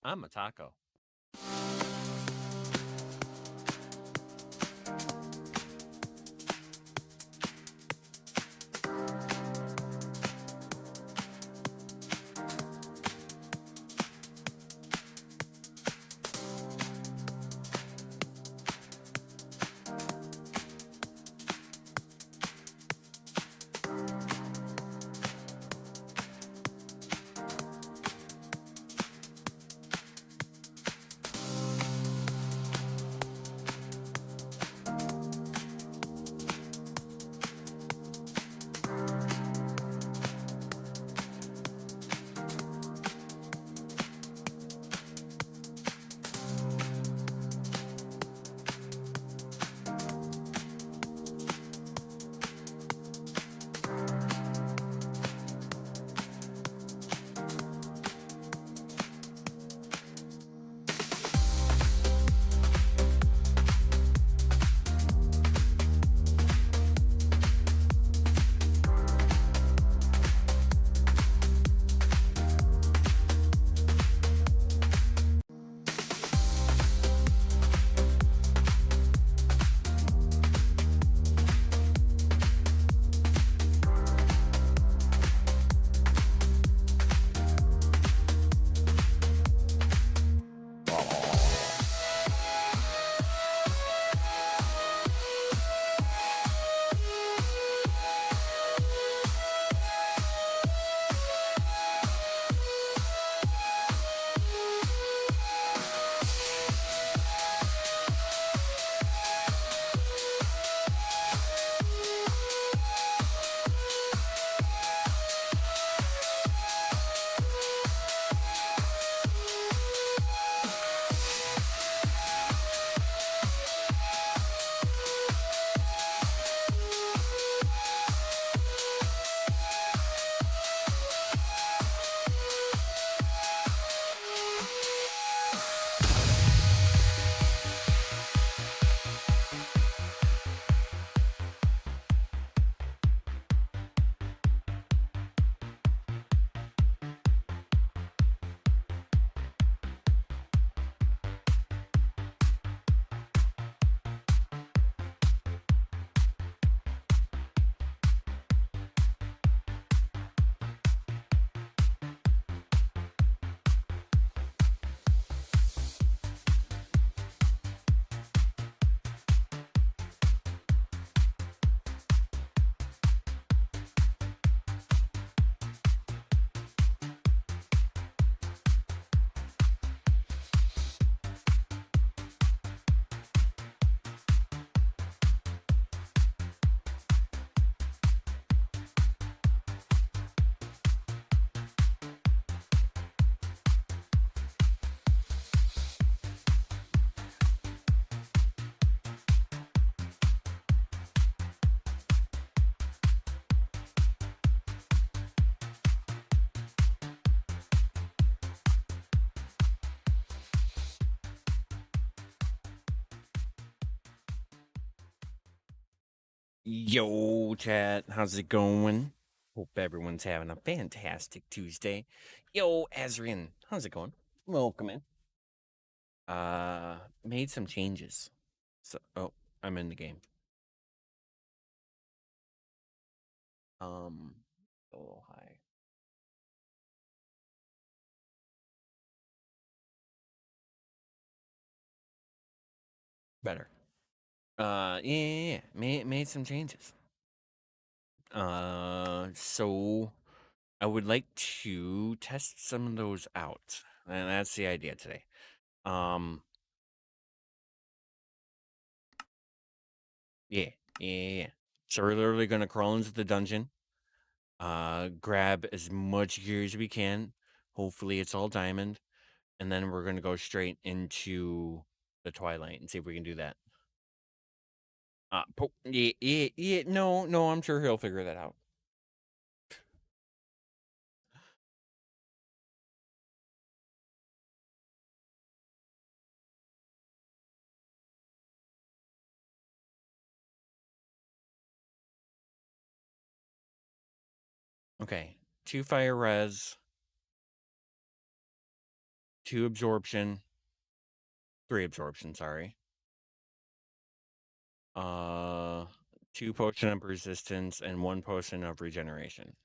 I'm a taco. Yo, chat, how's it going? Hope everyone's having a fantastic Tuesday. Yo, Azrian, how's it going? Welcome in. Made some changes. So, oh, I'm in the game. A little high. Better. Yeah. Made some changes. So I would like to test some of those out, and that's the idea today. Yeah. So we're literally gonna crawl into the dungeon, grab as much gear as we can. Hopefully it's all diamond, and then we're gonna go straight into the twilight and see if we can do that. Yeah. No, I'm sure he'll figure that out. Okay, 2 fire res. 2 absorption, 3 absorption, sorry. Uh, 2 potion of resistance and 1 potion of regeneration.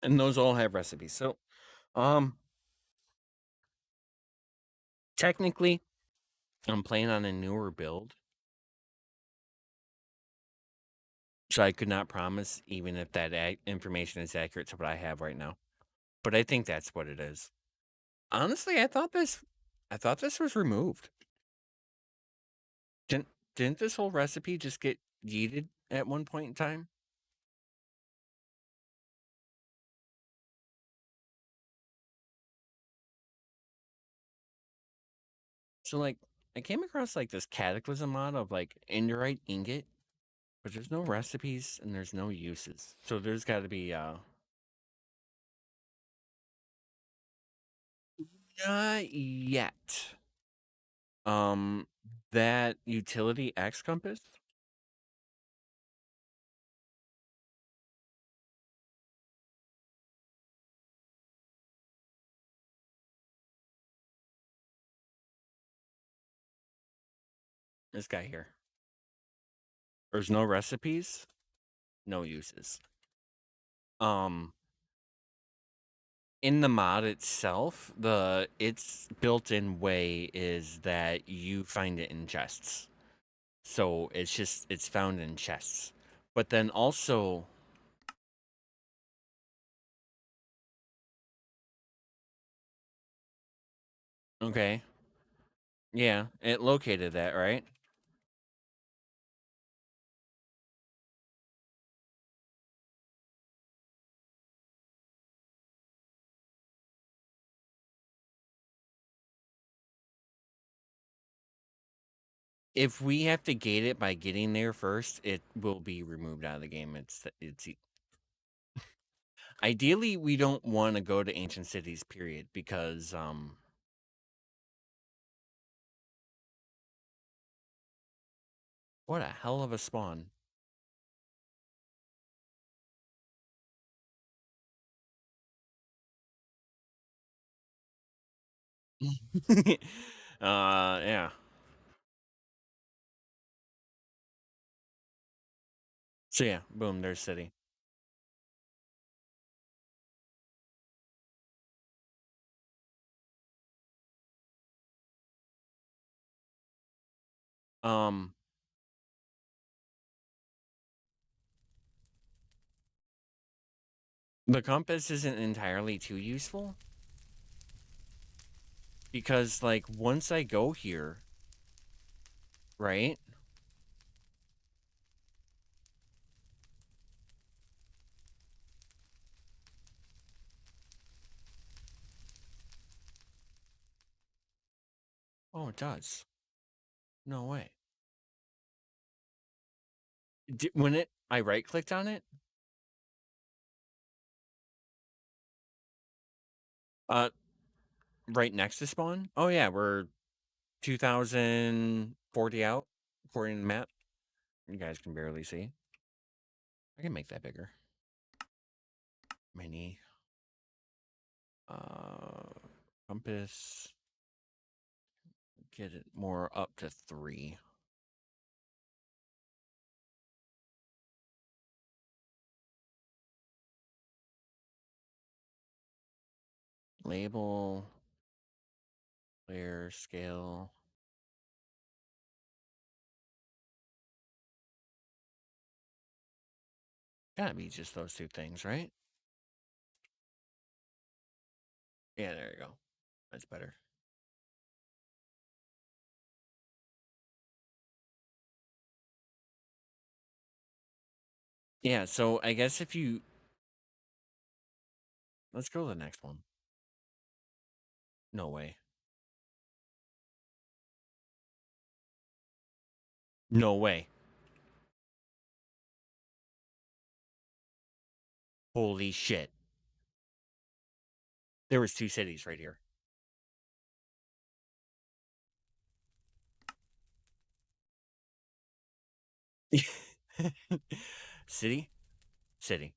And those all have recipes. So, um, technically, I'm playing on a newer build. So I could not promise even if that information is accurate to what I have right now. But I think that's what it is. Honestly, I thought this was removed. Didn't didn't this whole recipe just get yeeted at one point in time? So like I came across like this cataclysm mod of like Indurite ingot, but there's no recipes and there's no uses. So there's gotta be not yet. Um that utility X compass. This guy here. There's no recipes, no uses. In the mod itself, its built-in way is that you find it in chests. So it's found in chests. But then also okay. Yeah, it located that, right? If we have to gate it by getting there first, it will be removed out of the game. It's ideally we don't want to go to ancient cities period because what a hell of a spawn. Yeah. So yeah, boom, there's city. Um the compass isn't entirely too useful because like once I go here, right? Oh, it does. No way. When I right clicked on it, uh, right next to spawn. Oh yeah, we're 2040 out according to the map. You guys can barely see. I can make that bigger. Mini. Uh, compass. Get it more up to 3. Label. Layer scale. Gotta be just those 2 things, right? Yeah, there you go. That's better. Yeah, so I guess if you let's go to the next one. No way. No way. Holy shit. There was 2 cities right here. City? city.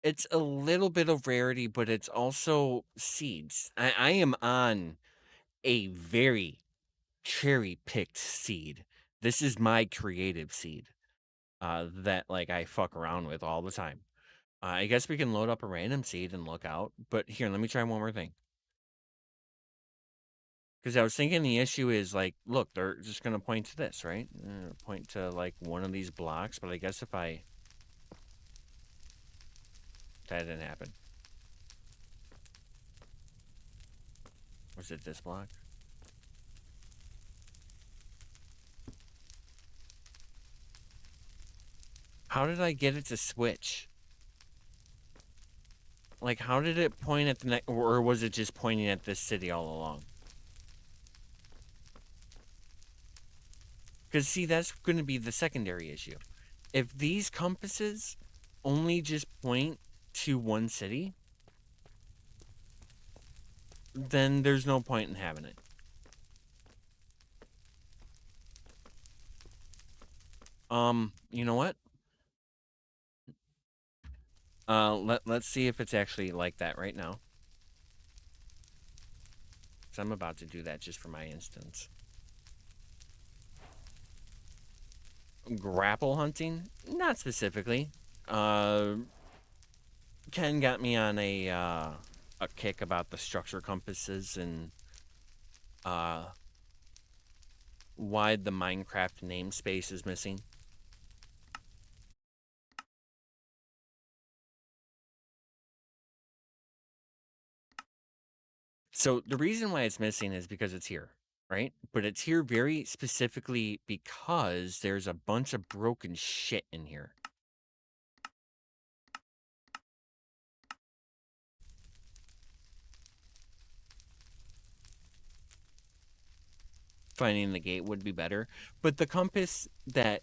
It's a little bit of rarity, but it's also seeds. I am on a very cherry-picked seed. This is my creative seed, that, like, I fuck around with all the time. I guess we can load up a random seed and look out, but here, let me try one more thing. Because I was thinking the issue is, like, look, they're just gonna point to this, right? Point to, like, one of these blocks, but I guess if I... That didn't happen. Was it this block? How did I get it to switch? Like, how did it point at the next... Or was it just pointing at this city all along? Because, see, that's going to be the secondary issue. If these compasses only just point to one city, then there's no point in having it. You know what? Let's see if it's actually like that right now. Because I'm about to do that just for my instance. Grapple hunting? Not specifically. Ken got me on a kick about the structure compasses and why the Minecraft namespace is missing. So the reason why it's missing is because it's here, right? But it's here very specifically because there's a bunch of broken shit in here. Finding the gate would be better. But the compass that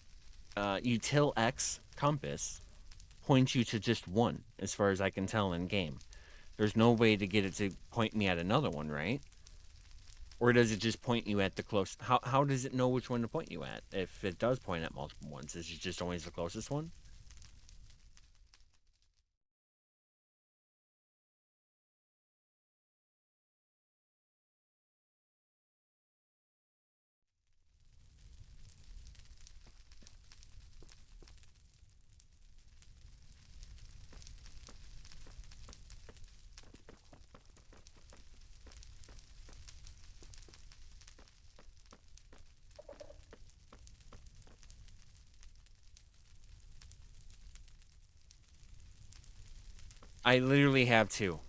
Util X compass points you to just one, as far as I can tell in game. There's no way to get it to point me at another one, right? Or does it just point you at the close? How does it know which one to point you at? If it does point at multiple ones, is it just always the closest one? I literally have two.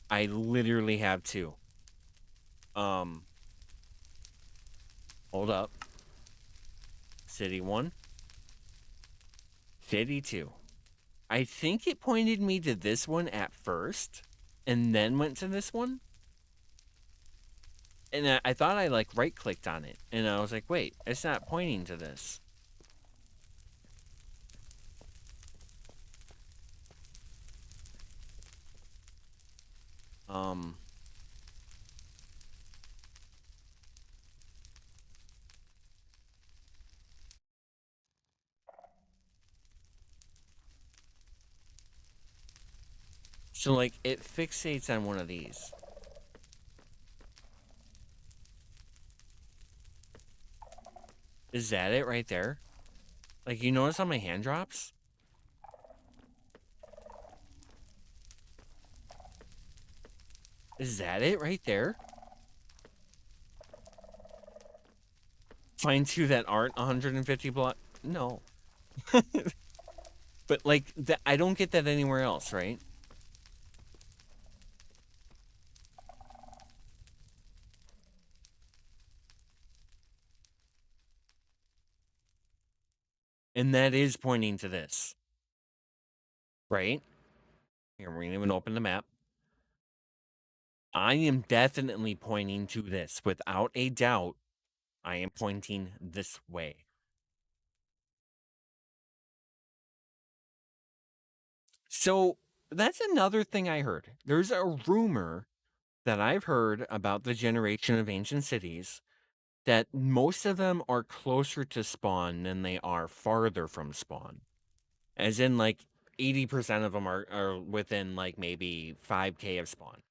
I literally have two. Um, hold up. City 1, City 2. I think it pointed me to this one at first, and then went to this one. And I thought I, like, right-clicked on it. And I was like, wait, it's not pointing to this. So, like, it fixates on one of these. Is that it right there? Like, you notice how my hand drops? Is that it right there? Find two that aren't 150 block? No. But, like, I don't get that anywhere else, right? And that is pointing to this. Right? Here, we're going to even open the map. I am definitely pointing to this. Without a doubt, I am pointing this way. So, that's another thing I heard. There's a rumor that I've heard about the generation of ancient cities, that most of them are closer to spawn than they are farther from spawn. As in, like, 80% of them are within, like, maybe 5K of spawn.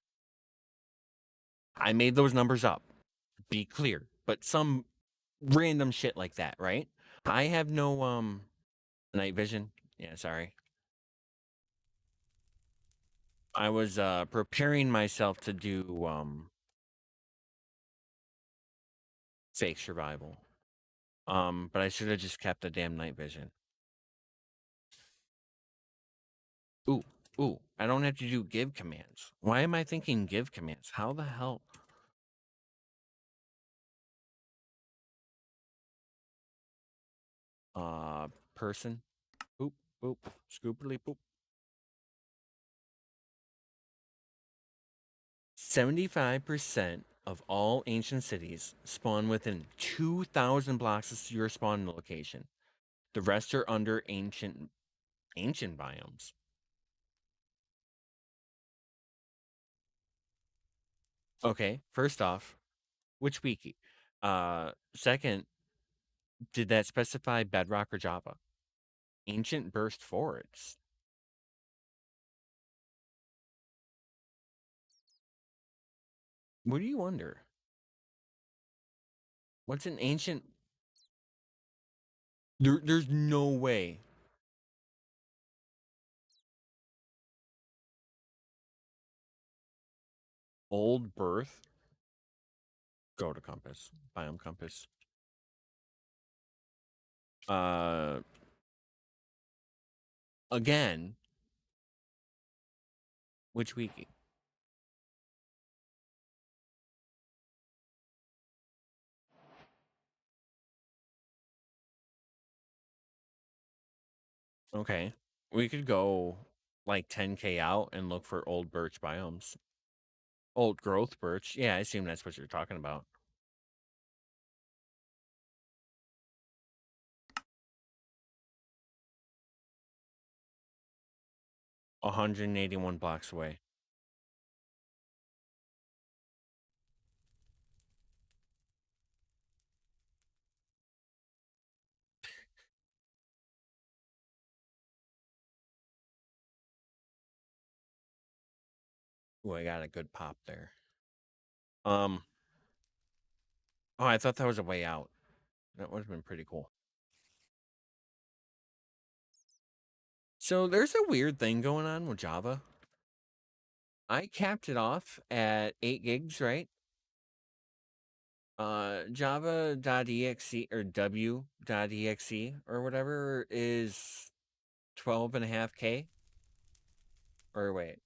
I made those numbers up, be clear, but some random shit like that, right? I have no, night vision. Yeah, sorry. I was, preparing myself to do, fake survival. But I should have just kept the damn night vision. Ooh, ooh, I don't have to do give commands. Why am I thinking give commands? How the hell? Person. Boop, boop, scoopily boop. 75% of all ancient cities spawn within 2,000 blocks of your spawn location. The rest are under ancient biomes. Okay, first off, which wiki? Second, did that specify Bedrock or Java? Ancient burst forests. What do you wonder? What's an ancient? There's no way. Old birth. Go to compass. Biome compass. Again. Which wiki? Okay. We could go like 10K out and look for old birch biomes. Old growth birch. Yeah, I assume that's what you're talking about. 181 blocks away. Ooh, I got a good pop there. Oh, I thought that was a way out. That would have been pretty cool. So there's a weird thing going on with Java. I capped it off at 8 gigs, right? Java.exe or w.exe or whatever is 12.5K. Or wait,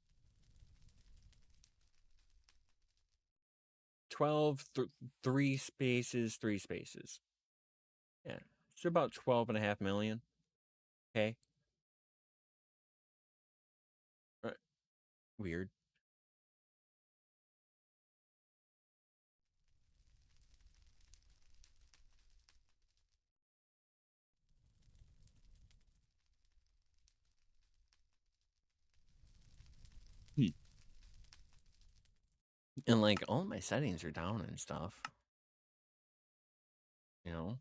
12, 3 spaces, 3 spaces. Yeah, it's about 12.5 million. Okay. Weird. Hmm. And like all my settings are down and stuff. You know?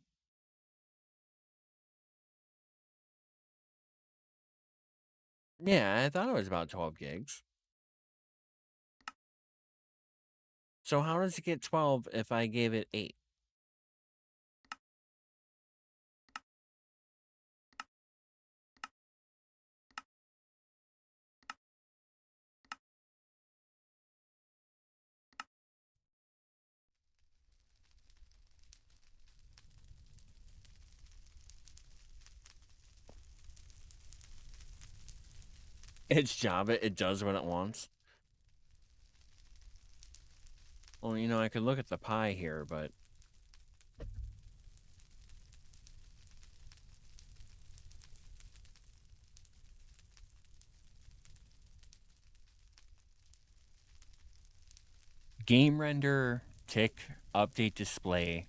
Yeah, I thought it was about 12 gigs. So how does it get 12 if I gave it 8? It's Java. It does what it wants. Well, you know, I could look at the pie here, but game render, tick, update display,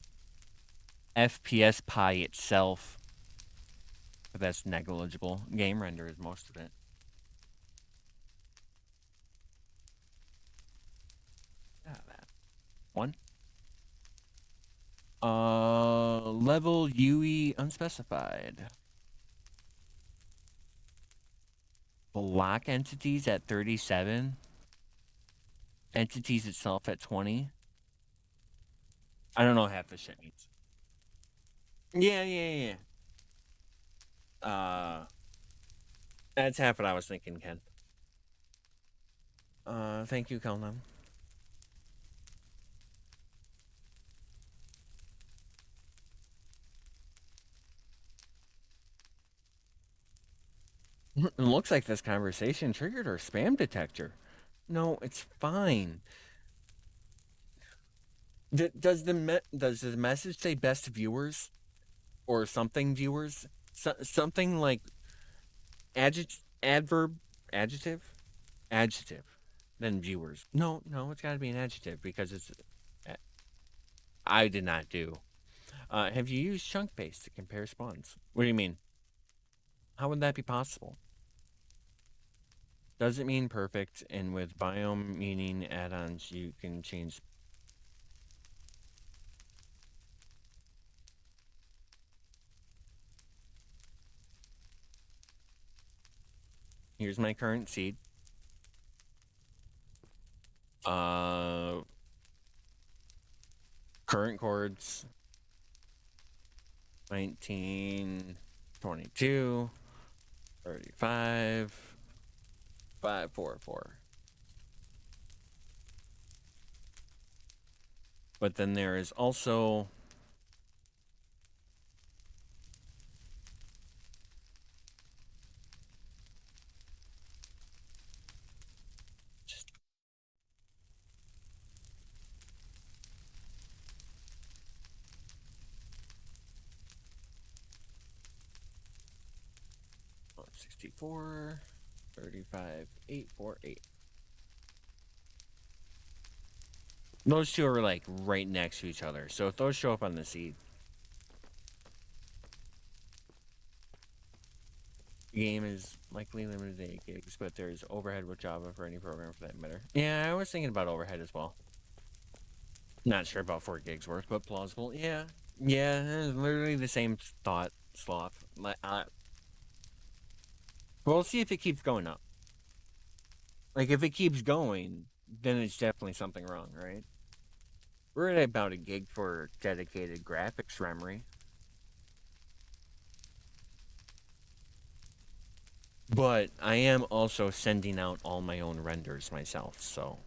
FPS pie itself, but that's negligible. Game render is most of it. 1. Level UE unspecified. Block entities at 37. Entities itself at 20. I don't know half the shit means. Yeah. That's half what I was thinking, Ken. Thank you, Kelnam. It looks like this conversation triggered our spam detector. No, it's fine. Does the message say best viewers or something viewers? Something like adverb, adjective, then viewers. No, it's got to be an adjective because it's. I did not do. Have you used chunk paste to compare spawns? What do you mean? How would that be possible? Does it mean perfect? And with biome meaning add-ons, you can change. Here's my current seed. Current chords. 19, 22, 35, 544. But then there is also just 64, 35, 848. Those two are like right next to each other. So if those show up on the seed, the game is likely limited to 8 gigs, but there's overhead with Java for any program for that matter. Yeah, I was thinking about overhead as well. Not sure about 4 gigs worth, but plausible. Yeah, it's literally the same thought, sloth. We'll see if it keeps going up. Like, if it keeps going, then it's definitely something wrong, right? We're at about a gig for dedicated graphics memory. But I am also sending out all my own renders myself, so.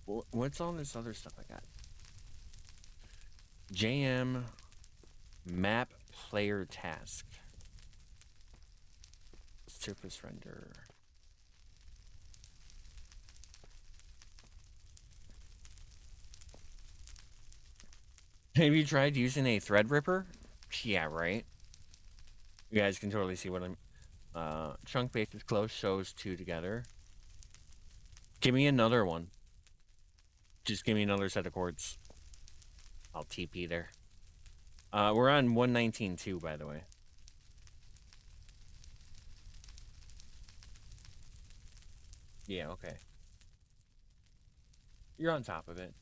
What's all this other stuff I got? JM map player task. Surface render. Have you tried using a thread ripper? Yeah, right. You guys can totally see what I'm. Chunk base is close, shows 2 together. Give me another one. Just give me another set of chords. I'll TP there. We're on 119.2, by the way. Yeah, okay. You're on top of it.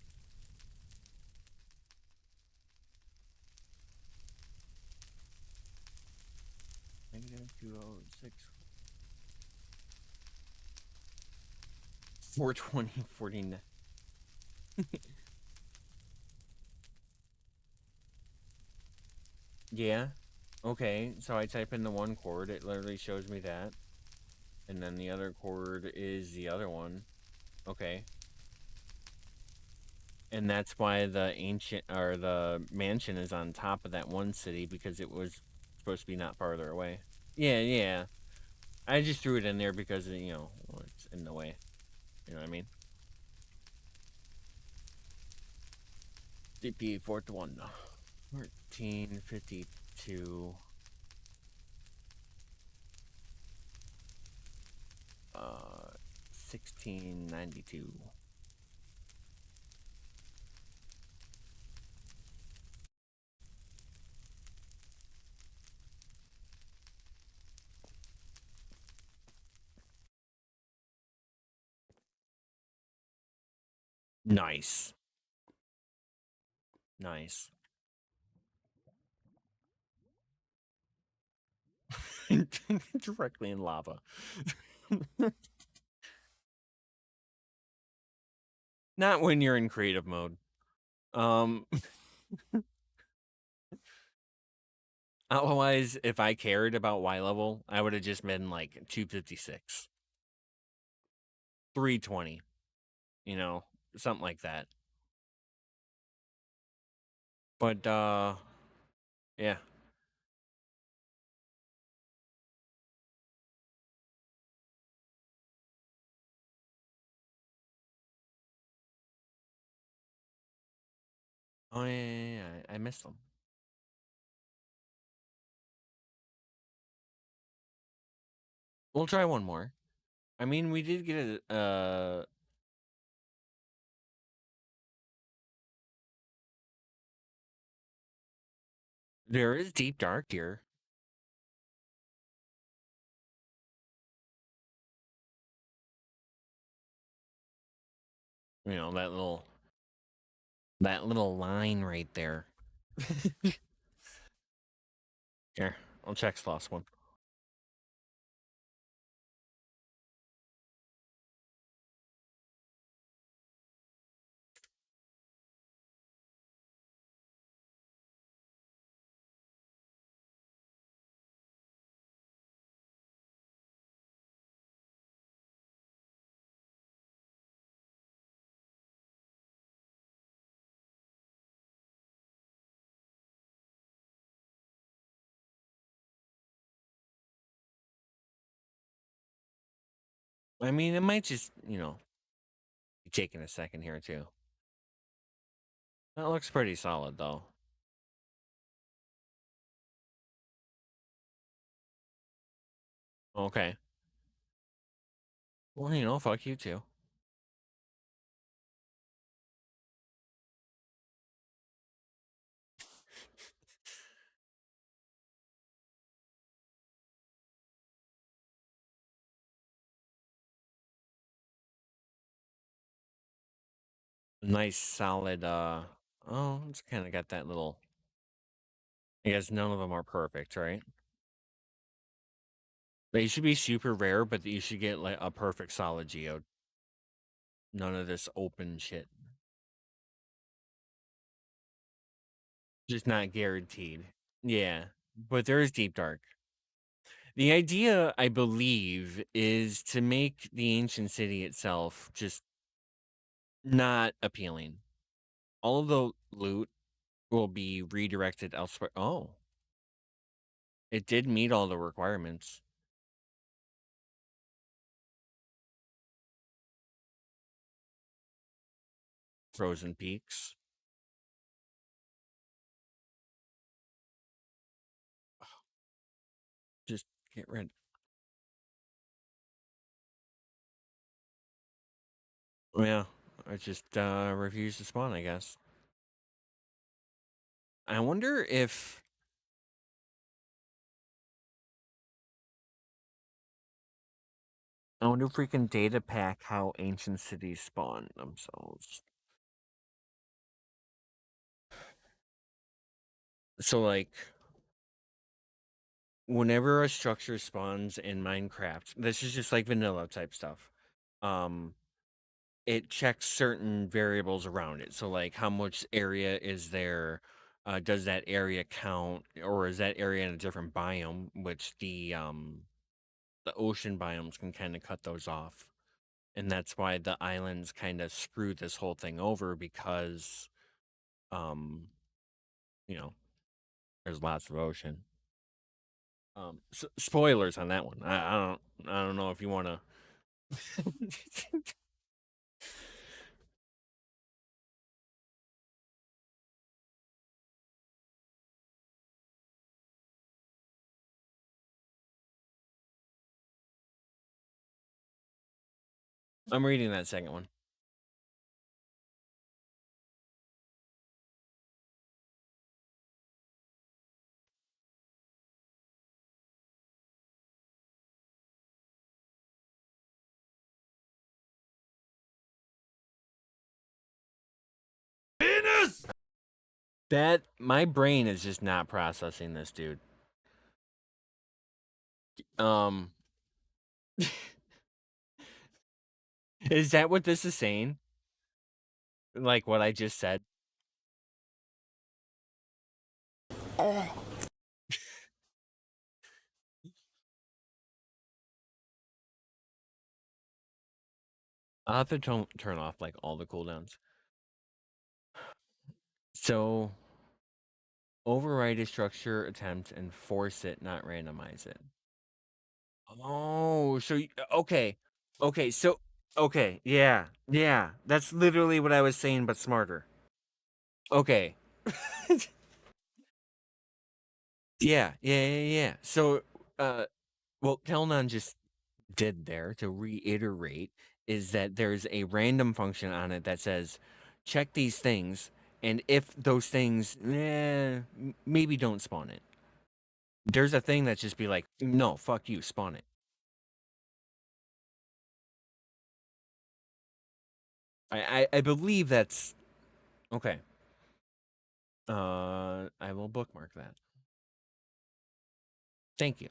-206. 420, 49. Yeah. Okay, so I type in the one chord, it literally shows me that. And then the other chord is the other one. Okay. And that's why the ancient or the mansion is on top of that one city because it was supposed to be not farther away. Yeah. I just threw it in there because it's in the way. You know what I mean? DP 4-1. 1452. 1692. Nice. Nice. Directly in lava. Not when you're in creative mode. Um, Otherwise, if I cared about Y level, I would have just been like 256, 320, you know, something like that. But yeah. Oh yeah, I missed them. We'll try one more. I mean, we did get a there is deep dark here. You know, that little line right there. Here, I'll check slots one. I mean, it might just, be taking a second here too. That looks pretty solid though. Okay. Well, fuck you too. Nice solid oh, it's kind of got that little I guess none of them are perfect, right? They should be super rare, but you should get like a perfect solid geode. None of this open shit. Just not guaranteed. Yeah. But there is deep dark. The idea, I believe, is to make the ancient city itself just not appealing. All of the loot will be redirected elsewhere. Oh, it did meet all the requirements. Frozen peaks. Just get rid. Yeah, I just refuse to spawn, I guess. I wonder if we can data pack how ancient cities spawn themselves. So like whenever a structure spawns in Minecraft, this is just like vanilla type stuff. Um it checks certain variables around it. So like how much area is there? Does that area count, or is that area in a different biome? Which the ocean biomes can kind of cut those off, and that's why the islands kind of screw this whole thing over because, um, you know, there's lots of ocean. Spoilers on that one. I don't know if you want to. I'm reading that second one. That my brain is just not processing this, dude. Um, is that what this is saying? Like what I just said? I'll have to turn off like all the cooldowns. So override a structure attempt and force it, not randomize it. Oh, so okay, okay, so okay, yeah, yeah, that's literally what I was saying, but smarter. Okay, yeah. So, what Kelnon just did there to reiterate is that there's a random function on it that says check these things, and if those things, maybe don't spawn it. There's a thing that just be like, no, fuck you, spawn it. I believe that's okay. I will bookmark that. Thank you.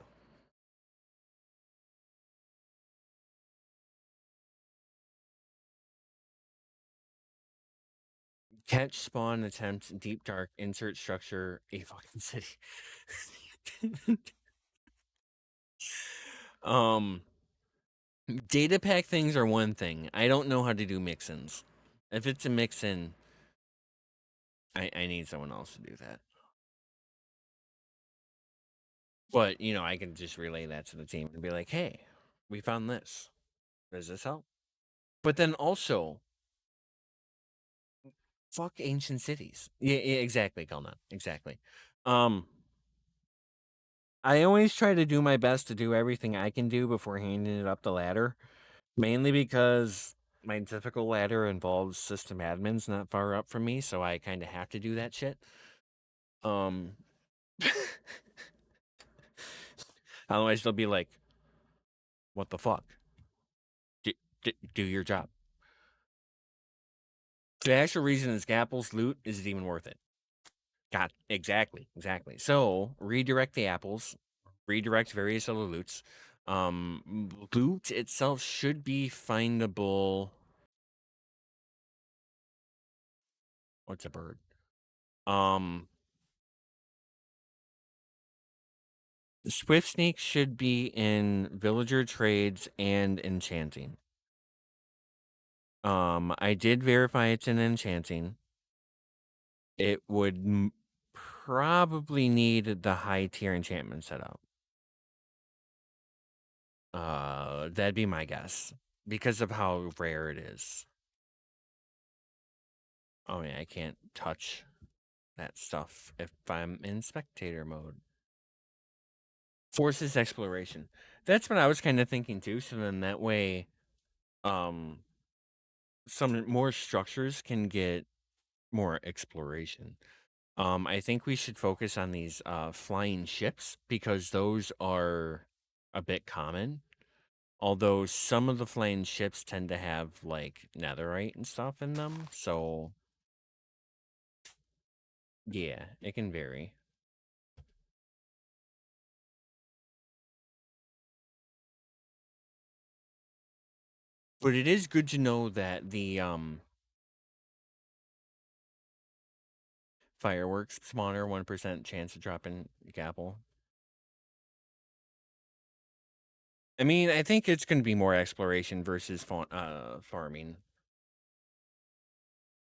Catch, spawn, attempt, deep dark, insert structure, a fucking city. um, data pack things are one thing. I don't know how to do mix-ins. If it's a mix-in, I need someone else to do that. But I can just relay that to the team and be like, "Hey, we found this. Does this help?" But then also, fuck ancient cities. Yeah, exactly, Kelna. Exactly. Um, I always try to do my best to do everything I can do before handing it up the ladder, mainly because my typical ladder involves system admins not far up from me, so I kind of have to do that shit. Um, otherwise they'll be like, "What the fuck? Do your job." The actual reason is Gapple's loot isn't even worth it. Got exactly. So redirect the apples, redirect various other loots. Loot itself should be findable. What's a bird? Um, Swift Sneak should be in villager trades and enchanting. I did verify it's in enchanting. It would probably need the high tier enchantment setup. That'd be my guess because of how rare it is. Oh yeah, I can't touch that stuff if I'm in spectator mode. Forces exploration. That's what I was kind of thinking too. So then that way, um, some more structures can get more exploration. I think we should focus on these flying ships because those are a bit common. Although some of the flying ships tend to have like netherite and stuff in them, so yeah, it can vary. But it is good to know that the fireworks spawner 1% chance of dropping Gapple. I mean, I think it's going to be more exploration versus farming.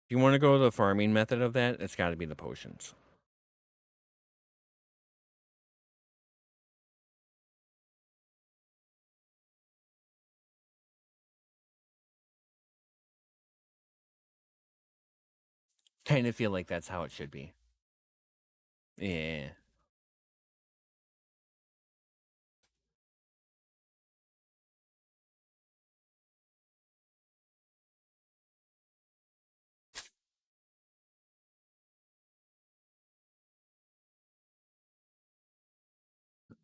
If you want to go the farming method of that, it's got to be the potions. Kind of feel like that's how it should be. Yeah.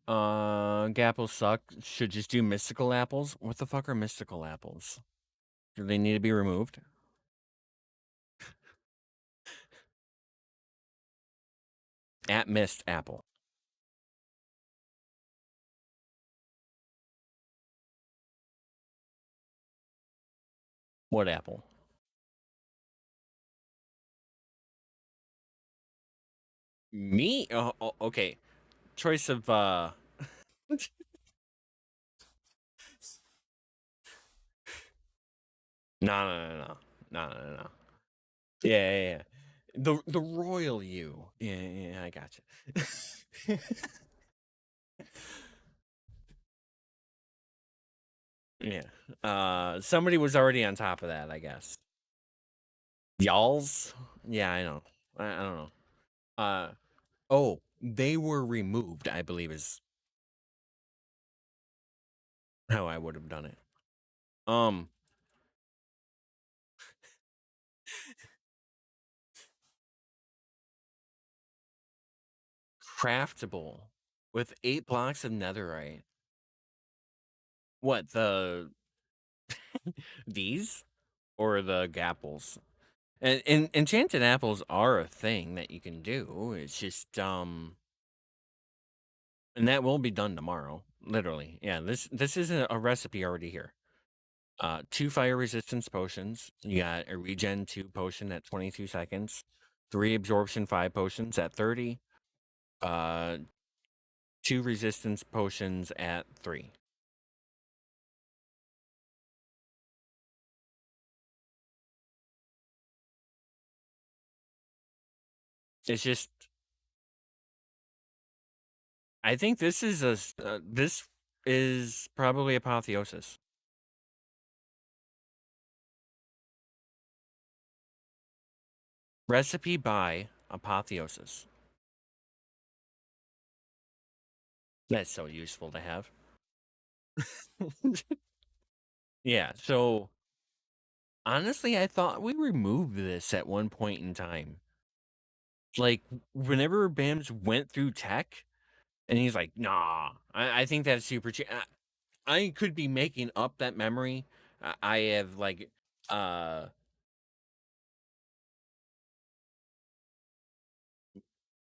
Gapples suck. Should just do mystical apples. What the fuck are mystical apples? Do they need to be removed? At Missed Apple. What apple? Me? Oh, okay. Choice of no. Yeah. The royal you. Yeah, I got you. Yeah. Somebody was already on top of that, I guess. Y'all's? Yeah, I know. I don't know. Oh, they were removed, I believe is how I would have done it. Um, Craftable with 8 blocks of netherite. What, these or the gapples? And enchanted apples are a thing that you can do. It's just and that will be done tomorrow. Literally. Yeah, this is a recipe already here. 2 fire resistance potions. You got a regen 2 potion at 22 seconds, 3 absorption 5 potions at 30, uh 2 resistance potions at 3. It's just I think this is this is probably apotheosis. Recipe by apotheosis. That's so useful to have. Yeah, so honestly, I thought we removed this at one point in time. Like whenever Bams went through tech, and he's like, "Nah, I think that's super cheap." I could be making up that memory. I have like, uh,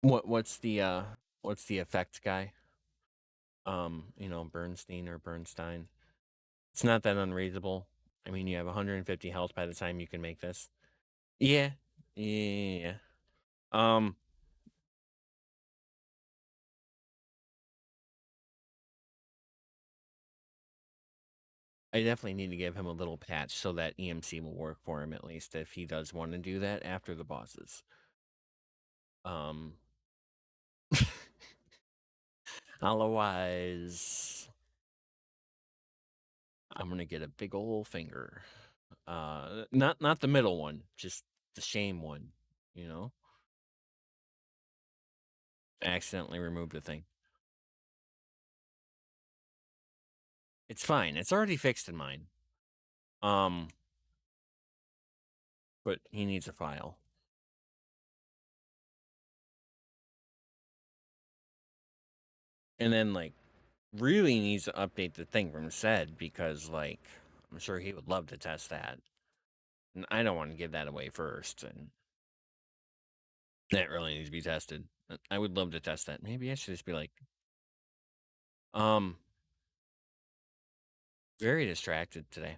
what's the effect guy? Bernstein or Bernstein. It's not that unreasonable. I mean, you have 150 health by the time you can make this. Yeah, yeah. Um, I definitely need to give him a little patch so that EMC will work for him at least if he does want to do that after the bosses. Um, Otherwise, I'm gonna get a big old finger. Not the middle one, just the shame one. You know, accidentally removed the thing. It's fine. It's already fixed in mine. Um, but he needs a file, and then like really needs to update the thing from said because like I'm sure he would love to test that, and I don't want to give that away first, and that really needs to be tested. I would love to test that. Maybe I should just be like, um, very distracted today.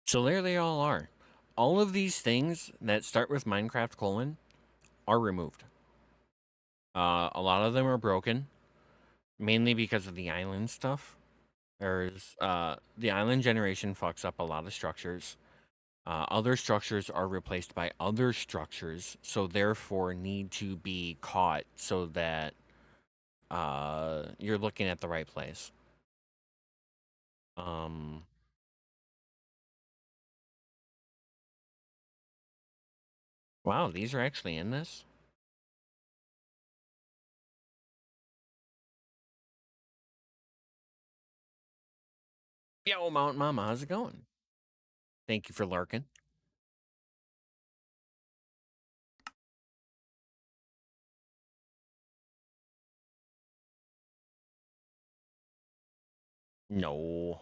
So there they all are. All of these things that start with Minecraft colon are removed. A lot of them are broken, mainly because of the island stuff. There's the island generation fucks up a lot of structures. Other structures are replaced by other structures, so therefore need to be caught so that you're looking at the right place. Um, wow, these are actually in this. Yo, Mountain Mama, how's it going? Thank you for lurking. No.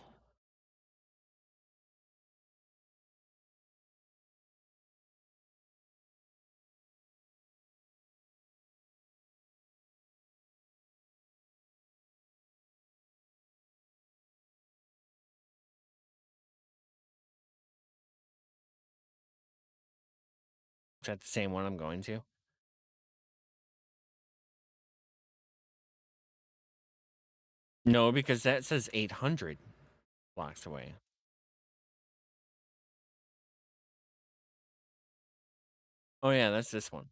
Is that the same one I'm going to? No, because that says 800 blocks away. Oh, yeah, that's this one.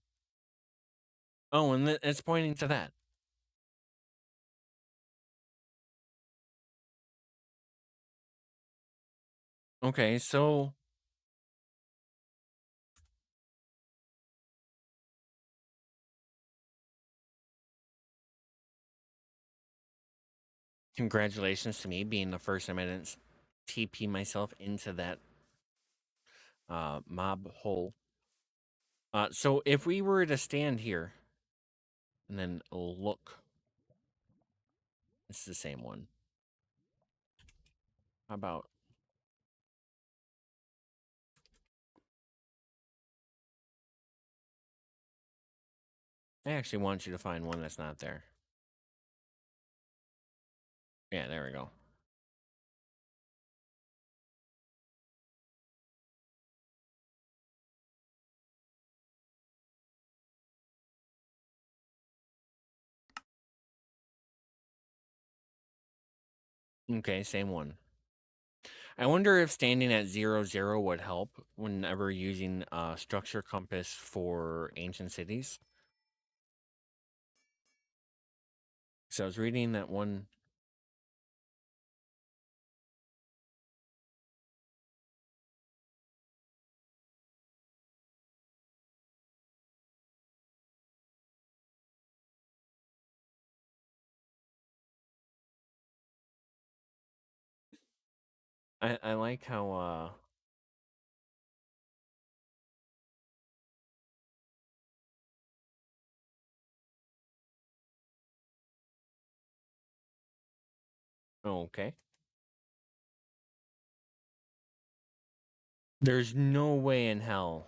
Oh, and it's pointing to that. Okay, so congratulations to me being the first time I didn't TP myself into that mob hole. So if we were to stand here and then look, it's the same one. How about I actually want you to find one that's not there. Yeah, there we go. Okay, same one. I wonder if standing at 0, 0 would help whenever using structure compass for ancient cities. So I was reading that one. I like how okay. There's no way in hell.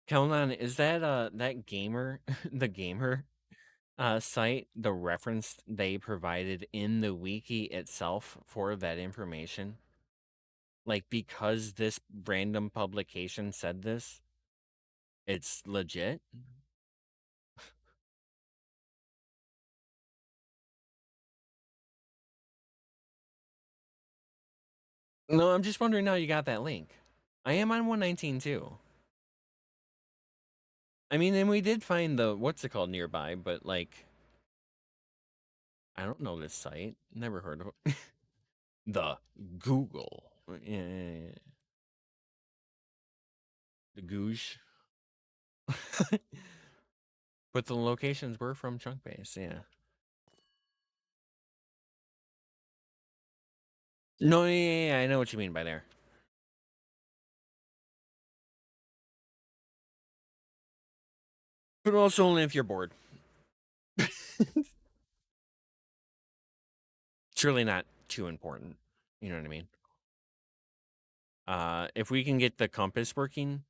Kelnan, is that that gamer the gamer site the reference they provided in the wiki itself for that information? Like because this random publication said this, it's legit? No, I'm just wondering how you got that link. I am on 119 too. I mean, and we did find the what's it called nearby, but like I don't know this site. Never heard of it. The Google. Yeah. The Googe. But the locations were from Chunk Base, yeah. No, yeah, I know what you mean by there. But also only if you're bored. It's really not too important. You know what I mean? If we can get the compass working,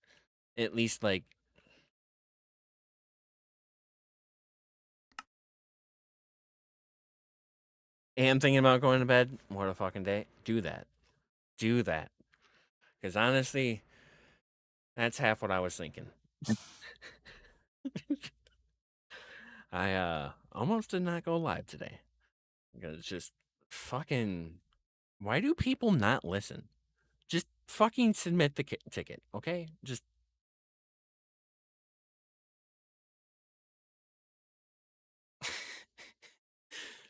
at least like am thinking about going to bed. What a fucking day. Do that. Do that. Because honestly, that's half what I was thinking. I almost did not go live today. Because it's just fucking why do people not listen? Just fucking submit the ticket, okay? Just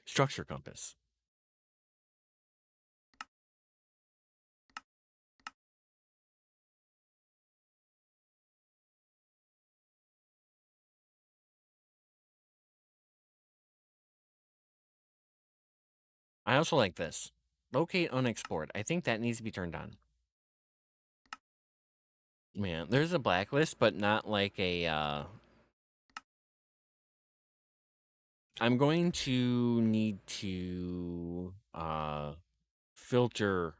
structure compass. I also like this. Locate unexplored. I think that needs to be turned on. Man, there's a blacklist, but not like a, I'm going to need to, filter.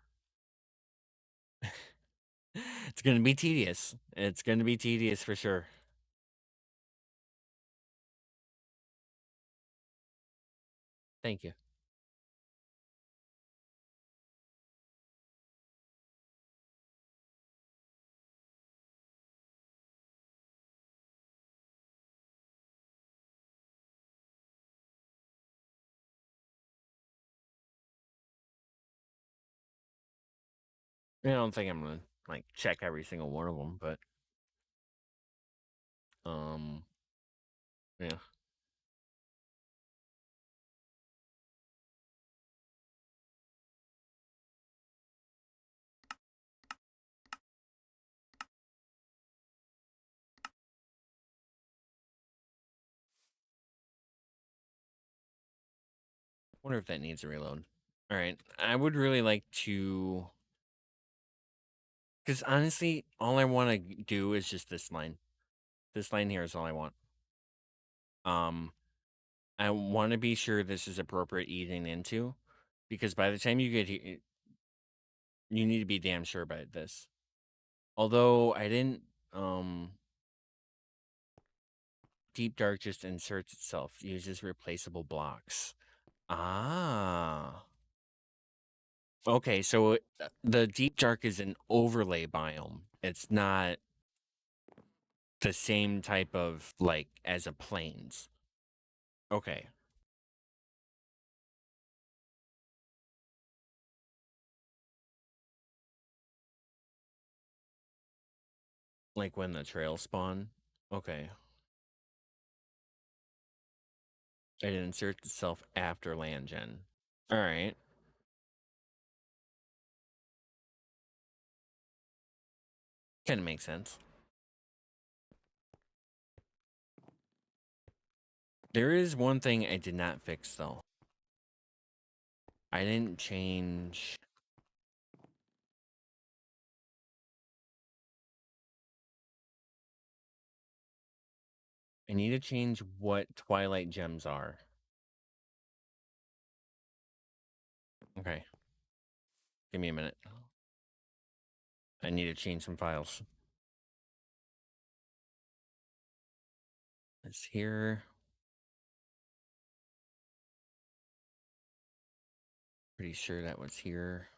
It's gonna be tedious. It's gonna be tedious for sure. Thank you. I don't think I'm gonna like check every single one of them, but yeah. Wonder if that needs a reload. All right, I would really like to, because honestly, all I want to do is just this line. This line here is all I want. Um, I want to be sure this is appropriate eating into, because by the time you get here, you need to be damn sure about this. Although I didn't, Deep Dark just inserts itself, uses replaceable blocks. Ah. Okay, so the Deep Dark is an overlay biome. It's not the same type of, like, as a plains. Okay. Like when the trails spawn? Okay. It inserts itself after land gen. Alright. Kinda makes sense. There is one thing I did not fix, though. I didn't change... I need to change what Twilight Gems are. Okay. Give me a minute. I need to change some files. It's here. Pretty sure that was here.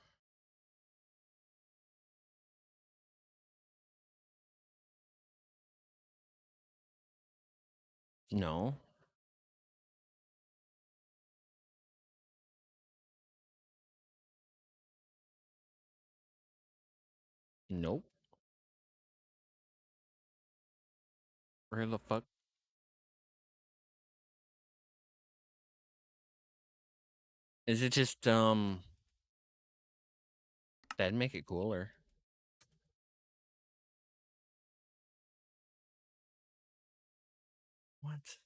No. Nope. Where the fuck? Is it just, that'd make it cooler. What?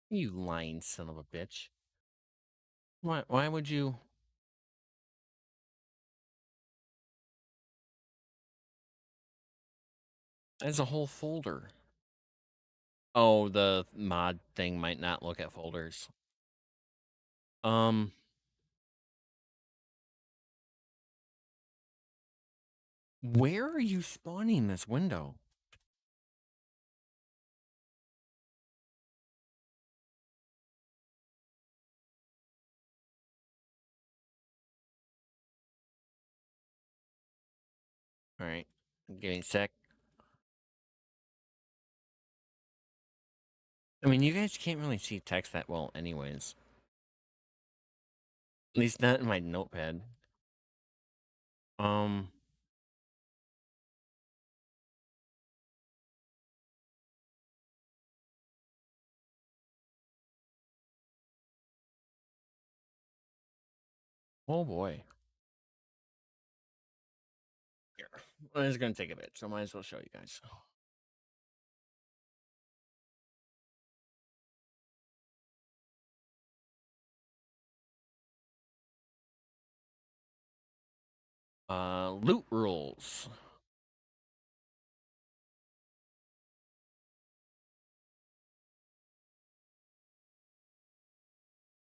You lying son of a bitch. Why would you? As a whole folder. Oh, the mod thing might not look at folders. Um, where are you spawning this window? All right, give me a sec. I mean, you guys can't really see text that well, anyways. At least not in my notepad. Um, oh boy. Here, well, it's gonna take a bit, so I might as well show you guys. Loot rules.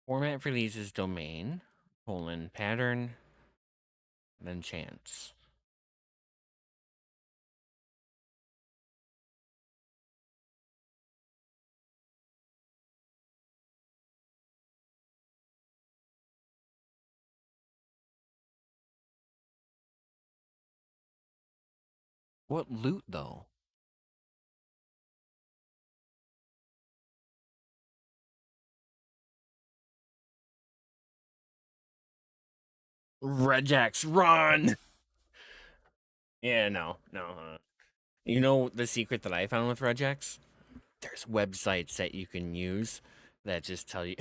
Format for these is domain, pattern, then chance. What loot, though? Regex, run! Yeah, no. You know the secret that I found with Regex? There's websites that you can use that just tell you.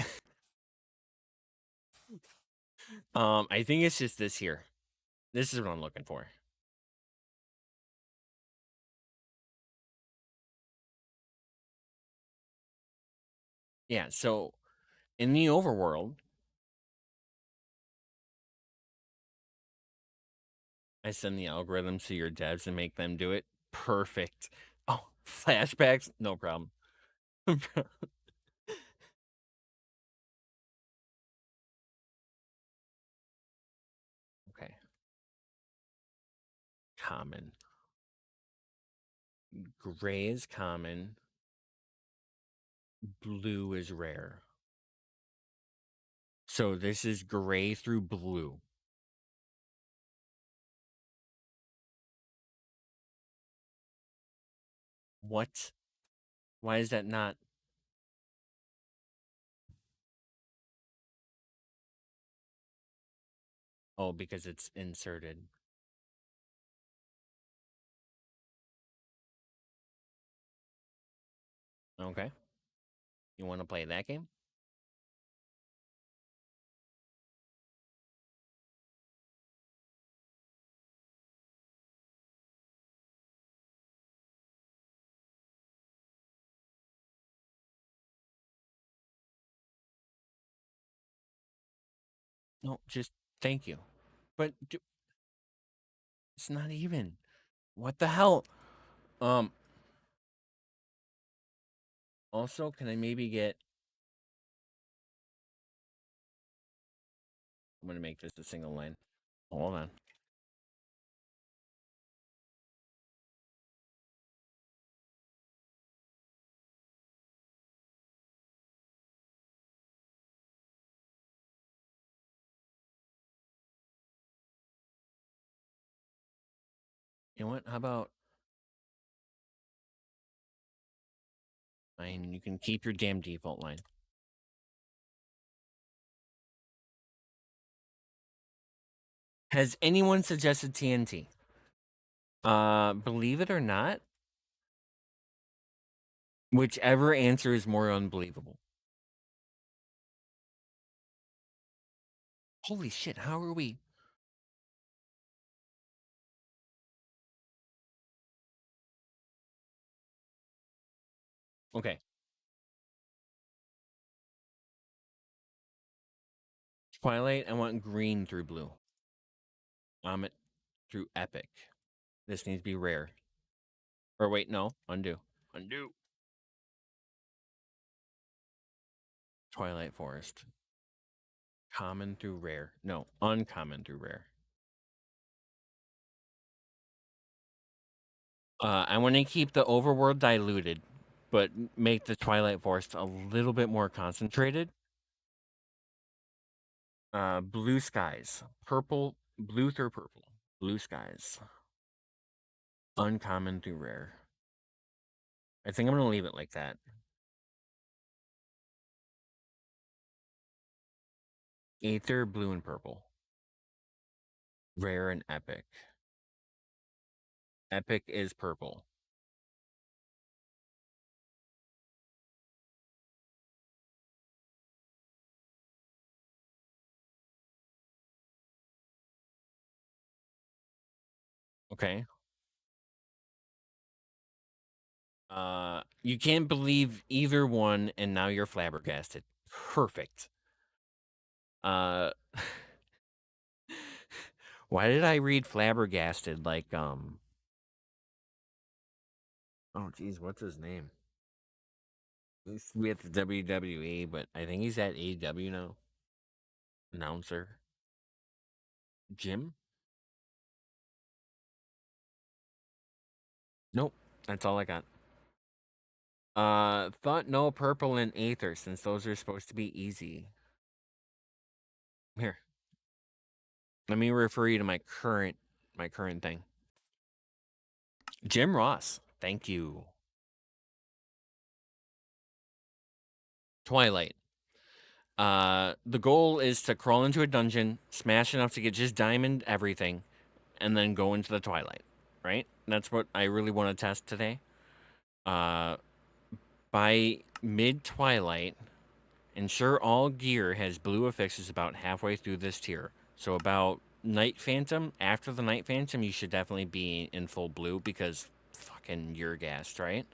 I think it's just this here. This is what I'm looking for. Yeah, so in the overworld, I send the algorithms to your devs and make them do it. Perfect. Oh, flashbacks? No problem. Okay. Common. Gray is common. Blue is rare. So this is gray through blue. What? Why is that not? Oh, because it's inserted. Okay. You want to play that game? No, just thank you. But it's not even. What the hell? Um. Also, can I maybe get? I'm gonna make this a single line. Hold on. You know what? How about? I mean, you can keep your damn default line. Has anyone suggested TNT? Believe it or not, whichever answer is more unbelievable. Holy shit! How are we? Okay. Twilight, I want green through blue. Vomit through epic. This needs to be rare. Or wait, no. Undo. Undo. Twilight Forest. Common through rare. No, uncommon through rare. I want to keep the overworld diluted, but make the Twilight Forest a little bit more concentrated. Blue skies. Purple. Blue through purple. Blue skies. Uncommon through rare. I think I'm going to leave it like that. Aether, blue and purple. Rare and epic. Epic is purple. Okay. You can't believe either one, and now you're flabbergasted. Perfect. Uh, Why did I read flabbergasted like oh geez, what's his name? He's with WWE, but I think he's at AEW now. Announcer. Jim? Nope. That's all I got. Thought no purple and aether since those are supposed to be easy. Here. Let me refer you to my current thing. Jim Ross. Thank you. Twilight. The goal is to crawl into a dungeon, smash enough to get just diamond everything, and then go into the Twilight. Right? That's what I really want to test today. By mid-Twilight, ensure all gear has blue affixes about halfway through this tier. So about Night Phantom, after the Night Phantom, you should definitely be in full blue because fucking you're gassed, right?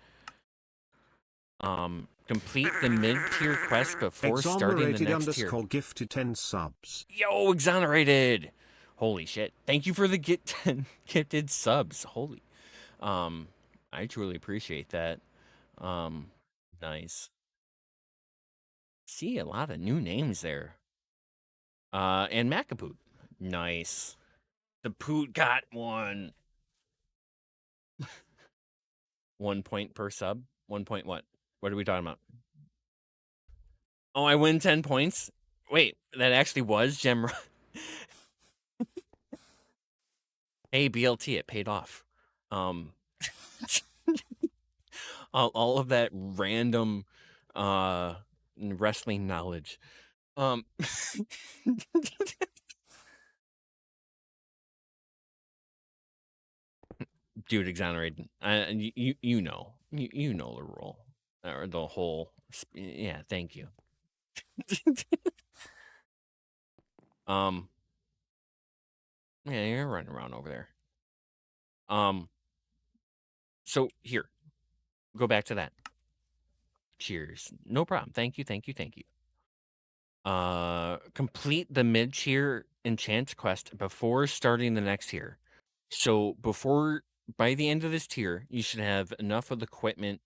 Complete the mid-tier quest before starting the next tier. Gifted 10 subs. Yo, exonerated! Holy shit. Thank you for the get 10 gifted subs. Holy. I truly appreciate that. Nice. See a lot of new names there. And MaDPaCK5. Nice. The Poot got one. 1 point per sub. 1 point what? What are we talking about? Oh, I win 10 points? Wait, that actually was Gem. Hey, BLT, it paid off. All of that random wrestling knowledge. Dude, exonerated. You know the rule or the whole. Yeah, thank you. Yeah, you're running around over there. So here, go back to that. Cheers. No problem. Thank you. Complete the mid-tier enchant quest before starting the next tier. So by the end of this tier, you should have enough of the equipment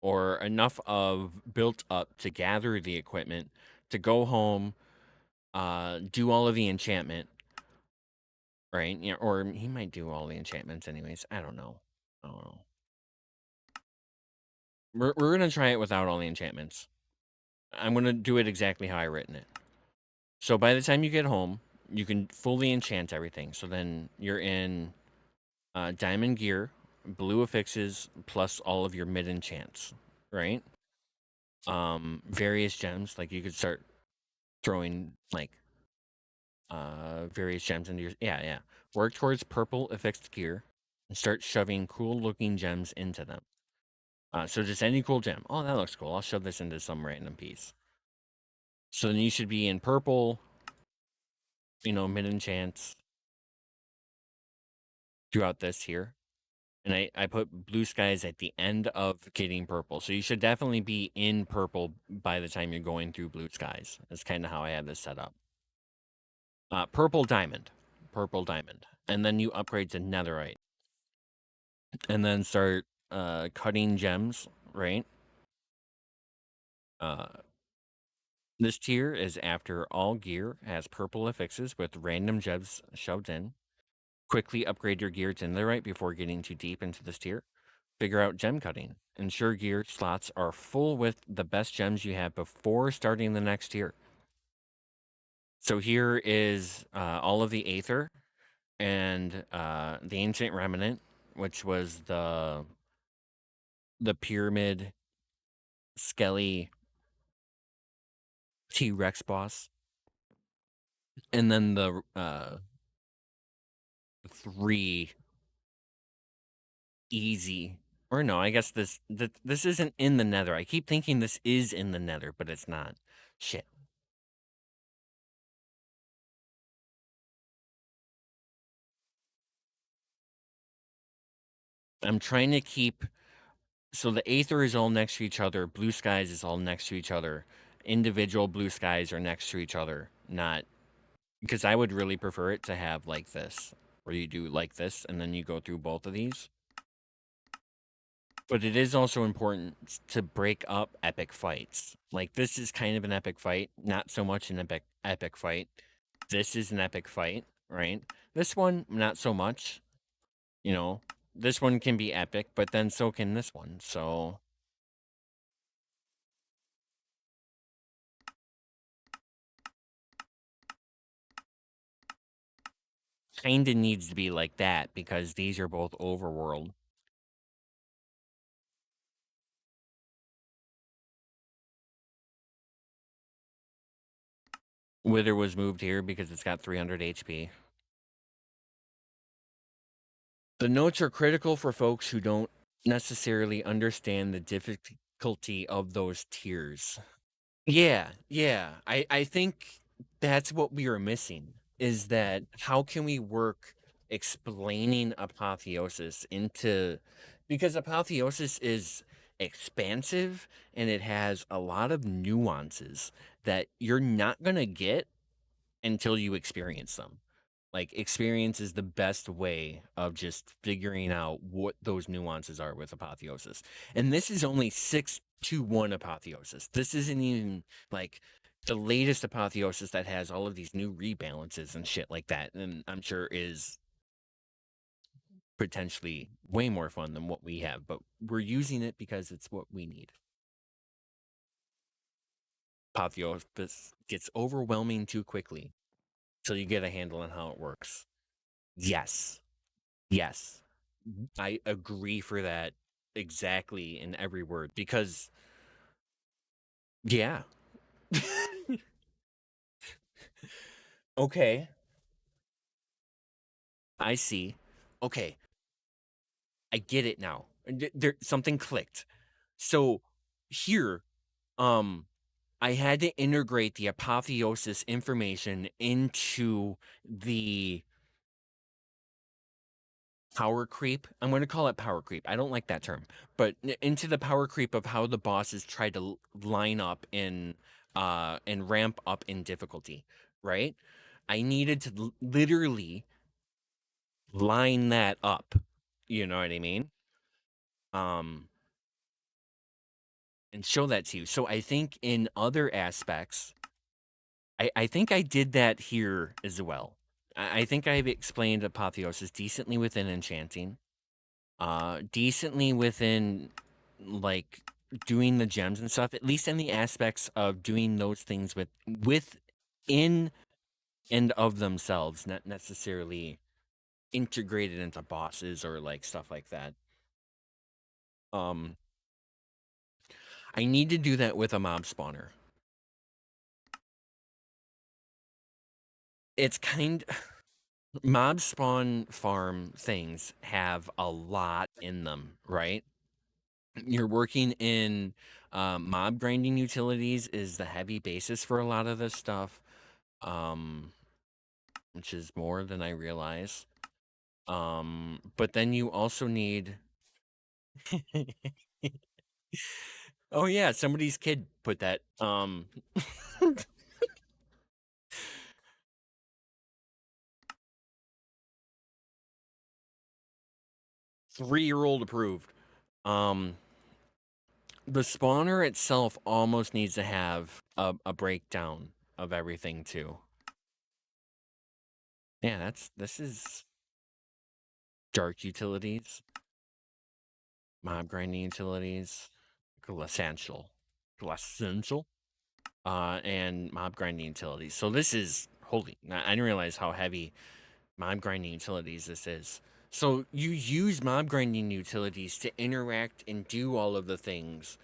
or enough of built up to gather the equipment to go home, do all of the enchantment, right? Yeah, or he might do all the enchantments anyways. I don't know. We're gonna try it without all the enchantments. I'm gonna do it exactly how I written it. So by the time you get home, you can fully enchant everything. So then you're in diamond gear, blue affixes, plus all of your mid enchants, right? Various gems, like you could start throwing like various gems into your yeah. Work towards purple affixed gear and start shoving cool looking gems into them. So just any cool gem. Oh, that looks cool. I'll shove this into some random piece. So then you should be in purple, mid enchants throughout this here. And I put blue skies at the end of getting purple. So you should definitely be in purple by the time you're going through blue skies. That's kind of how I have this set up. Purple diamond. And then you upgrade to netherite. And then start cutting gems, right? This tier is after all gear has purple affixes with random gems shoved in. Quickly upgrade your gear to netherite before getting too deep into this tier. Figure out gem cutting. Ensure gear slots are full with the best gems you have before starting the next tier. So here is all of the aether and the ancient remnant, which was the pyramid skelly T-Rex boss, and then the 3 easy. Or no, I guess this isn't in the nether. I keep thinking this is in the nether, but it's not. Shit. I'm trying to keep... So the aether is all next to each other. Blue skies is all next to each other. Individual blue skies are next to each other, not because I would really prefer it to have like this, where you do like this, and then you go through both of these. But it is also important to break up epic fights. Like, this is kind of an epic fight, not so much an epic fight. This is an epic fight, right? This one, not so much. You know, this one can be epic, but then so can this one. So kinda needs to be like that because these are both overworld. Wither was moved here because it's got 300 HP. The notes are critical for folks who don't necessarily understand the difficulty of those tiers. Yeah, yeah. I think that's what we are missing, is that how can we work explaining apotheosis into, because apotheosis is expansive and it has a lot of nuances that you're not going to get until you experience them. Like, experience is the best way of just figuring out what those nuances are with apotheosis. And this is only 621 apotheosis. This isn't even like the latest apotheosis that has all of these new rebalances and shit like that. And I'm sure is potentially way more fun than what we have, but we're using it because it's what we need. Apotheosis gets overwhelming too quickly till you get a handle on how it works. Yes. Yes. I agree for that exactly in every word because yeah. Okay, I see. Okay, I get it now. There something clicked. So here, um I had to integrate the apotheosis information into the power creep. I'm going to call it power creep. I don't like that term, but into the power creep of how the bosses try to line up and ramp up in difficulty, right? I needed to literally line that up. You know what I mean? Um and show that to you. So I think in other aspects, I think I did that here as well. I think I've explained apotheosis decently within enchanting. Decently within, like, doing the gems and stuff, at least in the aspects of doing those things within and of themselves, not necessarily integrated into bosses or, like, stuff like that. Um, I need to do that with a mob spawner. It's kind mob spawn farm things have a lot in them, right? You're working in mob grinding utilities is the heavy basis for a lot of this stuff, um, which is more than I realize. But then you also need. Oh yeah, somebody's kid put that. 3-year-old approved. Um, the spawner itself almost needs to have a breakdown of everything too. Yeah, this is dark utilities, mob grinding utilities, glassential, glassential, and mob grinding utilities. So this is holy. I didn't realize how heavy mob grinding utilities this is. So you use mob grinding utilities to interact and do all of the things,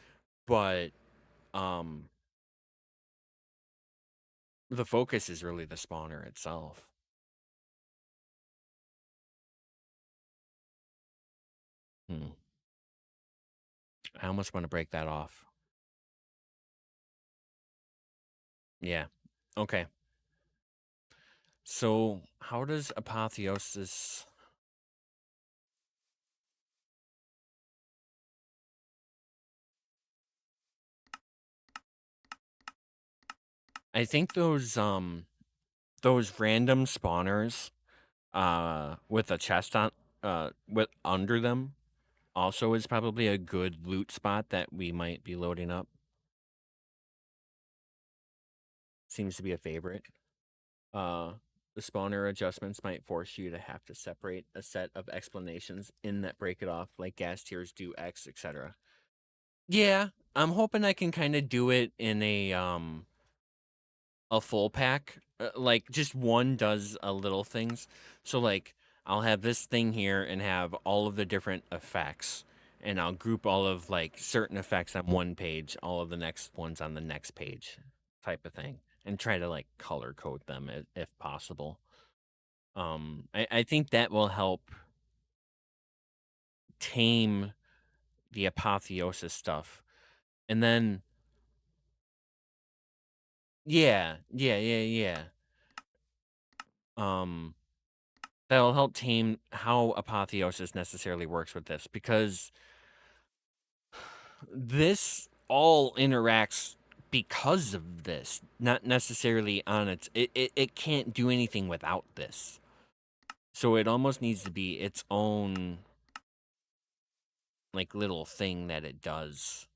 but um, the focus is really the spawner itself. Hmm. I almost want to break that off. Yeah. Okay. So how does apotheosis? I think those those random spawners with a chest on with under them also is probably a good loot spot that we might be loading up. Seems to be a favorite. Uh, the spawner adjustments might force you to have to separate a set of explanations in that break it off, like gas tiers do X, etc. Yeah, I'm hoping I can kind of do it in a full pack. Like just one does a little things. So like I'll have this thing here and have all of the different effects, and I'll group all of like certain effects on one page, all of the next ones on the next page, type of thing, and try to like color code them if possible. I think that will help tame the apotheosis stuff, and then yeah. Um, that'll help tame how apotheosis necessarily works with this, because this all interacts because of this, not necessarily on it can't do anything without this. So it almost needs to be its own like little thing that it does.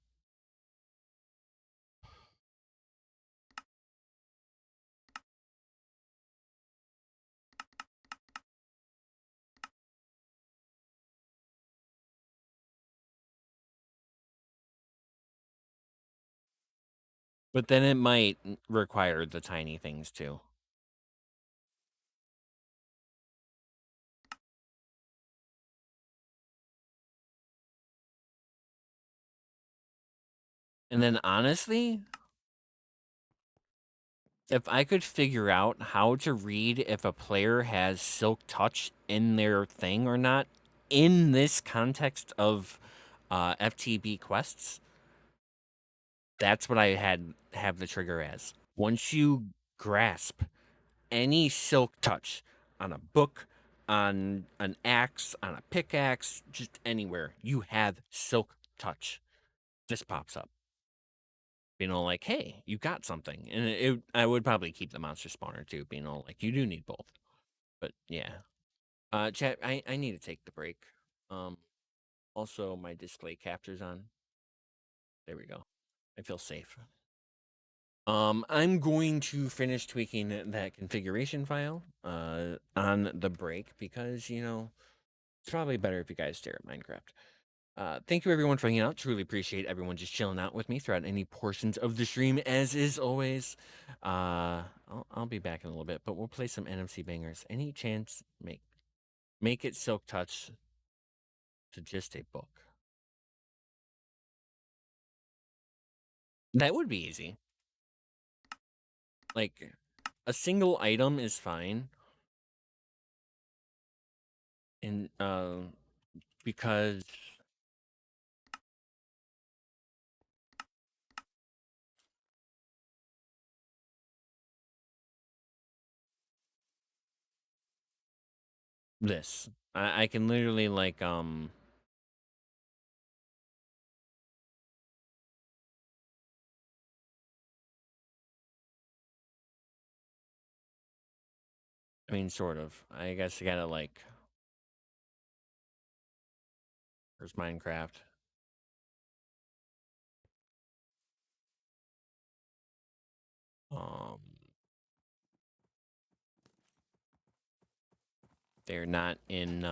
But then it might require the tiny things too. And then honestly, if I could figure out how to read if a player has Silk Touch in their thing or not, in this context of FTB quests, that's what I have the trigger as. Once you grasp any Silk Touch on a book, on an axe, on a pickaxe, just anywhere, you have Silk Touch. This pops up. Like, hey, you got something. And I would probably keep the monster spawner too, like, you do need both. But yeah. Chat, I need to take the break. Also, my display capture's on. There we go. I feel safe. I'm going to finish tweaking that configuration file on the break, because, it's probably better if you guys stare at Minecraft. Thank you everyone for hanging out. Truly appreciate everyone just chilling out with me throughout any portions of the stream, as is always. I'll be back in a little bit, but we'll play some NFC bangers. Any chance, make it Silk Touch to just a book. That would be easy. Like, a single item is fine. And because this, I can literally like I mean, sort of. I guess you gotta like. There's Minecraft. Um, they're not in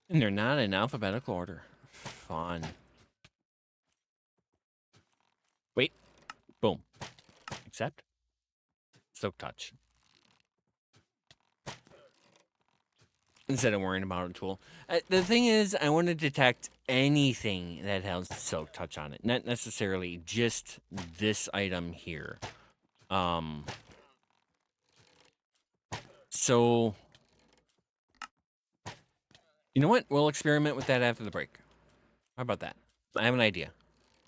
and they're not in alphabetical order. Fun. Wait. Boom. Accept. Silk Touch. Instead of worrying about a tool. The thing is, I want to detect anything that has Silk Touch on it. Not necessarily just this item here. So, you know what? We'll experiment with that after the break. How about that? I have an idea.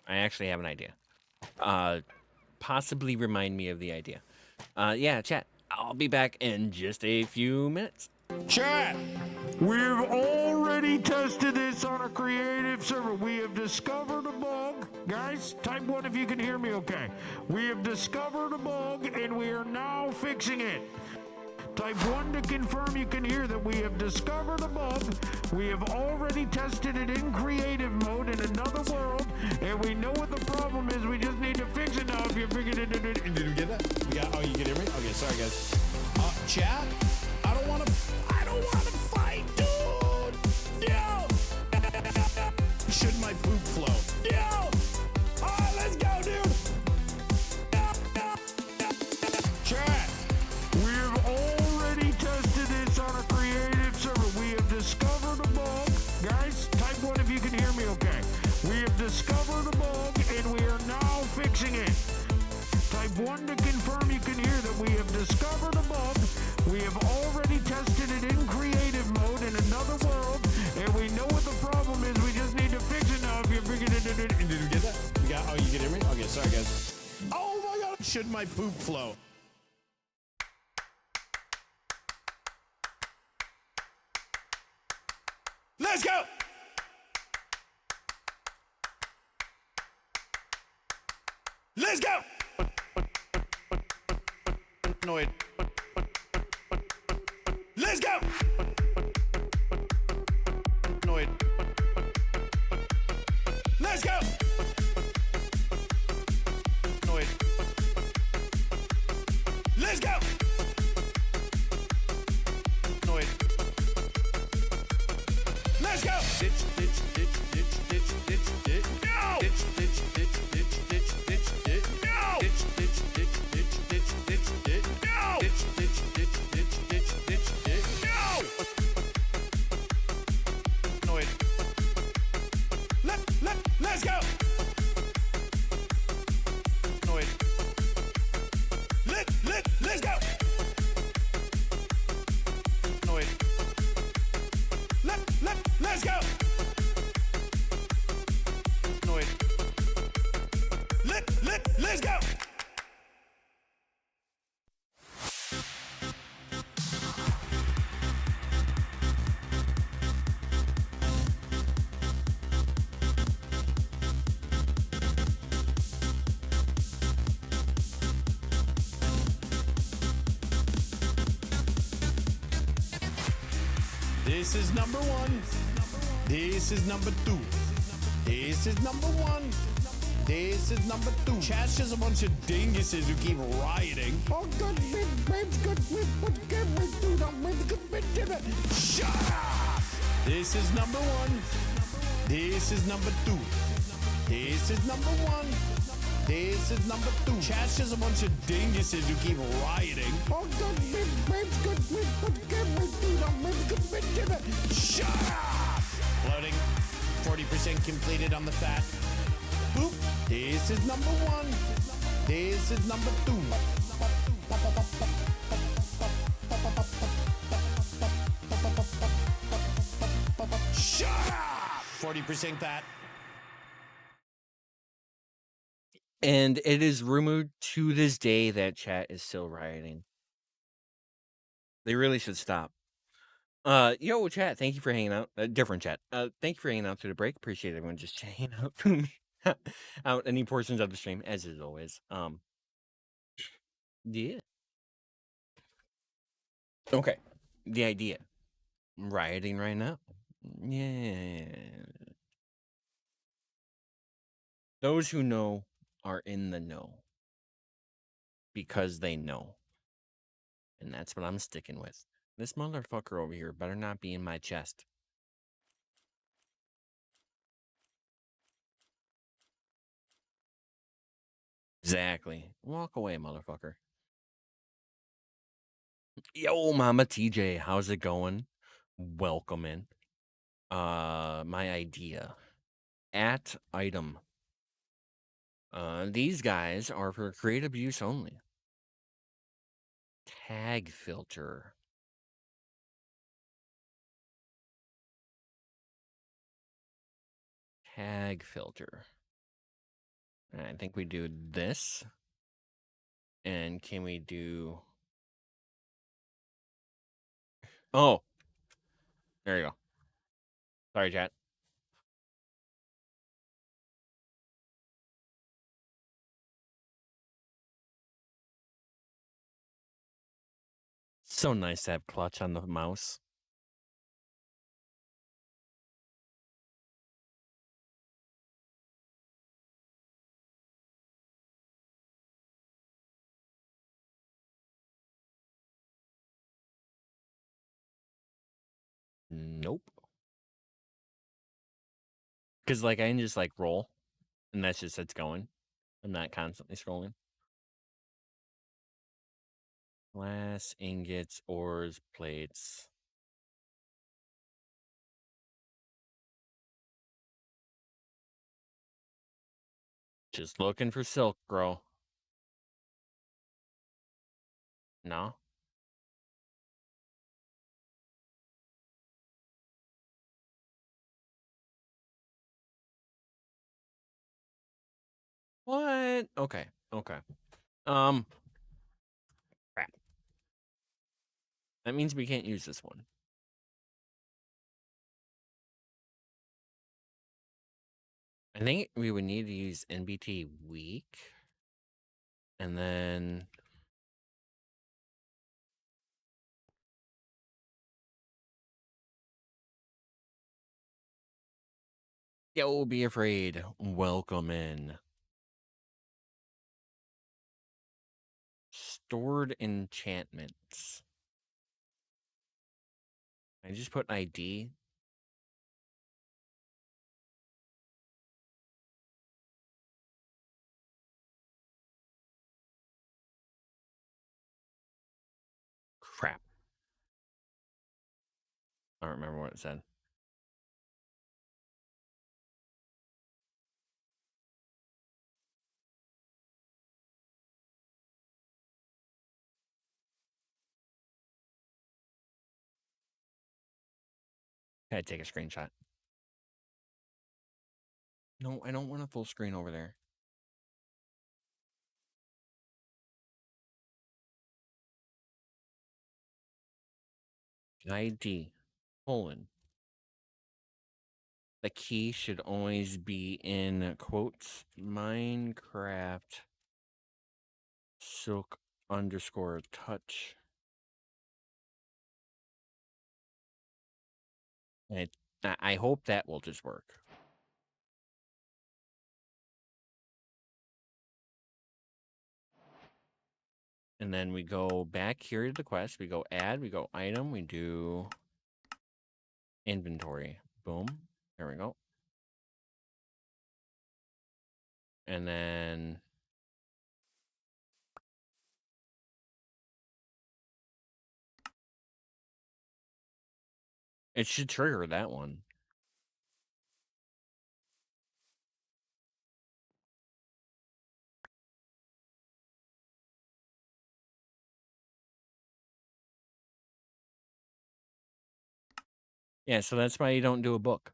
I actually have an idea. Possibly remind me of the idea. Yeah, chat. I'll be back in just a few minutes. Chat! We've already tested this on a creative server. We have discovered a bug. Guys, type 1 if you can hear me okay. We have discovered a bug and we are now fixing it. Type 1 to confirm you can hear that we have discovered a bug. We have already tested it in creative mode in another world, and we know what the problem is. We just need to fix it now if you figured it out. Did you get that? We got, oh, you can hear me? Okay, sorry guys. Chat? I don't wanna fight, dude! Yo! Should my poop flow? Yo! Alright, let's go, dude! Chat! We've already tested this on a creative server. We have discovered a bug. Guys, type 1 if you can hear me okay. We have discovered a bug and we are now fixing it. Type 1 to confirm you can hear that we have discovered a bug. We have already tested it in creative mode in another world, and we know what the problem is. We just need to fix it now if you figured it out. Did you get that? We got, oh, you can hear me? Okay, sorry guys. Oh my god! Should my poop flow? Let's go! Let's go! Annoyed. Let's go! Annoyed. Let's go! Annoyed. Let's go! Annoyed. Let's go! Ditch, ditch, ditch, ditch, ditch, ditch, ditch. No! Ditch, ditch, ditch, ditch, ditch, ditch, ditch. No! Ditch, ditch, ditch, ditch, ditch, ditch, ditch. No! Ditch, ditch, ditch, ditch, ditch, ditch, ditch. No! Annoyed. Let's go! Annoyed. Let's go! Annoyed. Let's go! Annoyed. Let's go! This is number 1. This is number 2. This is number 1. This is number 2. Chat's just a bunch of dinguses who keep rioting. Oh, good, what can we do? Shut up! This is number 1. This is number 2. This is number 1. This is number 2. Chat's just a bunch of dinguses who keep rioting. Oh, good, what can we do? Shut up! Loading. 40% completed on the fat. Boop. This is number 1. This is number 2. Shut up! 40% fat. And it is rumored to this day that chat is still rioting. They really should stop. Yo, chat, thank you for hanging out. Different chat. Thank you for hanging out through the break. Appreciate everyone just hanging out for me out any portions of the stream, as is always. Yeah. Okay. The idea. Rioting right now. Yeah. Those who know are in the know. Because they know. And that's what I'm sticking with. This motherfucker over here better not be in my chest. Exactly. Walk away, motherfucker. Yo, Mama TJ, how's it going? Welcome in. My idea. At item. These guys are for creative use only. Tag filter. Tag filter. I think we do this. And can we do... Oh, there you go. Sorry, chat. So nice to have clutch on the mouse. Nope. Because like I can just like roll, and that's just it's going. I'm not constantly scrolling. Glass, ingots, ores, plates. Just looking for silk, bro. No? What? Okay. Okay. Crap. That means we can't use this one. I think we would need to use NBT weak. And then yo, be afraid. Welcome in. Stored enchantments. I just put ID. Crap. I don't remember what it said. Gotta take a screenshot. No, I don't want a full screen over there. ID. Colon. The key should always be in quotes Minecraft silk underscore touch. And I hope that will just work. And then we go back here to the quest. We go add, we go item, we do inventory. Boom. There we go. And then it should trigger that one. Yeah, so that's why you don't do a book.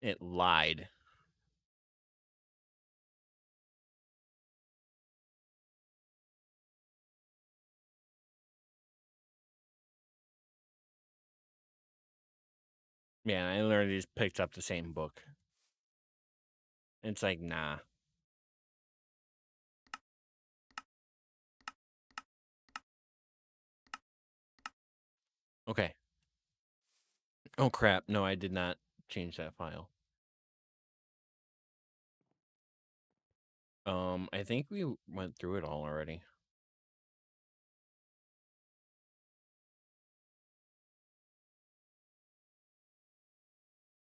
It lied. Yeah, I literally just picked up the same book. It's like, nah. Okay. Oh, crap. No, I did not change that file. I think we went through it all already.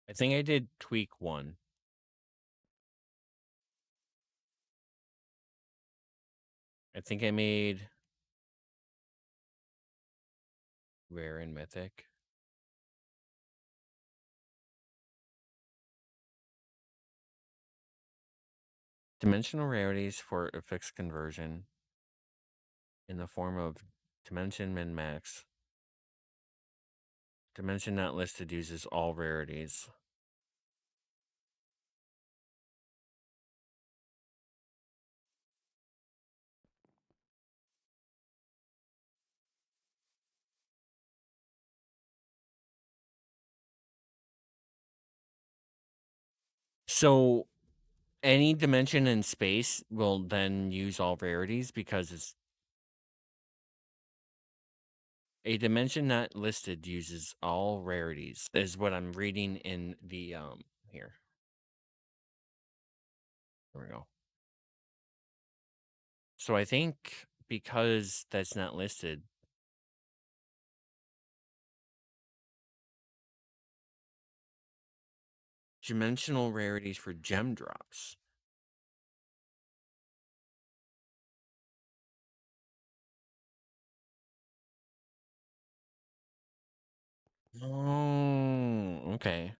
I think I did tweak 1. I think I made rare and mythic. Dimensional rarities for a fixed conversion in the form of dimension min-max. Dimension not listed uses all rarities. So any dimension in space will then use all rarities because it's a dimension not listed uses all rarities, is what I'm reading in the here. There we go. So I think because that's not listed, dimensional rarities for gem drops. Oh, okay.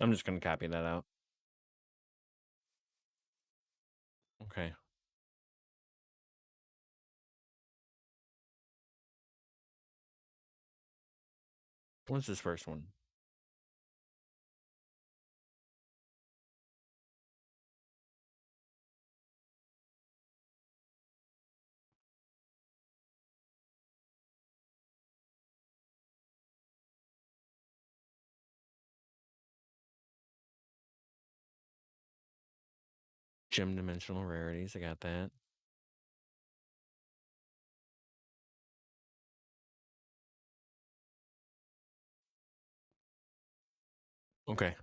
I'm just gonna copy that out. Okay. What's this first one? Gem dimensional rarities. I got that. Okay.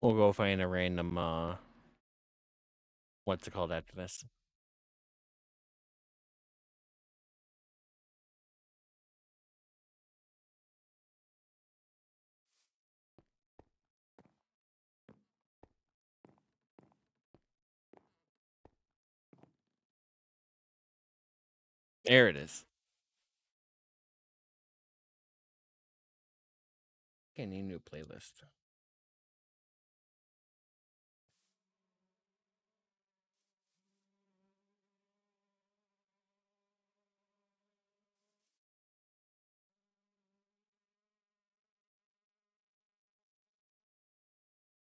We'll go find a random what's it called after this? There it is. Okay, need a new playlist.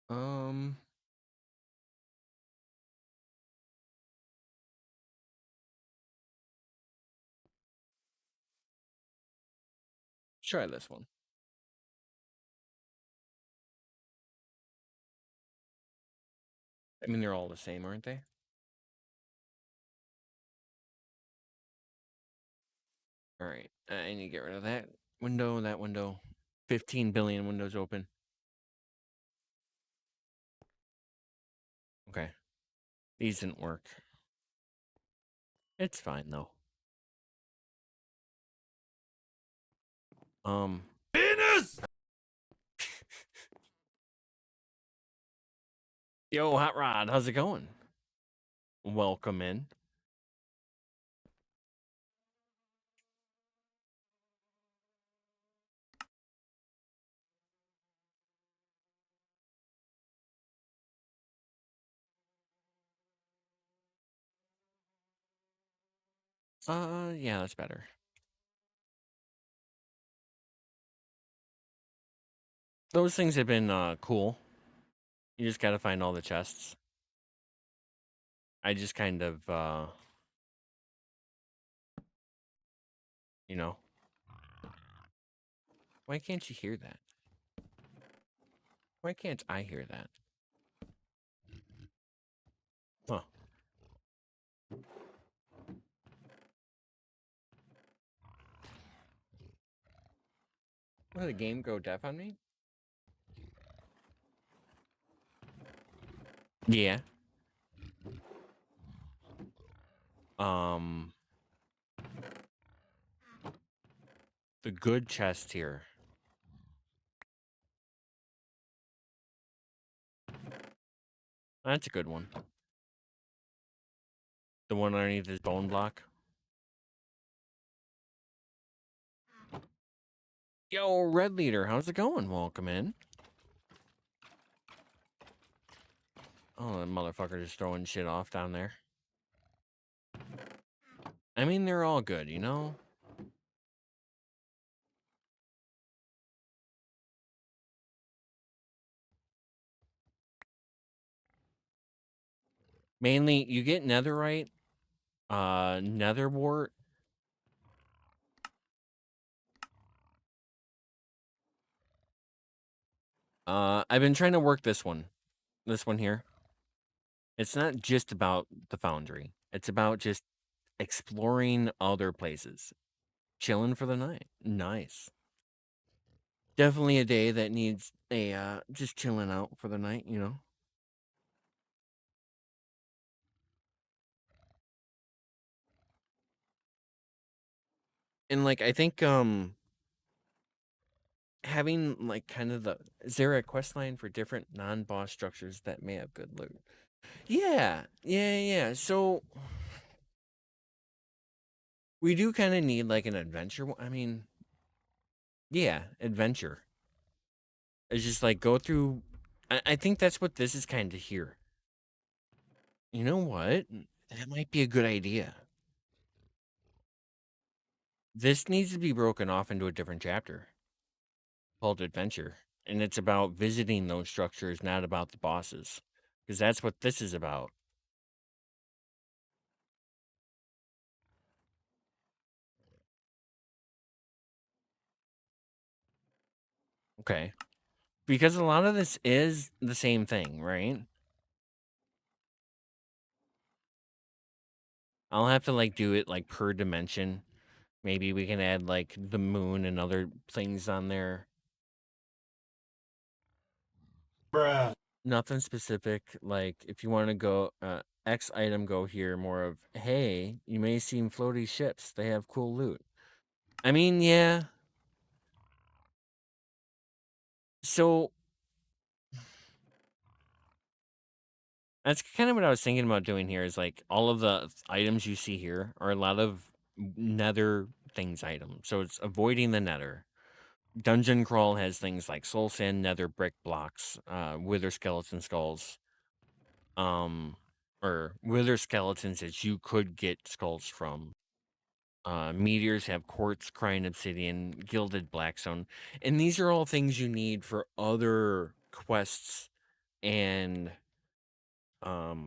Um, try this one. I mean, they're all the same, aren't they? All right. I need to get rid of that window, that window. 15 billion windows open. Okay. These didn't work. It's fine though. Penis! Yo, Hot Rod, how's it going? Welcome in. Yeah, that's better. Those things have been cool. You just gotta find all the chests. I just kind of you know. Why can't you hear that? Why can't I hear that? Huh. Will the game go deaf on me? Yeah. Um, the good chest here. That's a good one. The one underneath his bone block. Yo, Red Leader, how's it going? Welcome in. Oh, that motherfucker just throwing shit off down there. I mean, they're all good, you know? Mainly, you get netherite, netherwort. I've been trying to work this one here. It's not just about the foundry. It's about just exploring other places. Chilling for the night. Nice. Definitely a day that needs a, just chilling out for the night, you know? And, like, I think, having, like, kind of is there a quest line for different non-boss structures that may have good loot? Yeah. So, we do kind of need, like, an adventure. I mean, yeah, adventure. It's just, like, go through. I think that's what this is kind of here. You know what? That might be a good idea. This needs to be broken off into a different chapter called Adventure. And it's about visiting those structures, not about the bosses. Because that's what this is about. Okay. Because a lot of this is the same thing, right? I'll have to, like, do it, like, per dimension. Maybe we can add, like, the moon and other things on there. Bruh. Nothing specific. Like, if you want to go, X item, go here. More of, hey, you may see floaty ships. They have cool loot. I mean, yeah. So that's kind of what I was thinking about doing here is, like, all of the items you see here are a lot of nether things items. So it's avoiding the nether. Dungeon Crawl has things like soul sand, nether brick blocks, wither skeleton skulls, or wither skeletons that you could get skulls from. Meteors have quartz, crying obsidian, gilded blackstone, and these are all things you need for other quests and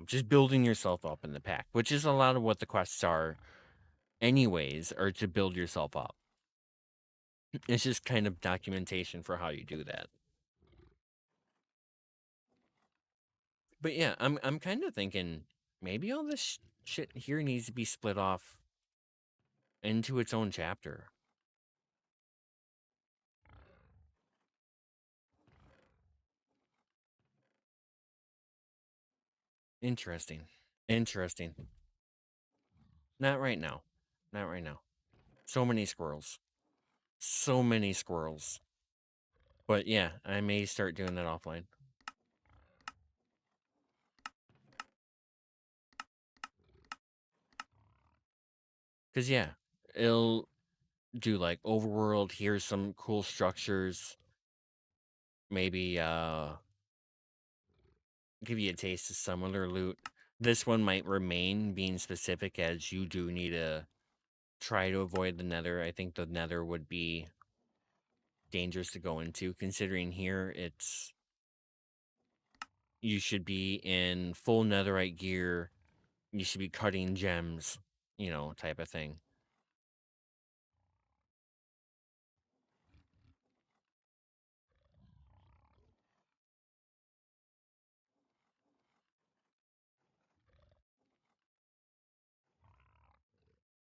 just building yourself up in the pack, which is a lot of what the quests are, anyways, are to build yourself up. It's just kind of documentation for how you do that. But yeah, I'm kind of thinking maybe all this shit here needs to be split off into its own chapter. Interesting. Interesting. Not right now. Not right now. So many squirrels. So many squirrels. But yeah, I may start doing that offline. Cause yeah, it'll do like overworld, here's some cool structures, maybe give you a taste of some other loot. This one might remain being specific as you do need to try to avoid the nether. I think the nether would be dangerous to go into, considering here it's you should be in full netherite gear, you should be cutting gems, you know, type of thing.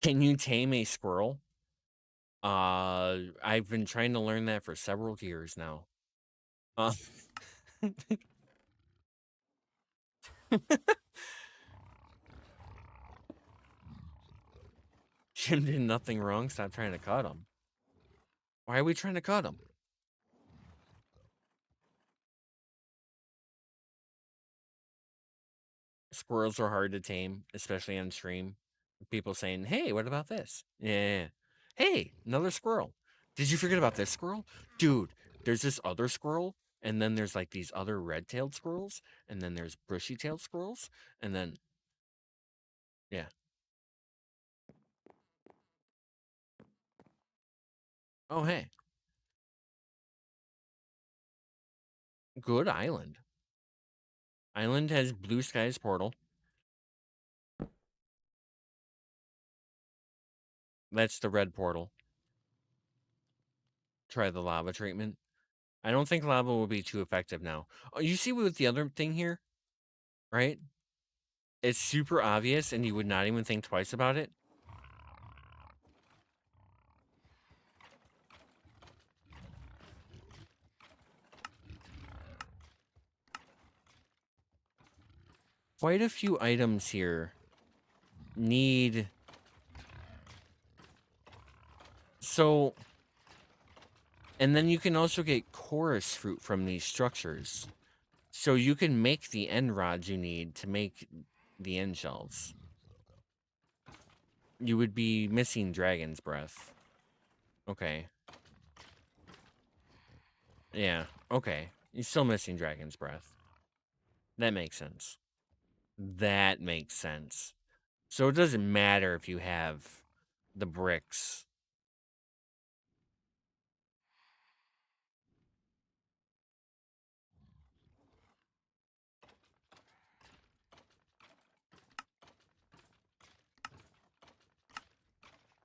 Can you tame a squirrel? I've been trying to learn that for several years now. Uh, Jim did nothing wrong. Stop trying to cut him. Why are we trying to cut him? Squirrels are hard to tame, especially on stream. People saying, "Hey, what about this?" Yeah. Hey, another squirrel. Did you forget about this squirrel? Dude, there's this other squirrel, and then there's like these other red-tailed squirrels, and then there's bushy-tailed squirrels, and then yeah. Oh, hey. Good island. Island has blue skies portal. That's the red portal. Try the lava treatment. I don't think lava will be too effective now. Oh, you see with the other thing here, right? It's super obvious and you would not even think twice about it. Quite a few items here need... So... And then you can also get chorus fruit from these structures. So you can make the end rods you need to make the end shells. You would be missing dragon's breath. Okay. Yeah, okay. You're still missing dragon's breath. That makes sense. That makes sense. So it doesn't matter if you have the bricks.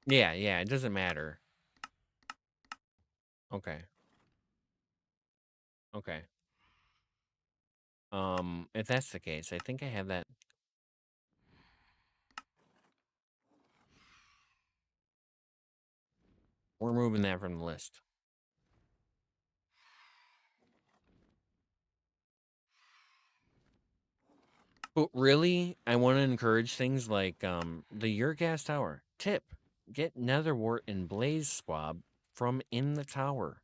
Yeah, it doesn't matter. Okay. Okay. If that's the case, I think I have that. We're moving that from the list. But really, I want to encourage things like the Your Gas Tower. Tip: get Netherwart and Blaze Swab from in the tower.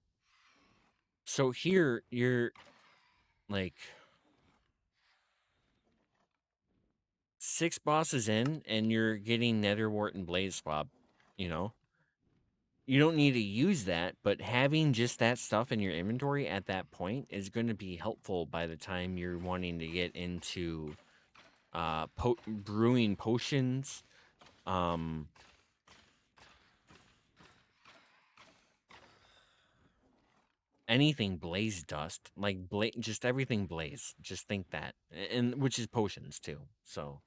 So here you're like 6 bosses in and you're getting Netherwart and Blaze Swab, you know? You don't need to use that, but having just that stuff in your inventory at that point is going to be helpful by the time you're wanting to get into brewing potions, anything blaze dust, like just everything blaze. Just think that, and which is potions too. So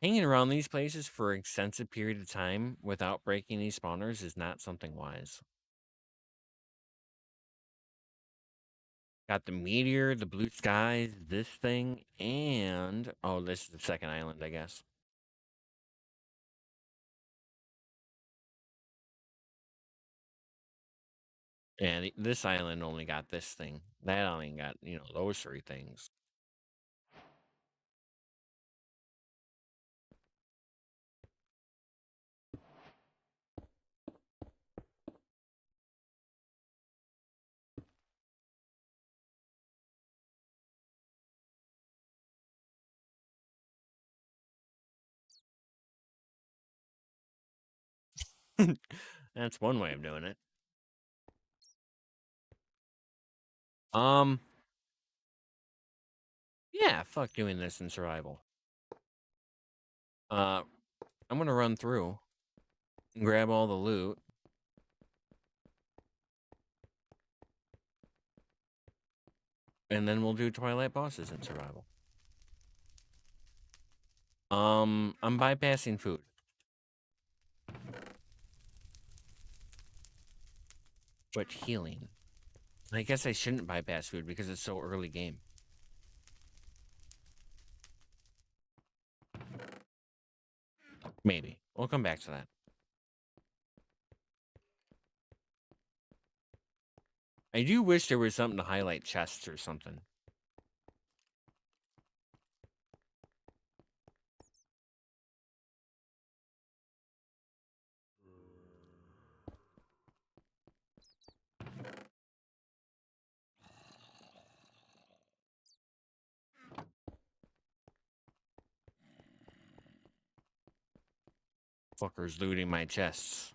hanging around these places for an extensive period of time without breaking these spawners is not something wise. Got the meteor, the blue skies, this thing, and oh, this is the second island, I guess. Yeah, this island only got this thing. That only got, those 3 things. That's one way of doing it. Um, yeah, fuck doing this in survival. I'm gonna run through and grab all the loot. And then we'll do Twilight bosses in survival. I'm bypassing food. But healing. I guess I shouldn't bypass food because it's so early game. Maybe. We'll come back to that. I do wish there was something to highlight chests or something. Fuckers looting my chests.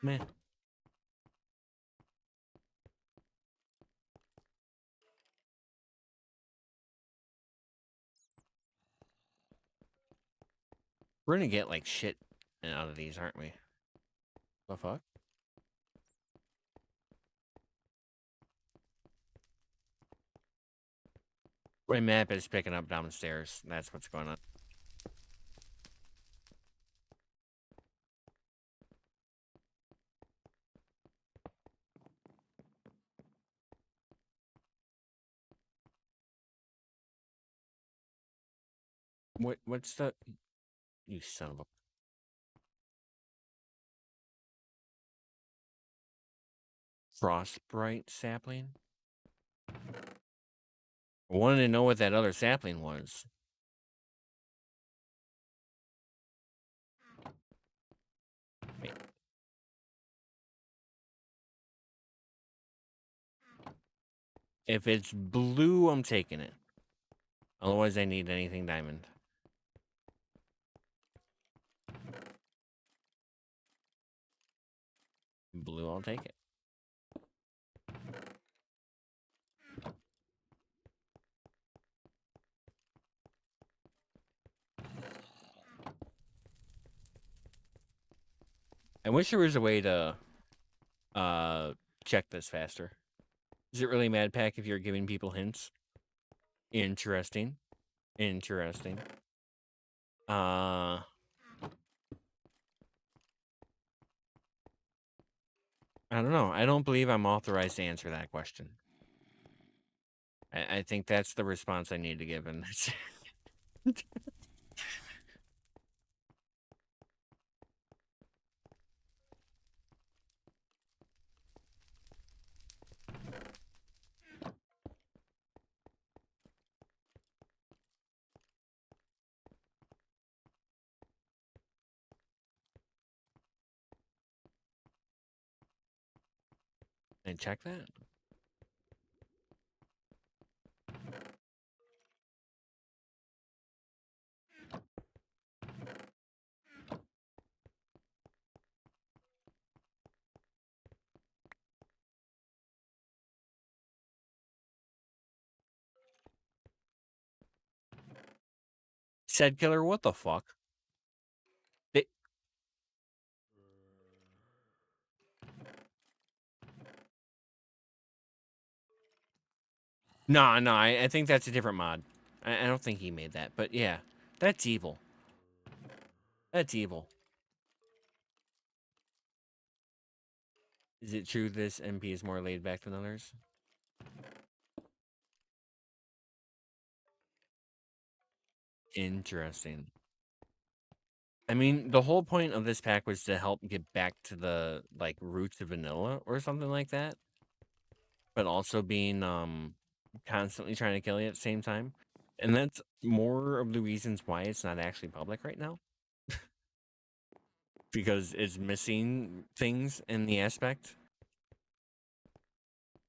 Meh. We're gonna get like shit out of these, aren't we? The fuck? My map is picking up downstairs. That's what's going on. What's the... You son of a... Frostbright sapling? I wanted to know what that other sapling was. Wait. If it's blue, I'm taking it. Otherwise, I need anything diamond. Blue, I'll take it. I wish there was a way to check this faster. Is it really Madpack if you're giving people hints? Interesting. Interesting. I don't know. I don't believe I'm authorized to answer that question. I think that's the response I need to give in this. And check that. CedKilleur, what the fuck? They... No, I think that's a different mod. I don't think he made that, but yeah, that's evil. That's evil. Is it true this MP is more laid back than others? Interesting. I mean, the whole point of this pack was to help get back to the, like, roots of vanilla or something like that. But also being, constantly trying to kill you at the same time. And that's more of the reasons why it's not actually public right now. Because it's missing things in the aspect.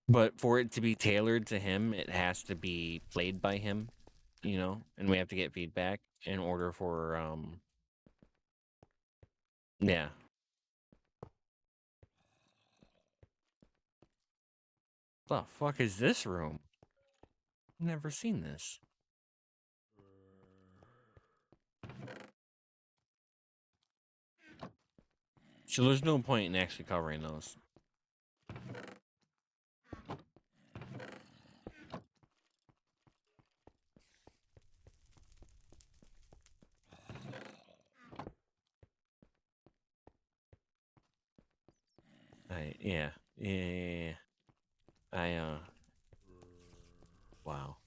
But for it to be tailored to him, it has to be played by him, you know? And we have to get feedback in order for, yeah. The fuck is this room? Never seen this. So there's no point in actually covering those. Yeah. I wow.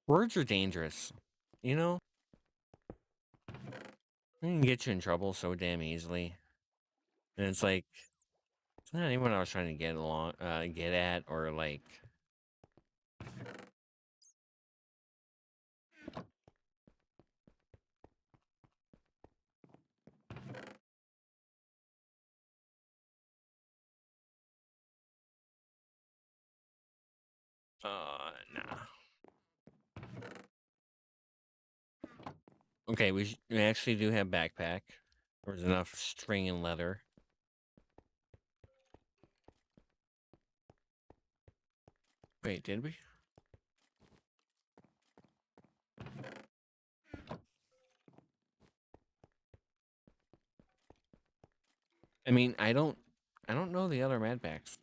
Words are dangerous. You know, they can get you in trouble so damn easily. And it's like it's not even what I was trying to get at, or like nah. Okay, we actually do have backpack. There's enough string and leather. Wait, did we? I mean, I don't know the other Madpacks.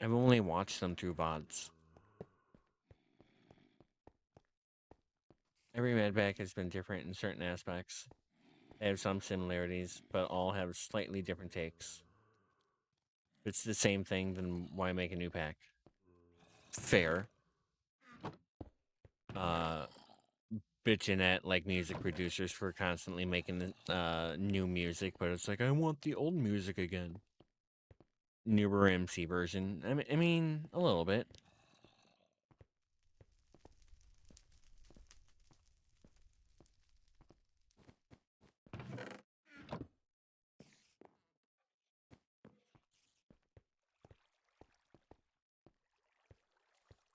I've only watched them through VODs. Every Madpack has been different in certain aspects. They have some similarities, but all have slightly different takes. If it's the same thing, then why make a new pack? Fair. Bitching at like music producers for constantly making new music, but it's like I want the old music again. Newer MC version. I mean, a little bit.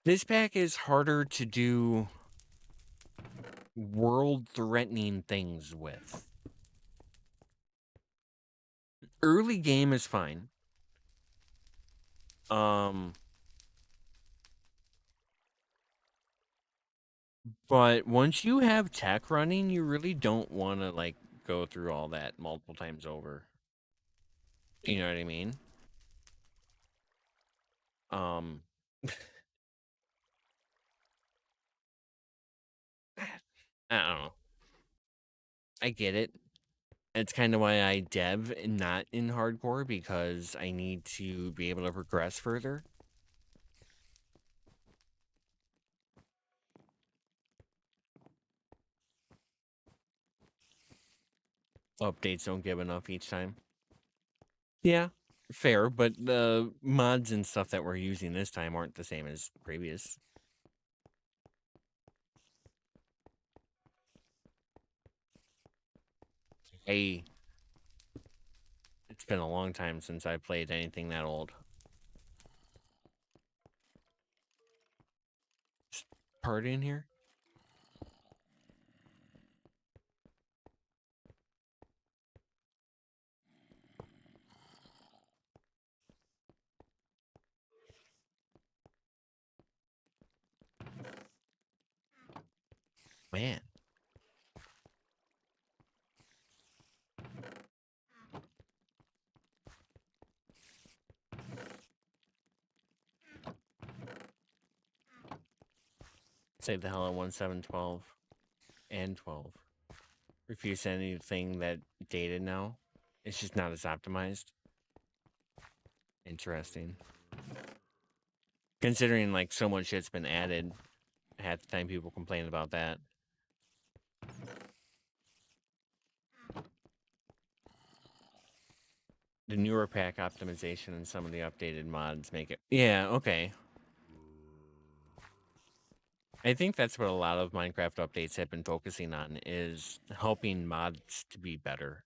This pack is harder to do world-threatening things with. Early game is fine. But once you have tech running, you really don't want to like go through all that multiple times over. You know what I mean? Um, I don't know. I get it. It's kind of why I dev and not in hardcore, because I need to be able to progress further. Updates don't give enough each time. Yeah, fair, but the mods and stuff that we're using this time aren't the same as previous. Hey, it's been a long time since I played anything that old. Just party in here? Man. Save the hell on 1712 and 12. Refuse anything that dated now. It's just not as optimized. Interesting. Considering like so much shit's been added, half the time people complain about that. The newer pack optimization and some of the updated mods make it. Yeah, okay. I think that's what a lot of Minecraft updates have been focusing on, is helping mods to be better.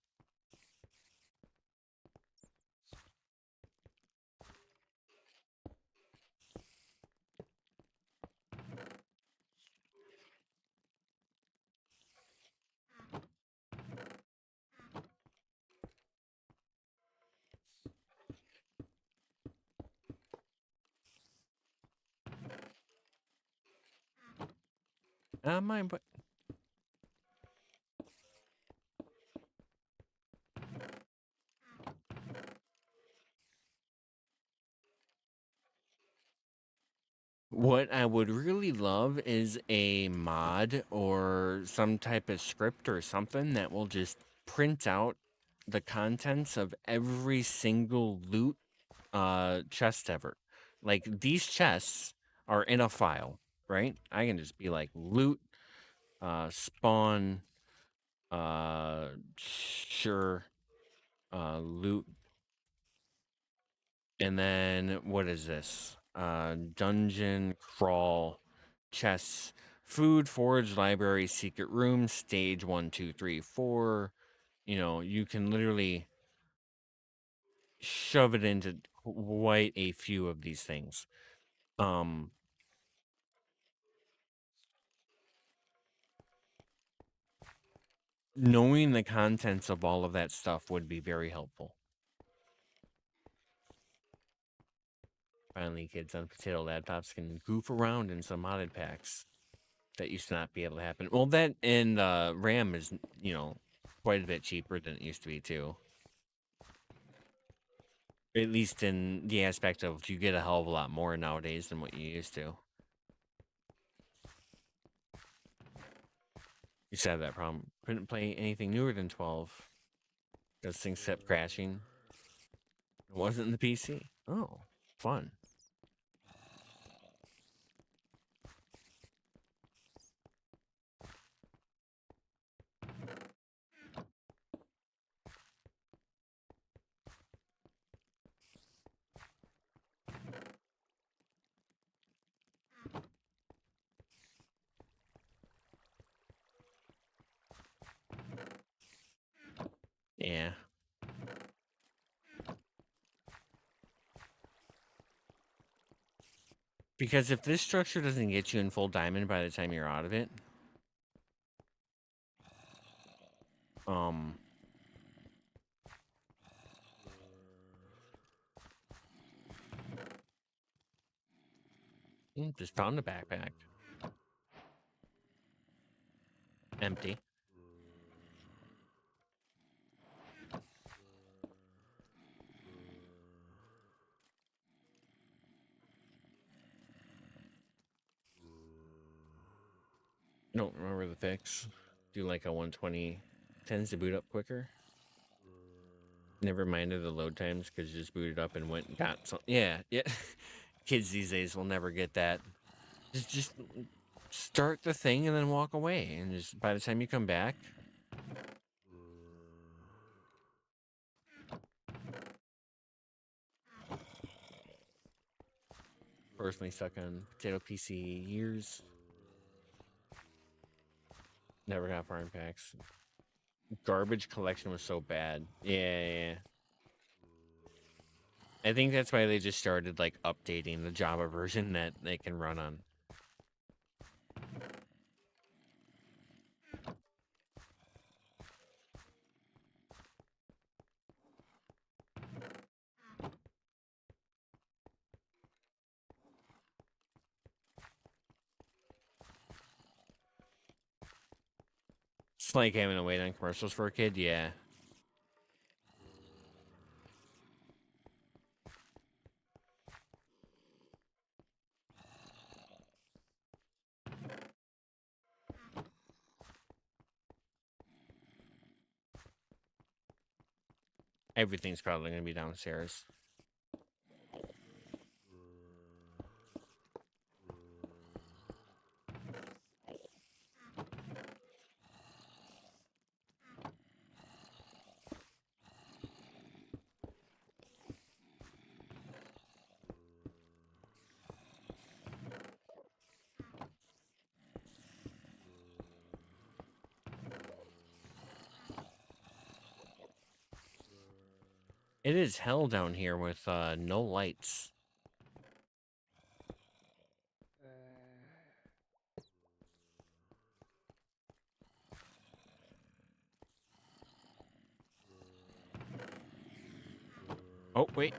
Mine, but really love is a mod or some type of script or something that will just print out the contents of every single loot chest ever. Like these chests are in a file, right? I can just be like loot, spawn, sure, loot, and then what is this? Dungeon crawl, chests, food, forage, library, secret room, stage 1, 2, 3, 4. You know, you can literally shove it into quite a few of these things. Knowing the contents of all of that stuff would be very helpful. Finally, kids on potato laptops can goof around in some modded packs. That used to not be able to happen. Well, that and RAM is, you know, quite a bit cheaper than it used to be, too. At least in the aspect of you get a hell of a lot more nowadays than what you used to. You used to have that problem. Couldn't play anything newer than 12. Those things kept crashing. It wasn't in the PC. Oh, fun. Yeah. Because if this structure doesn't get you in full diamond by the time you're out of it, just found a backpack. Empty. Don't remember the fix. Do like a 120 tends to boot up quicker. Never minded the load times because you just booted up and went and got some. Yeah. Kids these days will never get that. Just start the thing and then walk away, and just by the time you come back. Personally stuck on potato PC years. Never got farm packs. Garbage collection was so bad. Yeah. I think that's why they just started like updating the Java version that they can run on. It's like having to wait on commercials for a kid. Yeah. Everything's probably going to be downstairs. It is hell down here with no lights. Oh, wait.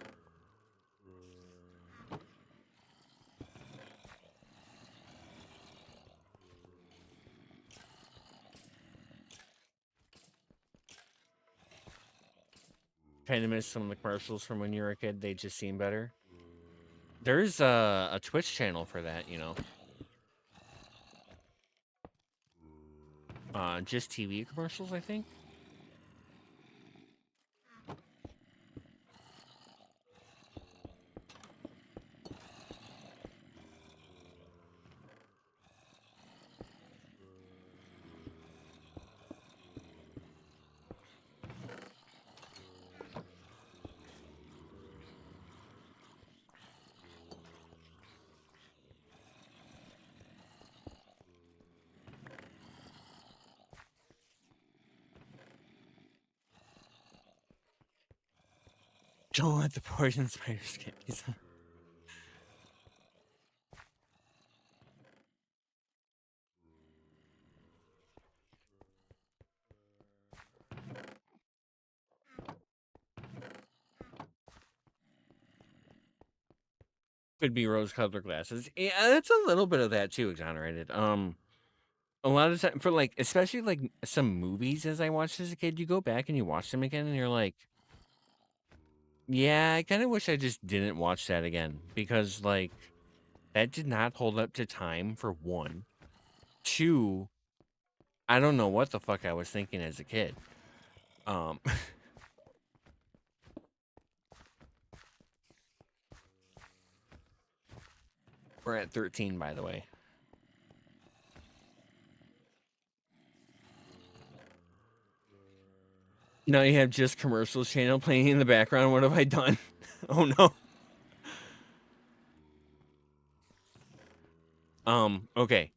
Kind of miss some of the commercials from when you were a kid. They just seem better. There's a Twitch channel for that, you know. just TV commercials, I think. Don't let the poison spiders get you. Could be rose-colored glasses. Yeah, it's a little bit of that too, exonerated. A lot of time for like, especially like some movies as I watched as a kid, you go back and you watch them again, and you're like, yeah, I kind of wish I just didn't watch that again because like that did not hold up to time for one. Two, I don't know what the fuck I was thinking as a kid. We're at 13, by the way. Now you have just commercials channel playing in the background. What have I done? Oh no. Okay.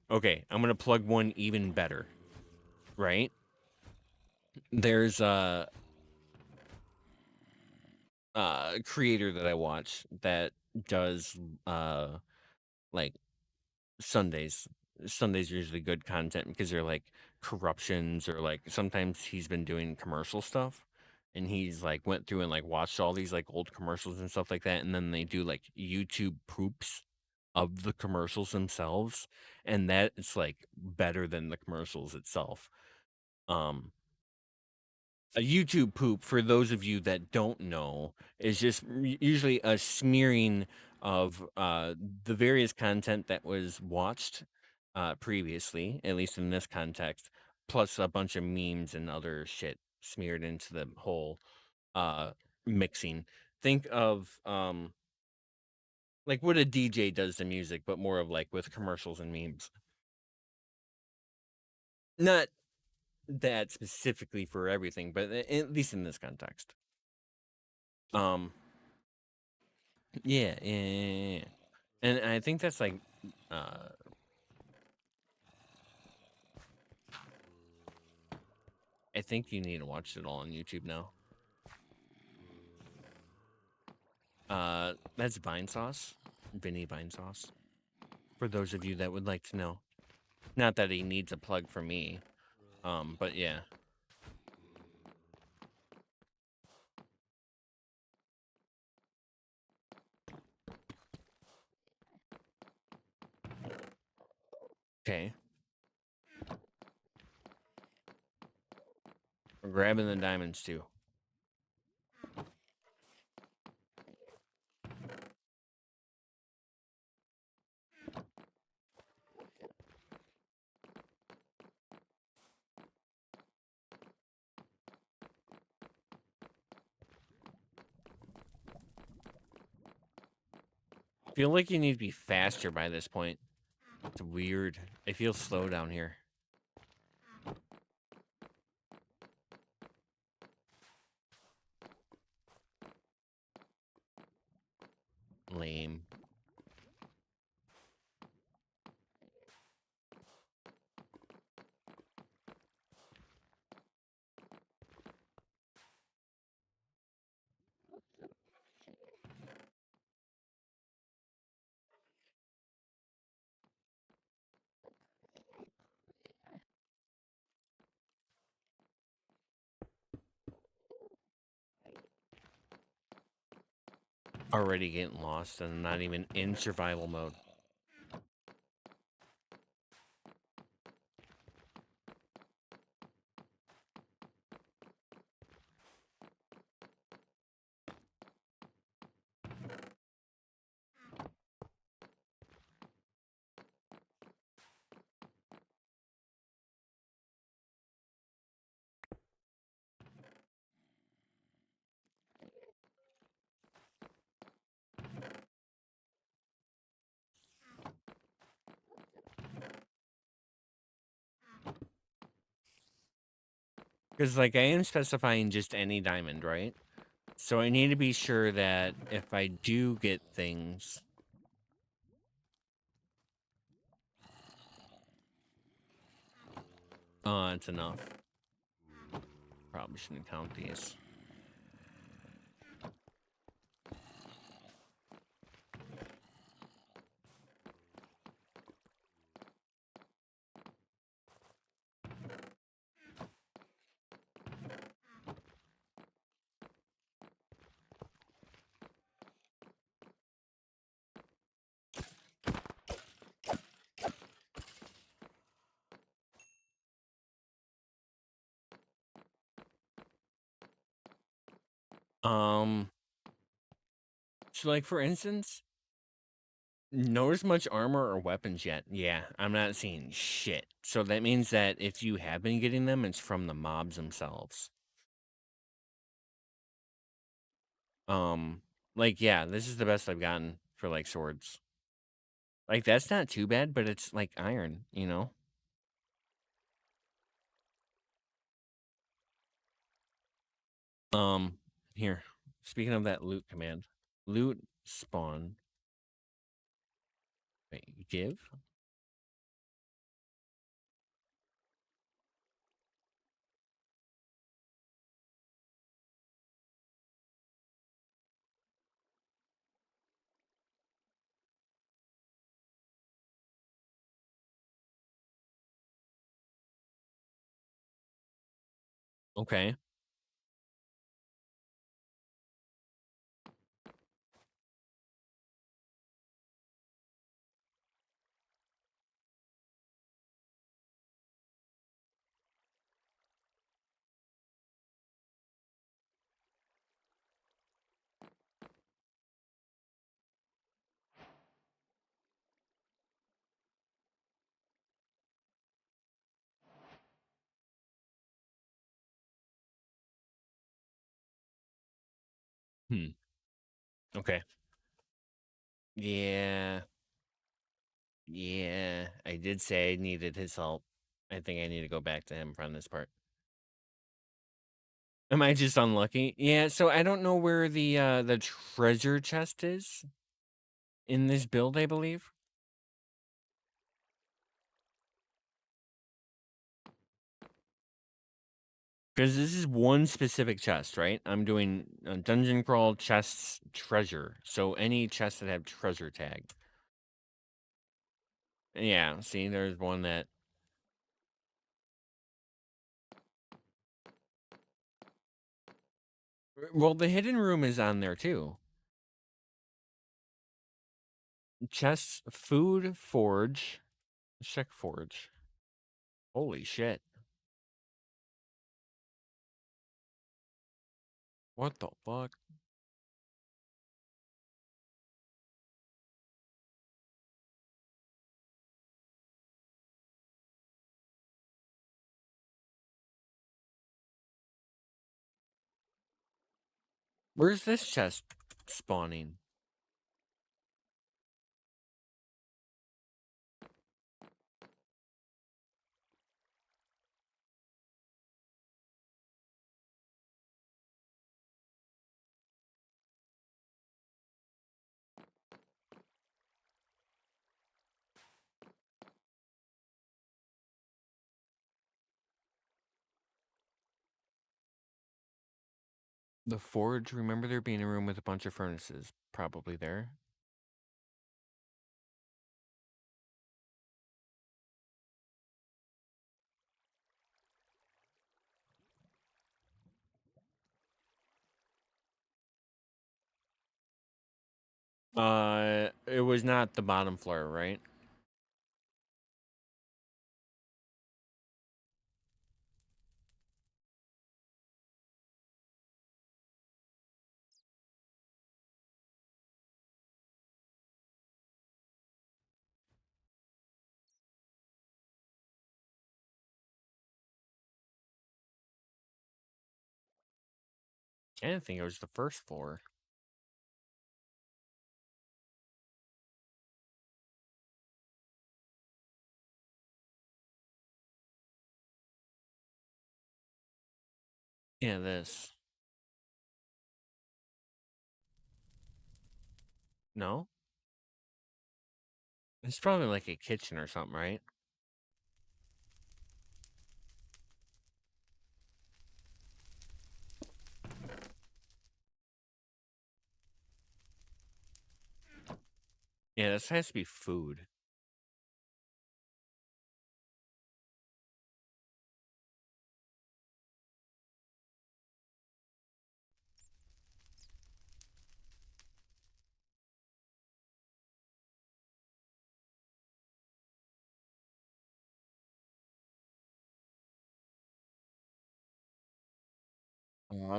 I'm gonna plug one even better. Right? There's a creator that I watch that does like Sundays. Sundays are usually good content because they're like corruptions or like sometimes he's been doing commercial stuff and he's like went through and like watched all these like old commercials and stuff like that, and then they do like YouTube poops of the commercials themselves, and that it's like better than the commercials itself. Um a YouTube poop, for those of you that don't know, is just usually a smearing of the various content that was watched previously, at least in this context, plus a bunch of memes and other shit smeared into the whole uh, mixing. Think of like what a DJ does to music, but more of like with commercials and memes. Not that specifically for everything, but at least in this context. Um, yeah. And I think that's like, uh, I think you need to watch it all on YouTube now. That's Vine Sauce, Vinny Vine Sauce. For those of you that would like to know, not that he needs a plug from me, but yeah. Okay, we're grabbing the diamonds too. Feel like you need to be faster by this point. It's weird. I feel slow down here. Lame. Already getting lost and I'm not even in survival mode. Because, like, I am specifying just any diamond, right? So I need to be sure that if I do get things... it's enough. Probably shouldn't count these. So, like, for instance, notice much armor or weapons yet? Yeah, I'm not seeing shit. So that means that if you have been getting them, it's from the mobs themselves. Like, yeah, this is the best I've gotten for, like, swords. Like, that's not too bad, but it's, like, iron, you know? Here. Speaking of that loot command. Loot spawn. Wait, give? Okay. Hmm. Okay. Yeah. Yeah. I did say I needed his help. I think I need to go back to him from this part. Am I just unlucky? Yeah, so I don't know where the treasure chest is in this build, I believe. Because this is one specific chest, right? I'm doing dungeon crawl chests treasure. So any chests that have treasure tag. Yeah, see, there's one that... Well, the hidden room is on there too. Chests, food, forge. Check forge. Holy shit. What the fuck? Where's this chest spawning? The forge, remember there being a room with a bunch of furnaces. Probably there. It was not the bottom floor, right? I didn't think it was the first floor. Yeah, this. No? It's probably like a kitchen or something, right? Yeah, this has to be food.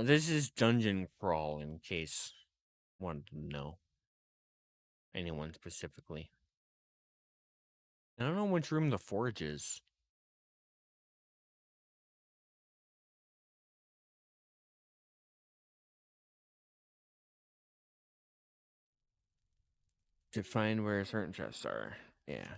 This is dungeon crawl in case wanted to know. Anyone specifically. I don't know which room the forge is. To find where certain chests are. Yeah.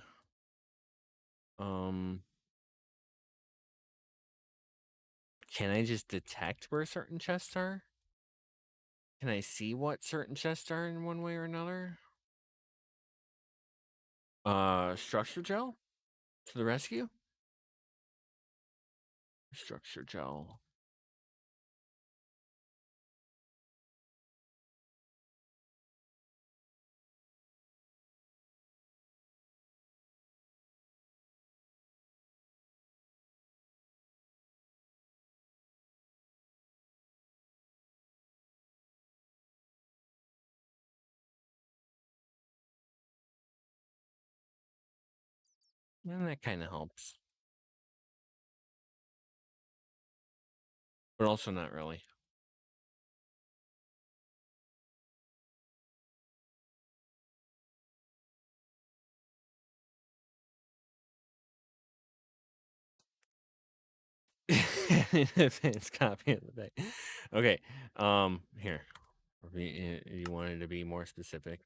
Can I just detect where certain chests are? Can I see what certain chests are in one way or another? Structure gel? To the rescue? Structure gel. And that kind of helps. But also not really. Advanced copy of the day. Okay. Here. You wanted to be more specific.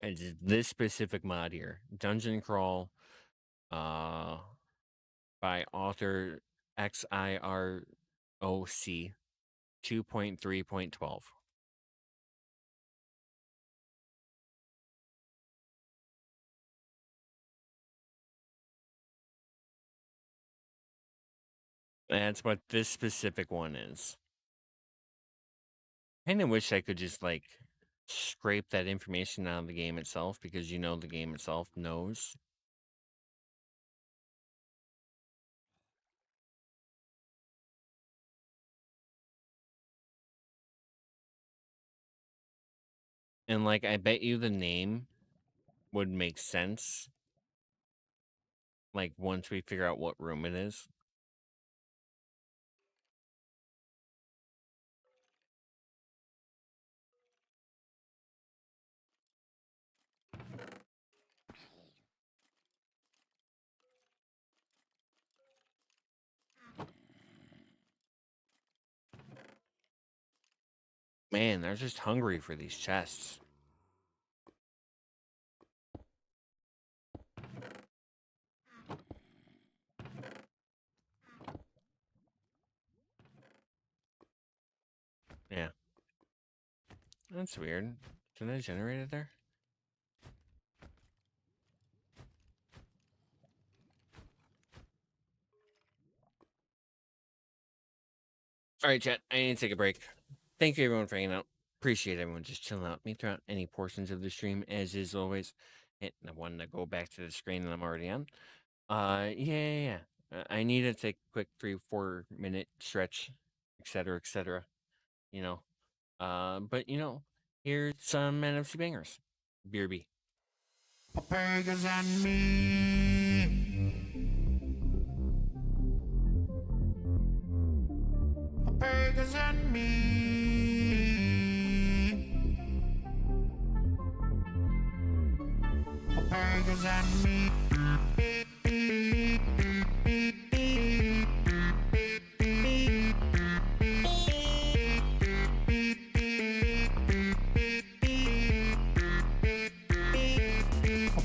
And this specific mod here, Dungeon Crawl, by author XIROC 2.3.12. That's what this specific one is. I kinda wish I could just, like, scrape that information out of the game itself because the game itself knows. And, like, I bet you the name would make sense, like, once we figure out what room it is. Man, they're just hungry for these chests. Yeah. That's weird. Did I generate it there? Alright, chat. I need to take a break. Thank you, everyone, for hanging out. Appreciate everyone just chilling out with me throughout any portions of the stream, as is always. And I wanted to go back to the screen that I'm already on. Yeah. I need to take a quick 3-4 minute stretch, etc. You know. But here's some NFC bangers. BRB. Pagans and me. Pagans and me. Pagans and me.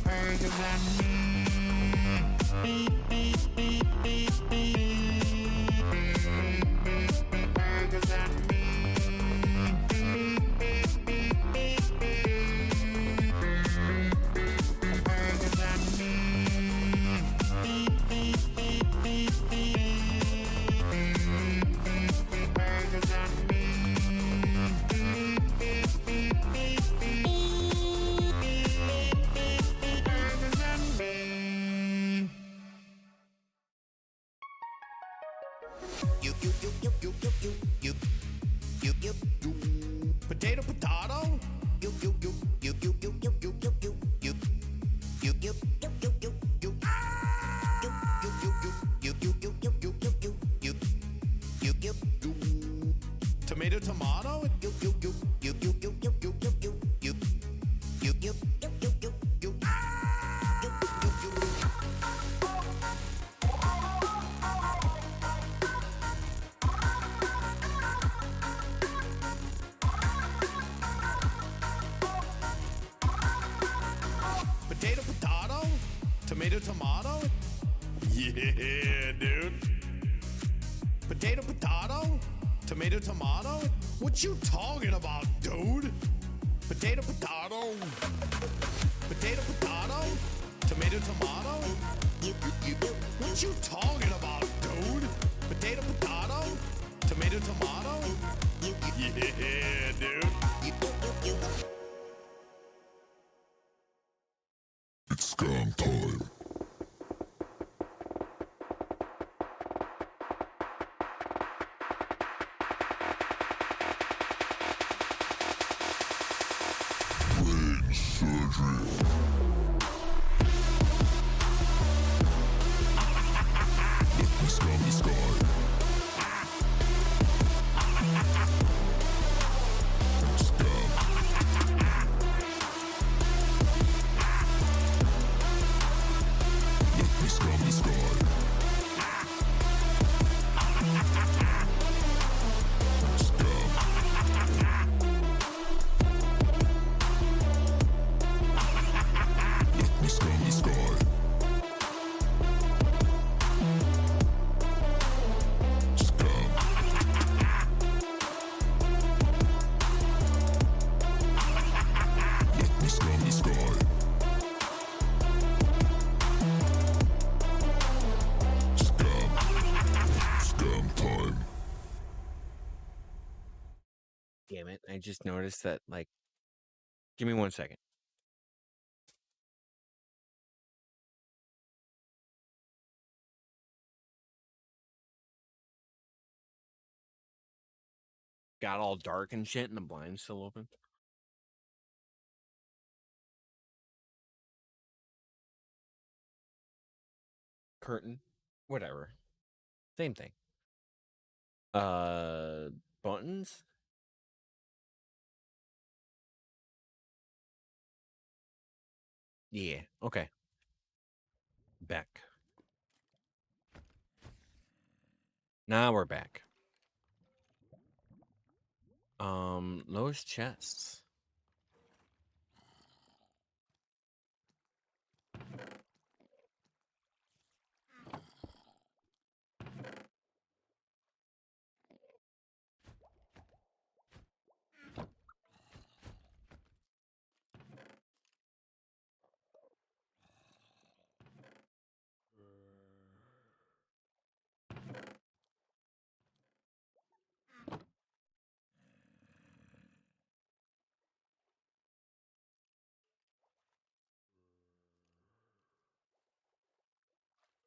Pagans and me. Potato, potato. Tomato, tomato. Potato, potato. Tomato, tomato. Yeah, dude. Potato, potato. Tomato, tomato. What you talking about, dude? Potato, potato. Potato, potato. Tomato, tomato. What you talking about, dude? Potato, potato. Tomato, tomato. Yeah, dude. It's scam time. Brain surgery. Let me scam the sky. Scam. Let me scam the sky. Scam. Let me scam the sky. Scam. Let me scam the sky. Scam. Scam time. Damn it. I just noticed that, like, give me 1 second. Got all dark and shit and the blinds still open. Curtain. Whatever. Same thing. Buttons? Yeah, okay. Back. Now we're back. Those chests.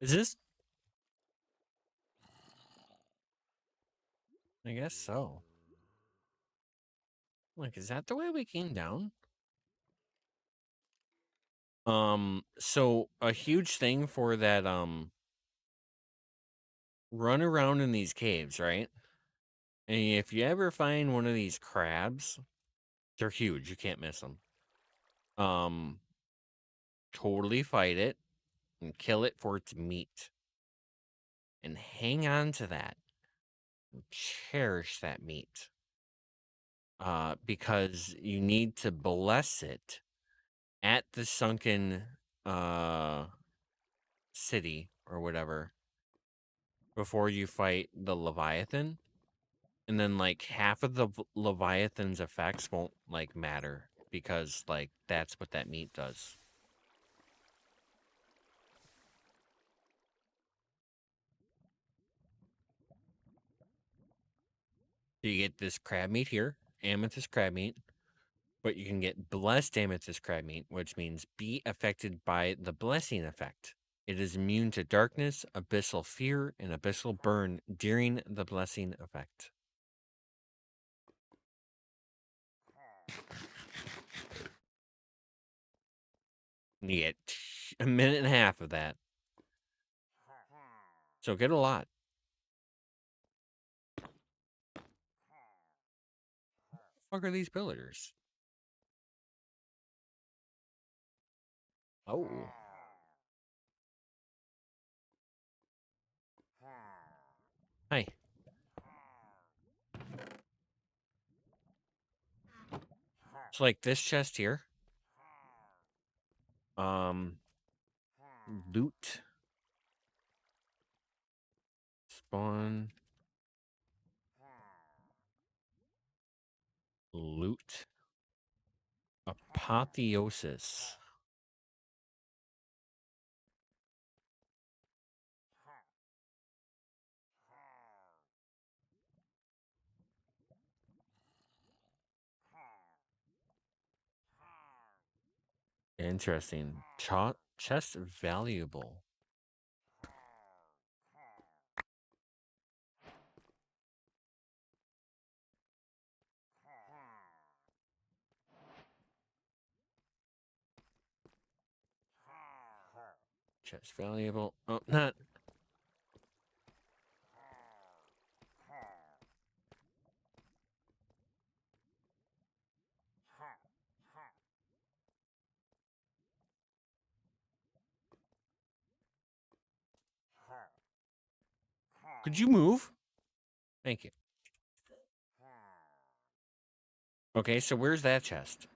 Is this? I guess so. Like, is that the way we came down? So a huge thing for that, run around in these caves, right? And if you ever find one of these crabs, they're huge. You can't miss them. Totally fight it and kill it for its meat. And hang on to that. And cherish that meat. Because you need to bless it at the sunken city or whatever before you fight the Leviathan. And then like half of the Leviathan's effects won't like matter because like that's what that meat does. So you get this crab meat here, amethyst crab meat, but you can get blessed amethyst crab meat, which means be affected by the blessing effect It is immune to darkness, abyssal fear, and abyssal burn during the blessing effect. You get a minute and a half of that. So get a lot. What the fuck are these pillagers? Oh. Hi. So like this chest here. Loot. Spawn. Loot. Apotheosis. Interesting. Chest valuable. Chest valuable. Oh, not. Could you move? Thank you. Okay, so where's that chest?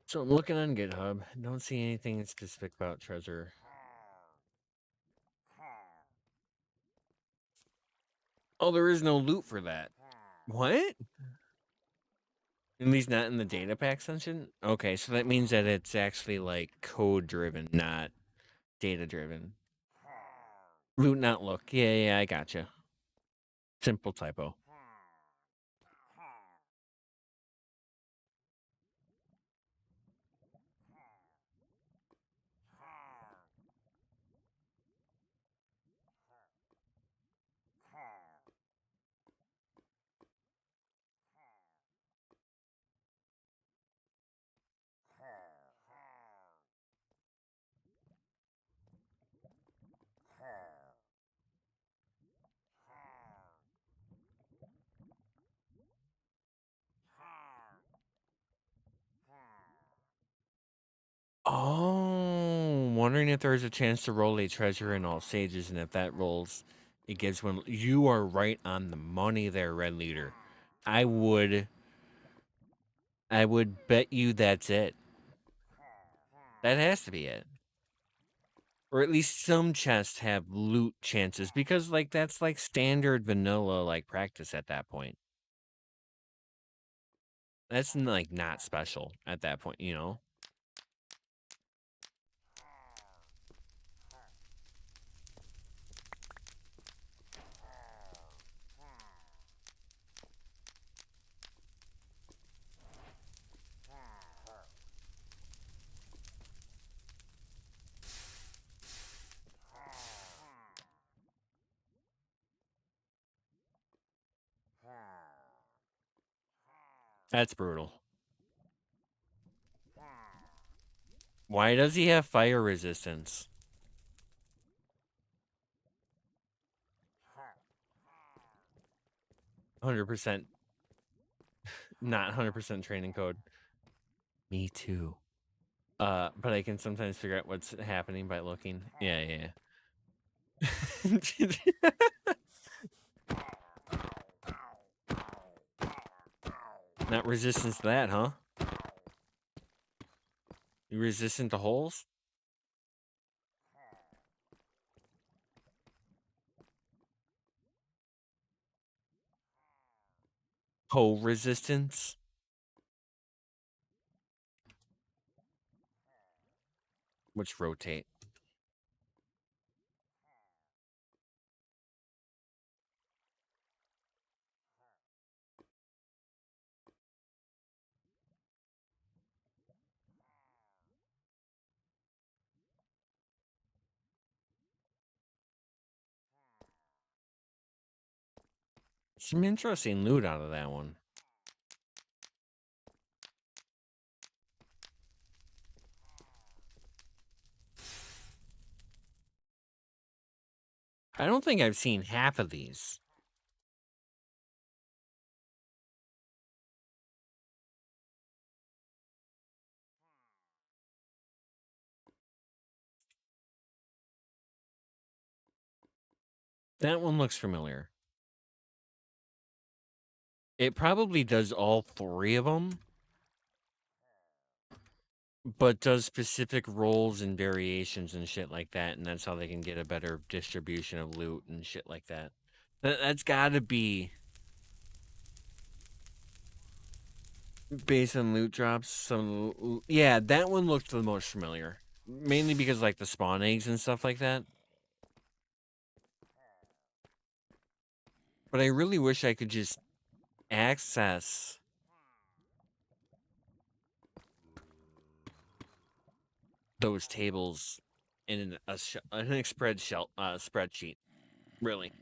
So I'm looking on GitHub. Don't see anything specific about treasure. Oh, there is no loot for that. What? At least not in the data pack section? Okay, so that means that it's actually like code driven, not data driven. Loot, not look. Yeah, I gotcha. Simple typo. Oh, wondering if there's a chance to roll a treasure in all stages, and if that rolls, it gives one. You are right on the money there, Red Leader. I would bet you that's it. That has to be it. Or at least some chests have loot chances, because like that's like standard vanilla like practice at that point. That's like not special at that point, you know? That's brutal. Why does he have fire resistance? 100%. Not 100% training code. Me too. But I can sometimes figure out what's happening by looking. Yeah. Not resistance to that, huh? You resistant to holes? Hole resistance? Which rotate? Some interesting loot out of that one. I don't think I've seen half of these. That one looks familiar. It probably does all 3 of them, but does specific roles and variations and shit like that, and that's how they can get a better distribution of loot and shit like that. That's gotta be based on loot drops. Yeah, that one looked the most familiar. Mainly because, like, the spawn eggs and stuff like that. But I really wish I could just access those tables in an spreadsheet. Really.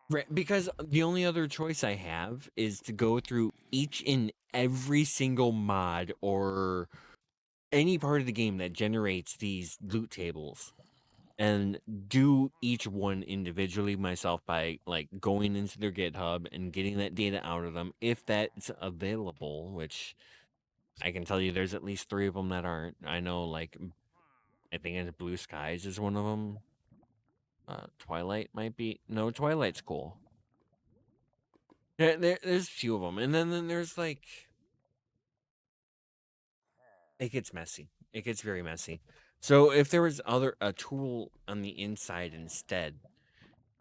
Right, because the only other choice I have is to go through each and every single mod or any part of the game that generates these loot tables and do each one individually myself by, like, going into their GitHub and getting that data out of them if that's available, which I can tell you there's at least 3 of them that aren't. I know, like, I think it's Blue Skies is one of them. Twilight might be. No, Twilight's cool. There's a few of them, and then there's, like, it gets messy. It gets very messy. So if there was a tool on the inside instead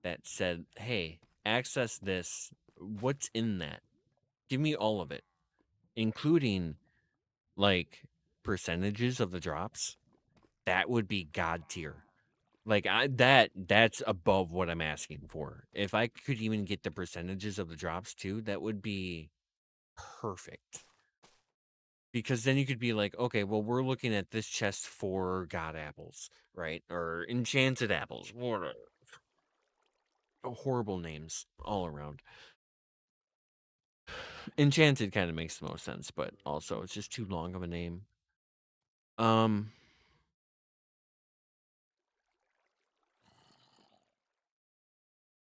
that said, "Hey, access this. What's in that? Give me all of it, including, like, percentages of the drops." That would be god tier. Like, that's above what I'm asking for. If I could even get the percentages of the drops too, that would be perfect. Because then you could be like, okay, well, we're looking at this chest for god apples, right? Or enchanted apples. Horrible names all around. Enchanted kind of makes the most sense, but also it's just too long of a name.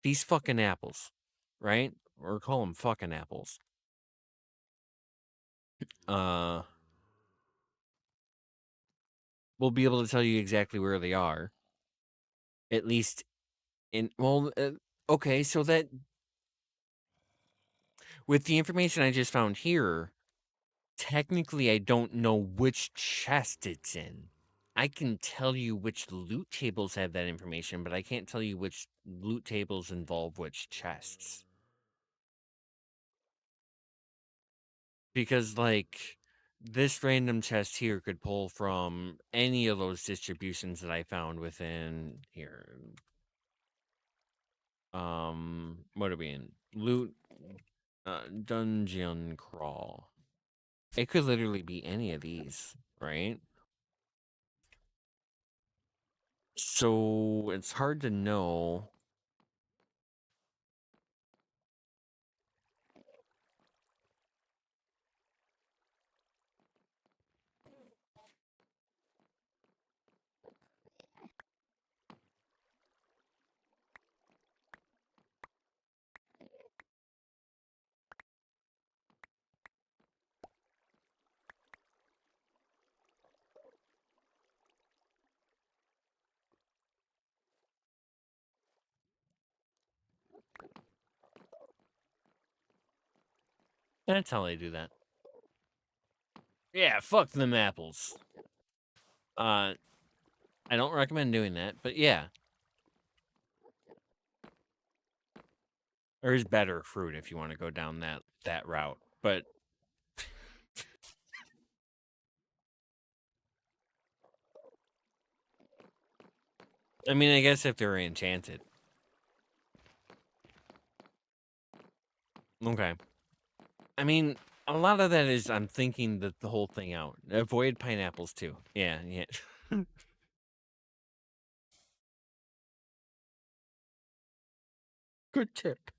These fucking apples, right? Or call them fucking apples. We'll be able to tell you exactly where they are. At least okay, so that with the information I just found here, technically I don't know which chest it's in. I can tell you which loot tables have that information, but I can't tell you which loot tables involve which chests. Because, like, this random chest here could pull from any of those distributions that I found within here. What are we in? Loot, dungeon crawl. It could literally be any of these, right? So it's hard to know. That's how they do that. Yeah, fuck them apples. I don't recommend doing that, but yeah. There's better fruit if you want to go down that route. But I mean, I guess if they're enchanted. Okay. I mean, a lot of that is I'm thinking the whole thing out. Avoid pineapples too. Yeah. Good tip.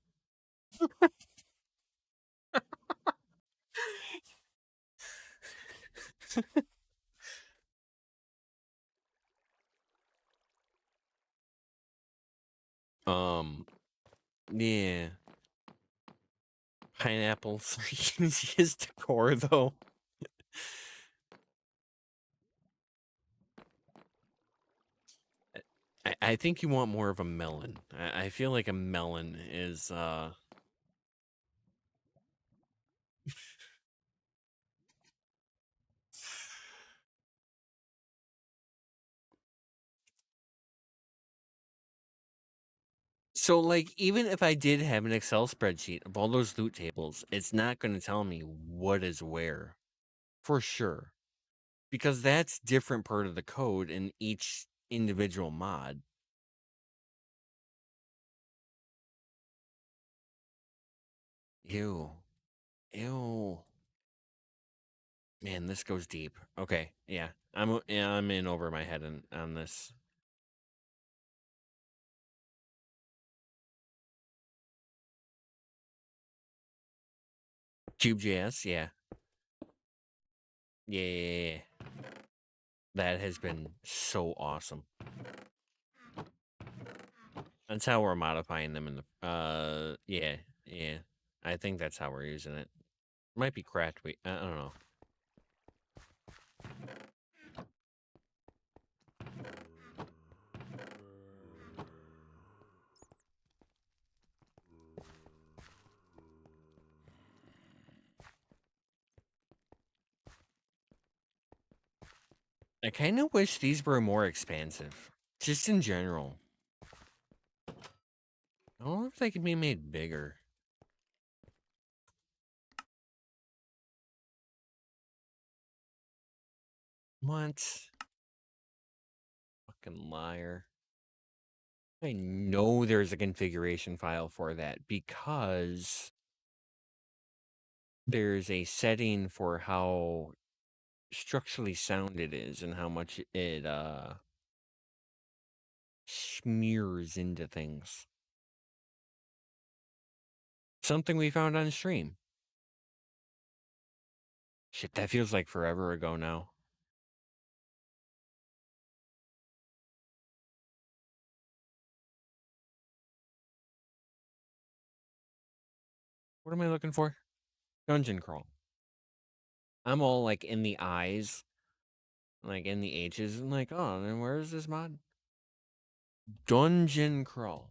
Yeah. Pineapples are easiest to core, though. I think you want more of a melon. I feel like a melon is, So, like, even if I did have an Excel spreadsheet of all those loot tables, it's not going to tell me what is where. For sure. Because that's different part of the code in each individual mod. Ew. Ew. Man, this goes deep. Okay, yeah. I'm in over my head on this. Cube.js, yeah. Yeah. That has been so awesome. That's how we're modifying them in the yeah. I think that's how we're using it. Might be cracked. I don't know. I kind of wish these were more expansive, just in general. I wonder if they could be made bigger. What? Fucking liar. I know there's a configuration file for that because there's a setting for how structurally sound it is and how much it smears into things. Something we found on stream. Shit, that feels like forever ago now. What am I looking for? Dungeon crawl. I'm all like in the eyes, like in the H's, and like, oh, then where is this mod? Dungeon crawl.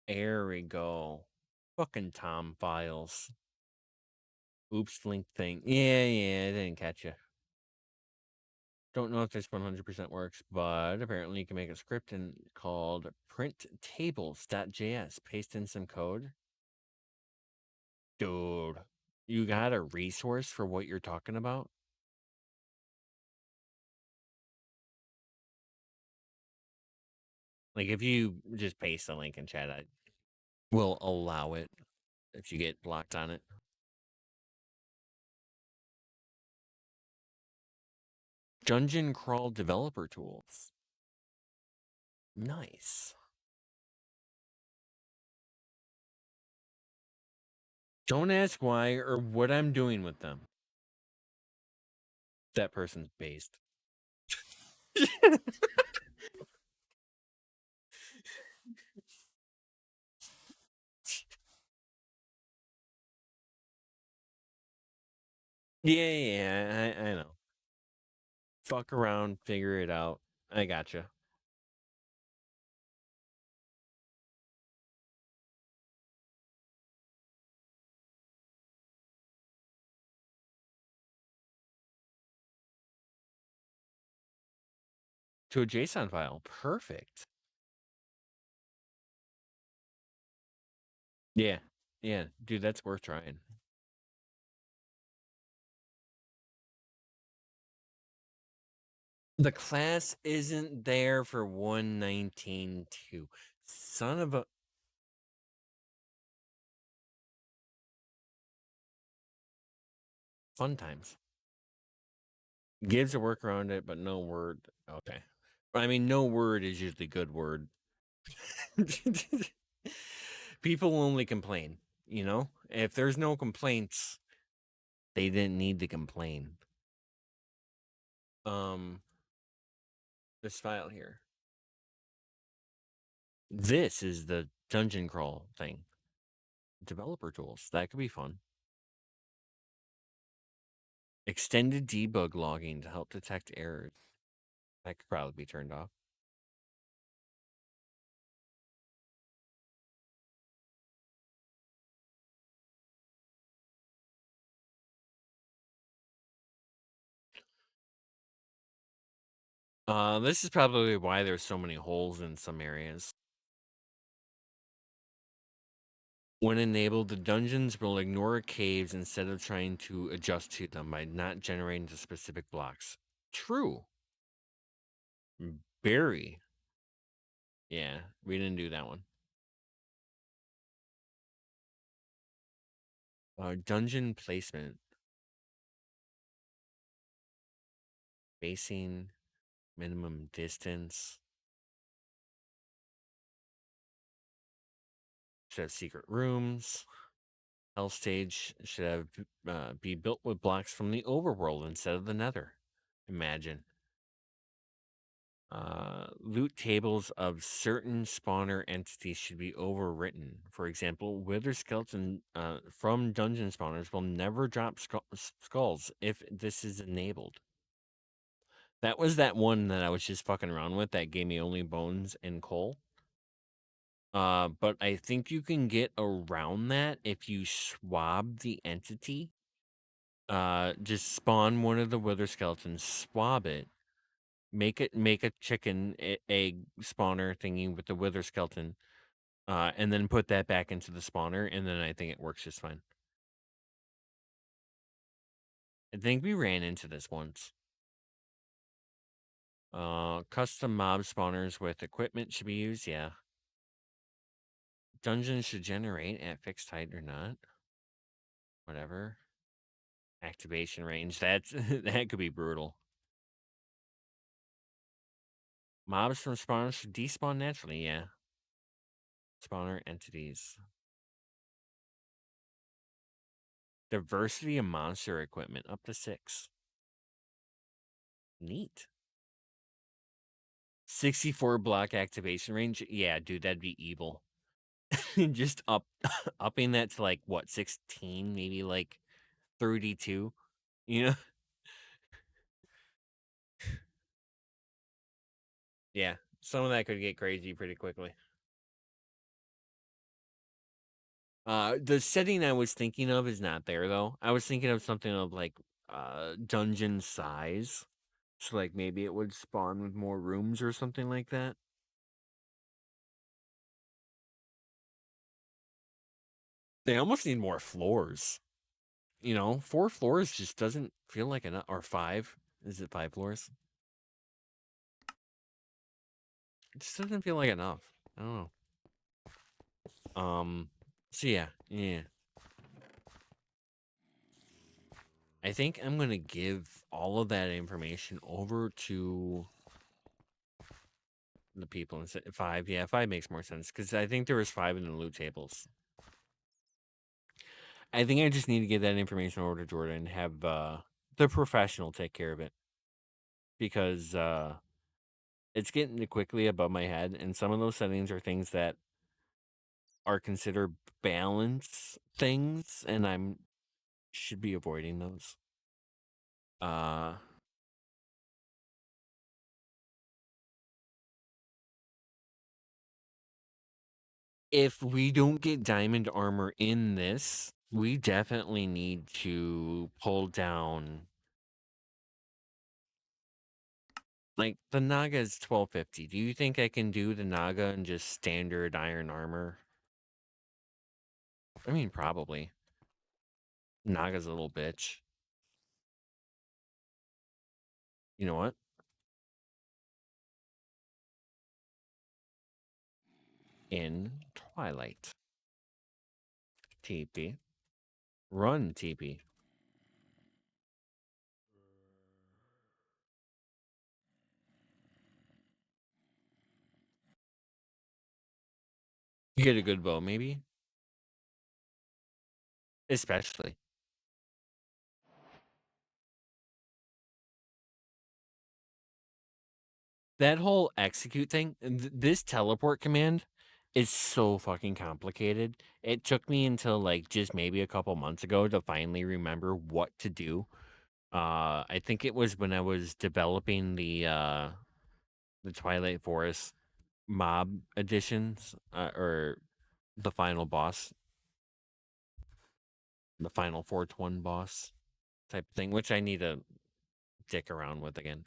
There we go. Fucking Tom files. Oops, link thing. Yeah, I didn't catch you. Don't know if this 100% works, but apparently you can make a script called printtables.js. Paste in some code. Dude, you got a resource for what you're talking about? Like, if you just paste the link in chat, I will allow it if you get blocked on it. Dungeon crawl developer tools. Nice. Don't ask why or what I'm doing with them. That person's based. Yeah, I know. Fuck around, figure it out. I gotcha. To a JSON file. Perfect. Yeah. Yeah. Dude, that's worth trying. The class isn't there for 119.2. Son of a. Fun times. Gives a workaround it, but no word. Okay. I mean, no word is usually good word. People only complain, you know? If there's no complaints, they didn't need to complain. Um, this file here. This is the dungeon crawl thing. Developer tools. That could be fun. Extended debug logging to help detect errors. That could probably be turned off. This is probably why there's so many holes in some areas. When enabled, the dungeons will ignore caves instead of trying to adjust to them by not generating the specific blocks. True. Very. Yeah, we didn't do that one. Dungeon placement. Spacing, minimum distance. Should have secret rooms. Hell stage should have be built with blocks from the overworld instead of the nether. Imagine. Loot tables of certain spawner entities should be overwritten. For example, wither skeleton from dungeon spawners will never drop skulls if this is enabled. That was that one that I was just fucking around with that gave me only bones and coal. But I think you can get around that if you swab the entity. Just spawn one of the wither skeletons, swab it, make a chicken egg spawner thingy with the wither skeleton, and then put that back into the spawner, and then I think it works just fine. I think we ran into this once. Custom mob spawners with equipment should be used, yeah. Dungeons should generate at fixed height or not. Whatever. Activation range, that's that could be brutal. Mobs from spawners should despawn naturally, yeah. Spawner entities. Diversity of monster equipment up to 6. Neat. 64 block activation range. Yeah, dude, that'd be evil. Just upping that to like what, 16, maybe like 32, you know? Yeah, some of that could get crazy pretty quickly. The setting I was thinking of is not there though. I was thinking of something of like dungeon size. So like maybe it would spawn with more rooms or something like that. They almost need more floors. You know, 4 floors just doesn't feel like enough. Or 5. Is it 5 floors? It just doesn't feel like enough. I don't know. So yeah. I think I'm gonna give all of that information over to the people and say 5. Yeah, 5 makes more sense because I think there was 5 in the loot tables. I think I just need to get that information over to Jordan and have the professional take care of it because it's getting quickly above my head, and some of those settings are things that are considered balance things, and I'm should be avoiding those. Uh if we don't get diamond armor in this, we definitely need to pull down like the Naga is 1250. Do you think I can do the Naga and just standard iron armor? I mean, probably. Naga's a little bitch. You know what? In Twilight. TP. Run TP. You get a good bow, maybe? Especially. That whole execute thing, this teleport command is so fucking complicated. It took me until like just maybe a couple months ago to finally remember what to do. I think it was when I was developing the Twilight Forest mob editions, or the final boss, the final 4th boss type thing, which I need to dick around with again.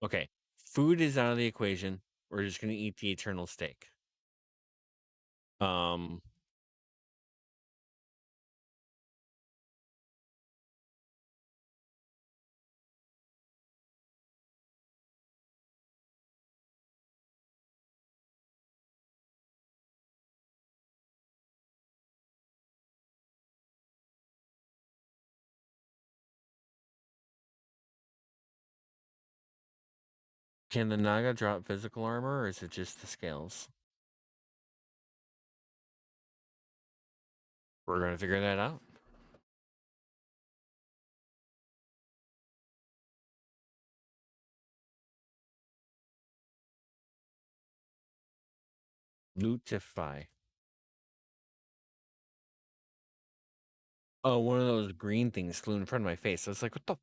Okay, food is out of the equation. We're just gonna eat the eternal steak. Um, can the Naga drop physical armor, or is it just the scales? We're gonna figure that out. Lootify. Oh, one of those green things flew in front of my face. I was like, what the?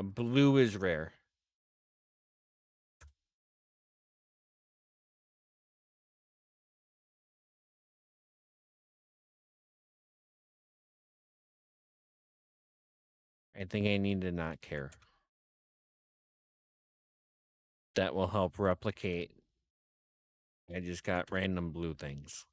Blue is rare. I think I need to not care. That will help replicate. I just got random blue things.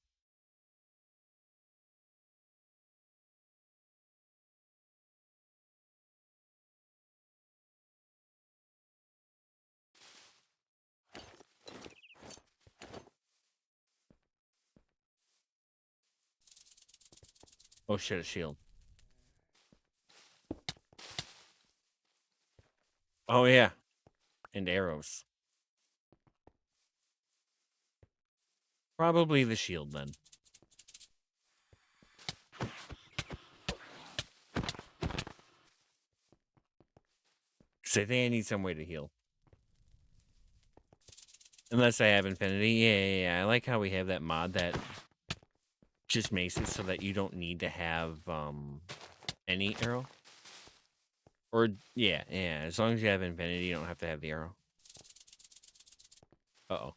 Oh shit, a shield. Oh yeah, and arrows. Probably the shield then. Because I think I need some way to heal. Unless I have infinity. Yeah. I like how we have that mod that just makes it so that you don't need to have any arrow. Or yeah. As long as you have infinity, you don't have to have the arrow. Uh-oh.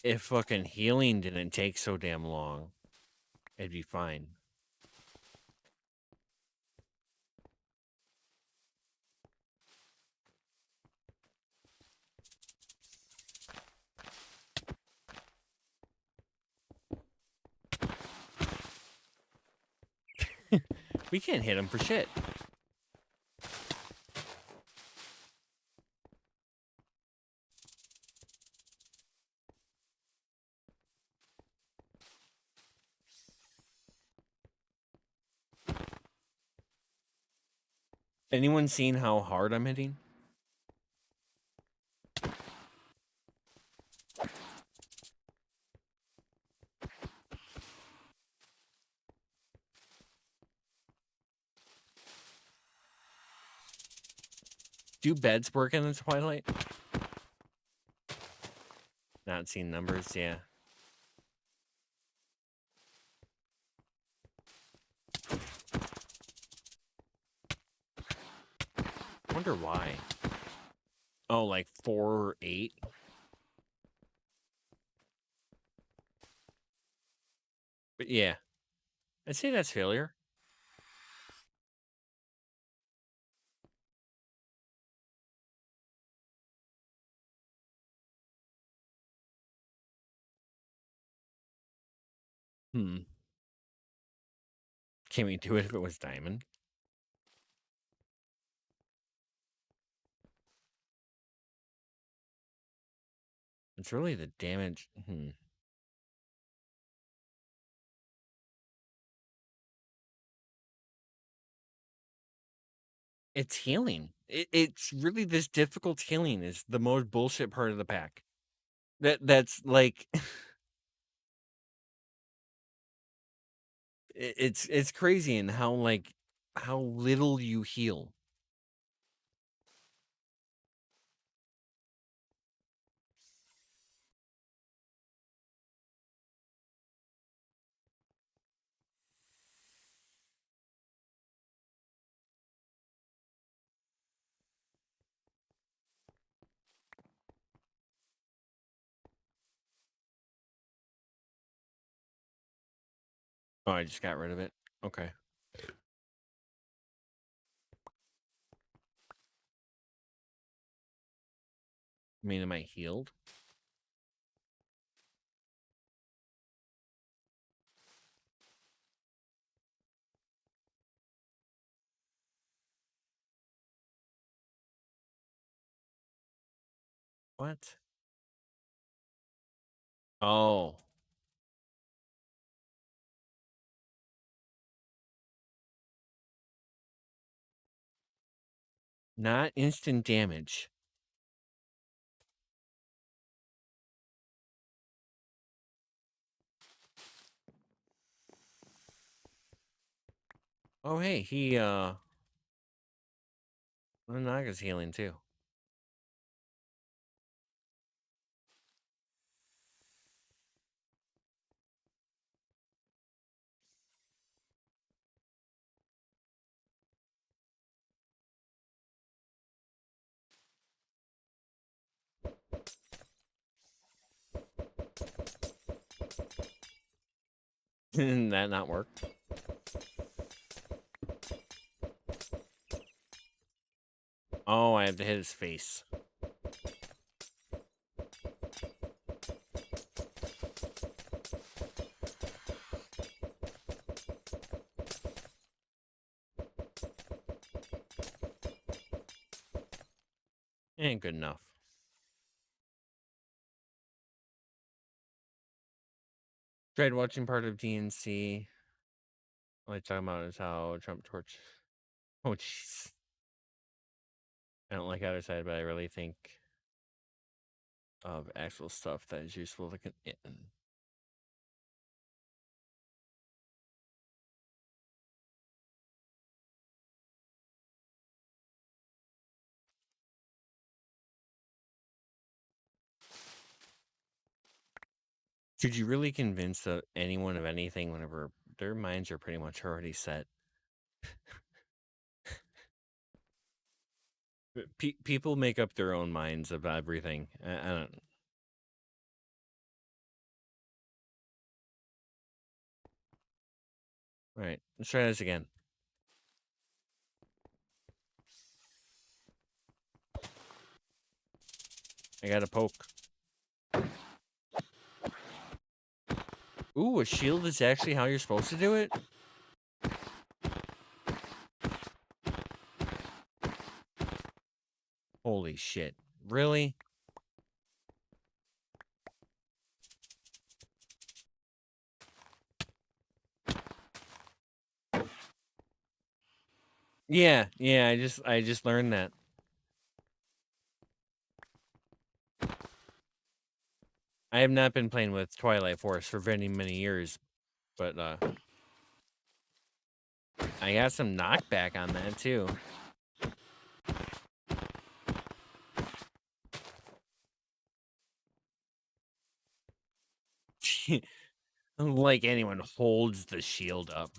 If fucking healing didn't take so damn long, it'd be fine. We can't hit him for shit. Anyone seen how hard I'm hitting? Do beds work in the Twilight? Not seen numbers, yeah. Wonder why. Oh, like 4 or 8? But yeah. I'd say that's failure. Hmm. Can we do it if it was diamond? It's really the damage. It's healing. It's really this difficult healing is the most bullshit part of the pack. That's like it's crazy in how like how little you heal. Oh, I just got rid of it. Okay. I mean, am I healed? What? Oh, not instant damage. Oh, hey, Naga's healing too. Did that not work? Oh, I have to hit his face. Ain't good enough. Tried watching part of DNC. All I talk about is how Trump torch. Oh, jeez. I don't like either side, but I really think of actual stuff that is useful to Could you really convince anyone of anything whenever their minds are pretty much already set? People make up their own minds of everything. I don't. All right, let's try this again. I got a poke. Ooh, a shield is actually how you're supposed to do it? Holy shit. Really? Yeah, I just learned that. I have not been playing with Twilight Force for very many years, but I got some knockback on that too. Like anyone holds the shield up.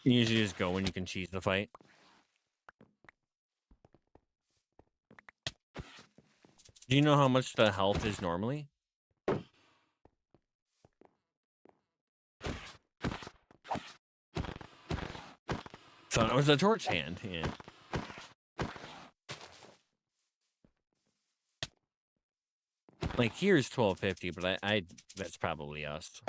You usually just go when you can cheese the fight. Do you know how much the health is normally? Thought it was a torch hand. Yeah. Like here's 1250, but I that's probably us.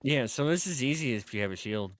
Yeah, so this is easy if you have a shield.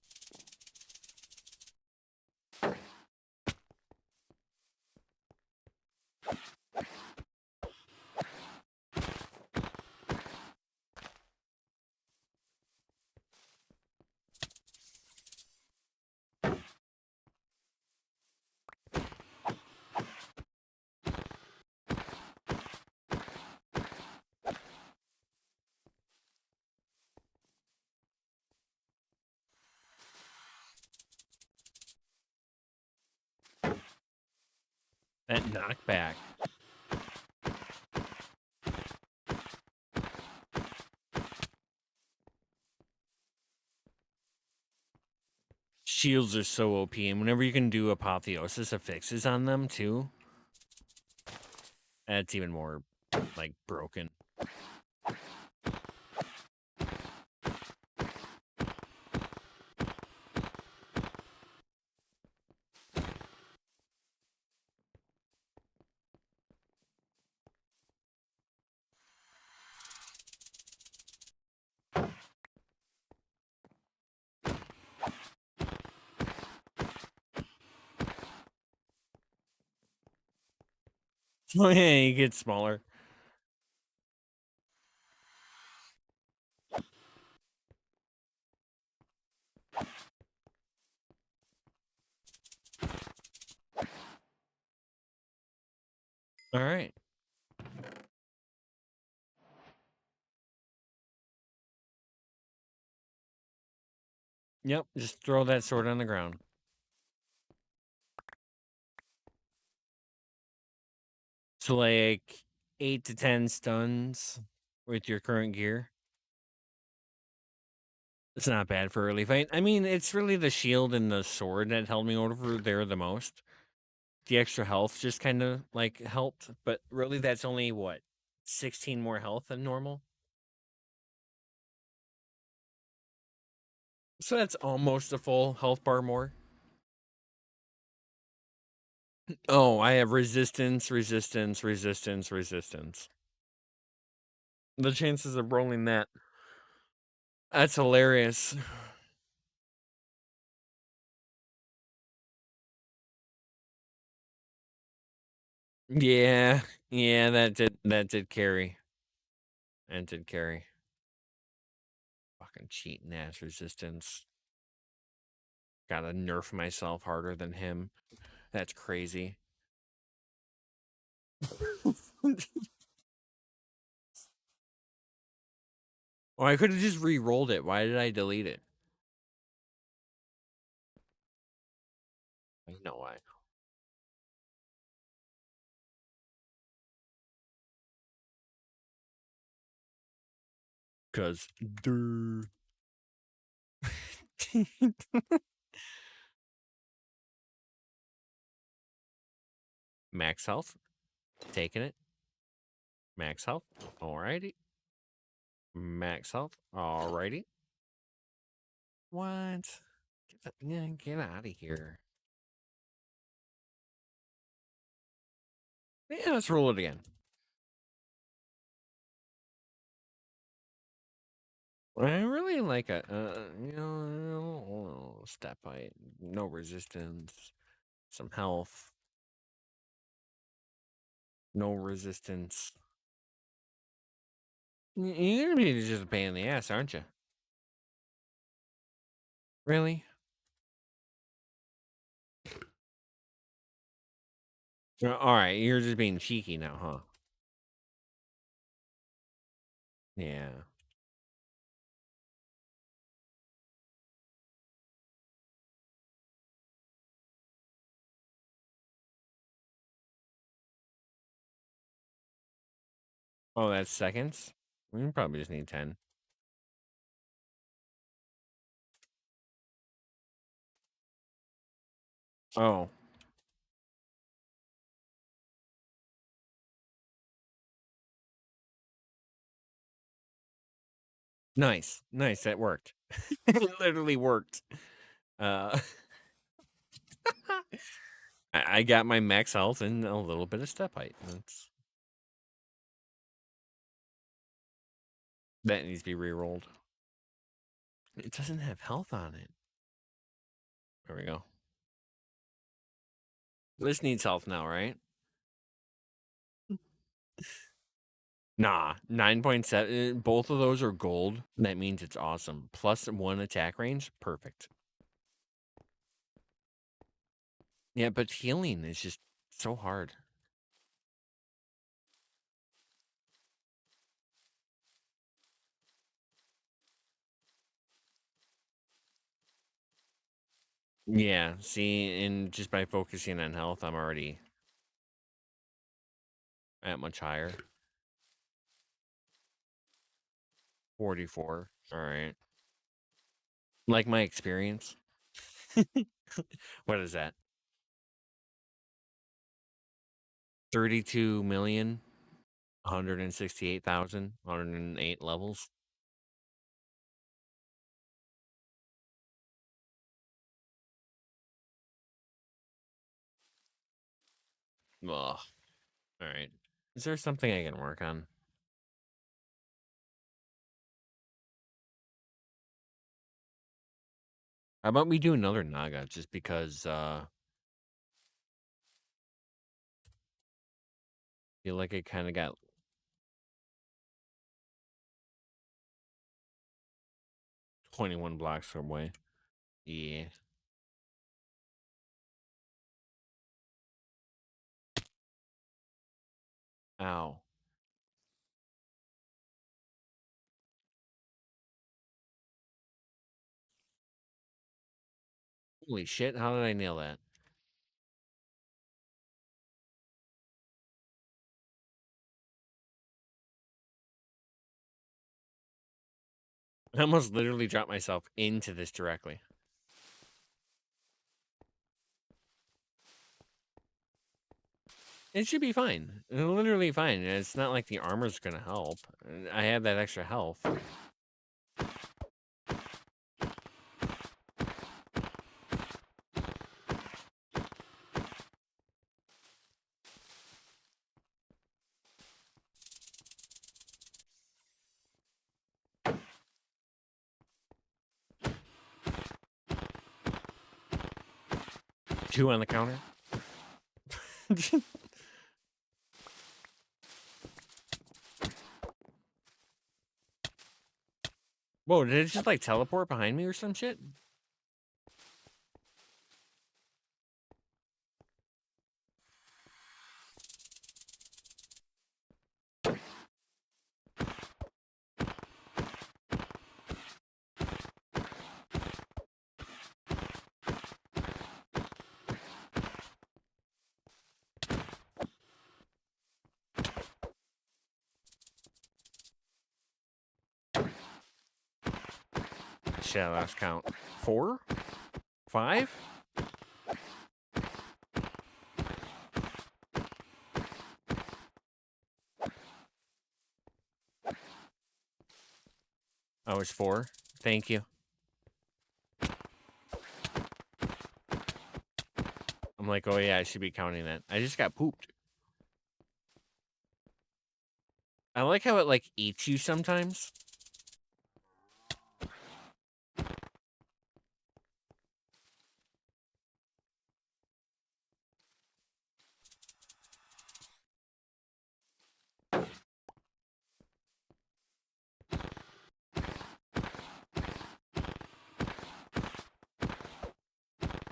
That knockback. Shields are so OP, and whenever you can do apotheosis affixes on them too, that's even more like broken. Oh yeah, he gets smaller. All right. Yep, just throw that sword on the ground. So like 8 to 10 stuns with your current gear. It's not bad for early fight. I mean, it's really the shield and the sword that held me over there the most. The extra health just kind of like helped, but really that's only what 16 more health than normal. So that's almost a full health bar more. Oh, I have resistance, resistance, resistance, resistance. The chances of rolling that. That's hilarious. Yeah. Yeah, that did carry. That did carry. Fucking cheating ass resistance. Gotta nerf myself harder than him. That's crazy. Oh, I could have just re-rolled it. Why did I delete it? I know why. Cause max health. Taking it. Max health. Alrighty. Max health. Alrighty. What? Get out of here. Yeah, let's roll it again. I really like a, step height, no resistance, some health, no resistance. You're gonna be just a pain in the ass, aren't you? Really? All right, you're just being cheeky now, huh? Yeah. Oh, that's seconds? We probably just need 10. Oh. Nice. Nice, that worked. It literally worked. Uh, I got my max health and a little bit of step height. That needs to be re-rolled. It doesn't have health on it. There we go. This needs health now, right? Nah, 9.7. Both of those are gold. That means it's awesome. Plus 1 attack range. Perfect. Yeah, but healing is just so hard. Yeah, see, and just by focusing on health, I'm already at much higher. 44. All right. Like my experience. What is that? 32 million, 168,000, 108 levels. Ugh. All right. Is there something I can work on? How about we do another Naga just because feel like it kind of got 21 blocks away. Yeah. Ow. Holy shit, how did I nail that? I almost literally dropped myself into this directly. It should be fine. Literally fine. It's not like the armor's gonna help. I have that extra health. 2 on the counter. Whoa, did it just like teleport behind me or some shit? Shit, I lost count. 4? 5? Oh, it's 4. Thank you. I'm like, oh yeah, I should be counting that. I just got pooped. I like how it like eats you sometimes.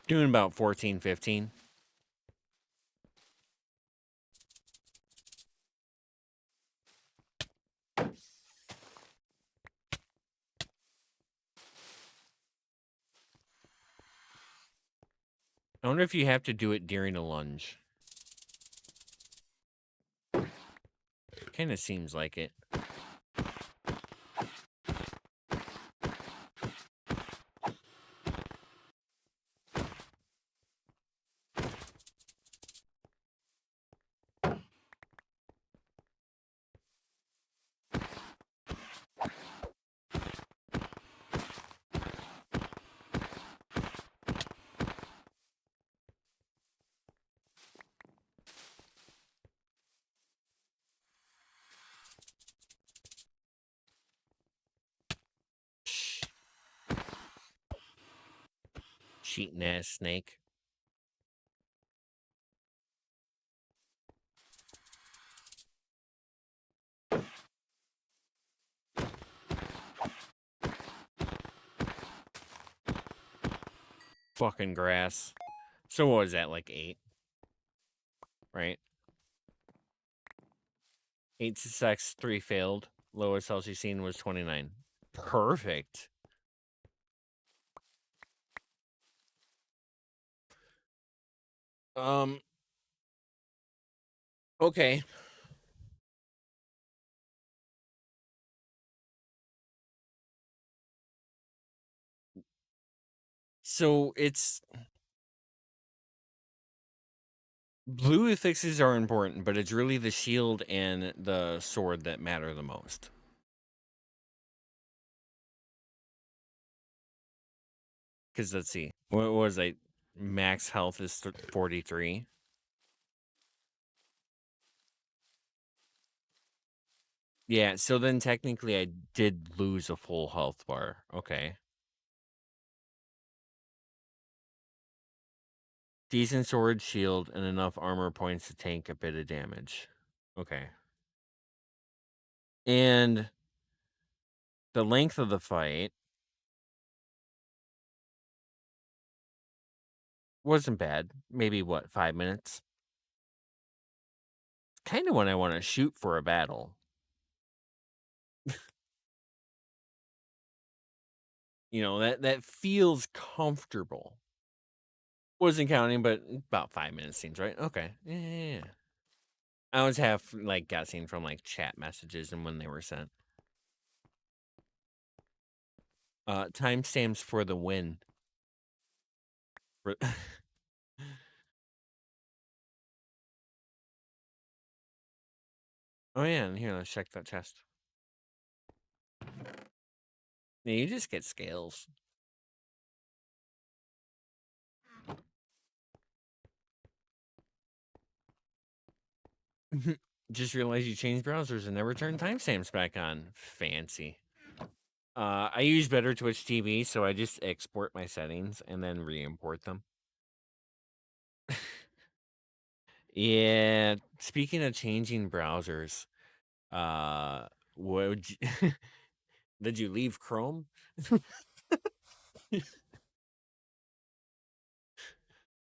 Doing about 14, 15. I wonder if you have to do it during a lunge. Kind of seems like it. Cheating ass snake. Fucking grass. So what was that, like 8? Right? 8 success, 3 failed. Lowest health she's seen was 29. Perfect. Okay. So it's blue affixes are important, but it's really the shield and the sword that matter the most. Because let's see, what was I? Max health is 43. Yeah, so then technically I did lose a full health bar. Okay. Decent sword, shield, and enough armor points to tank a bit of damage. Okay. And the length of the fight wasn't bad. Maybe, what, 5 minutes? Kind of when I want to shoot for a battle. You know, that feels comfortable. Wasn't counting, but about 5 minutes seems right. Okay. Yeah. I was half, like, guessing from, like, chat messages and when they were sent. Timestamps for the win. Oh, yeah, and here, let's check that chest. Yeah, you just get scales. Just realized you changed browsers and never turned timestamps back on. Fancy. I use better Twitch TV, so I just export my settings and then re-import them. Yeah, speaking of changing browsers, would you, did you leave Chrome?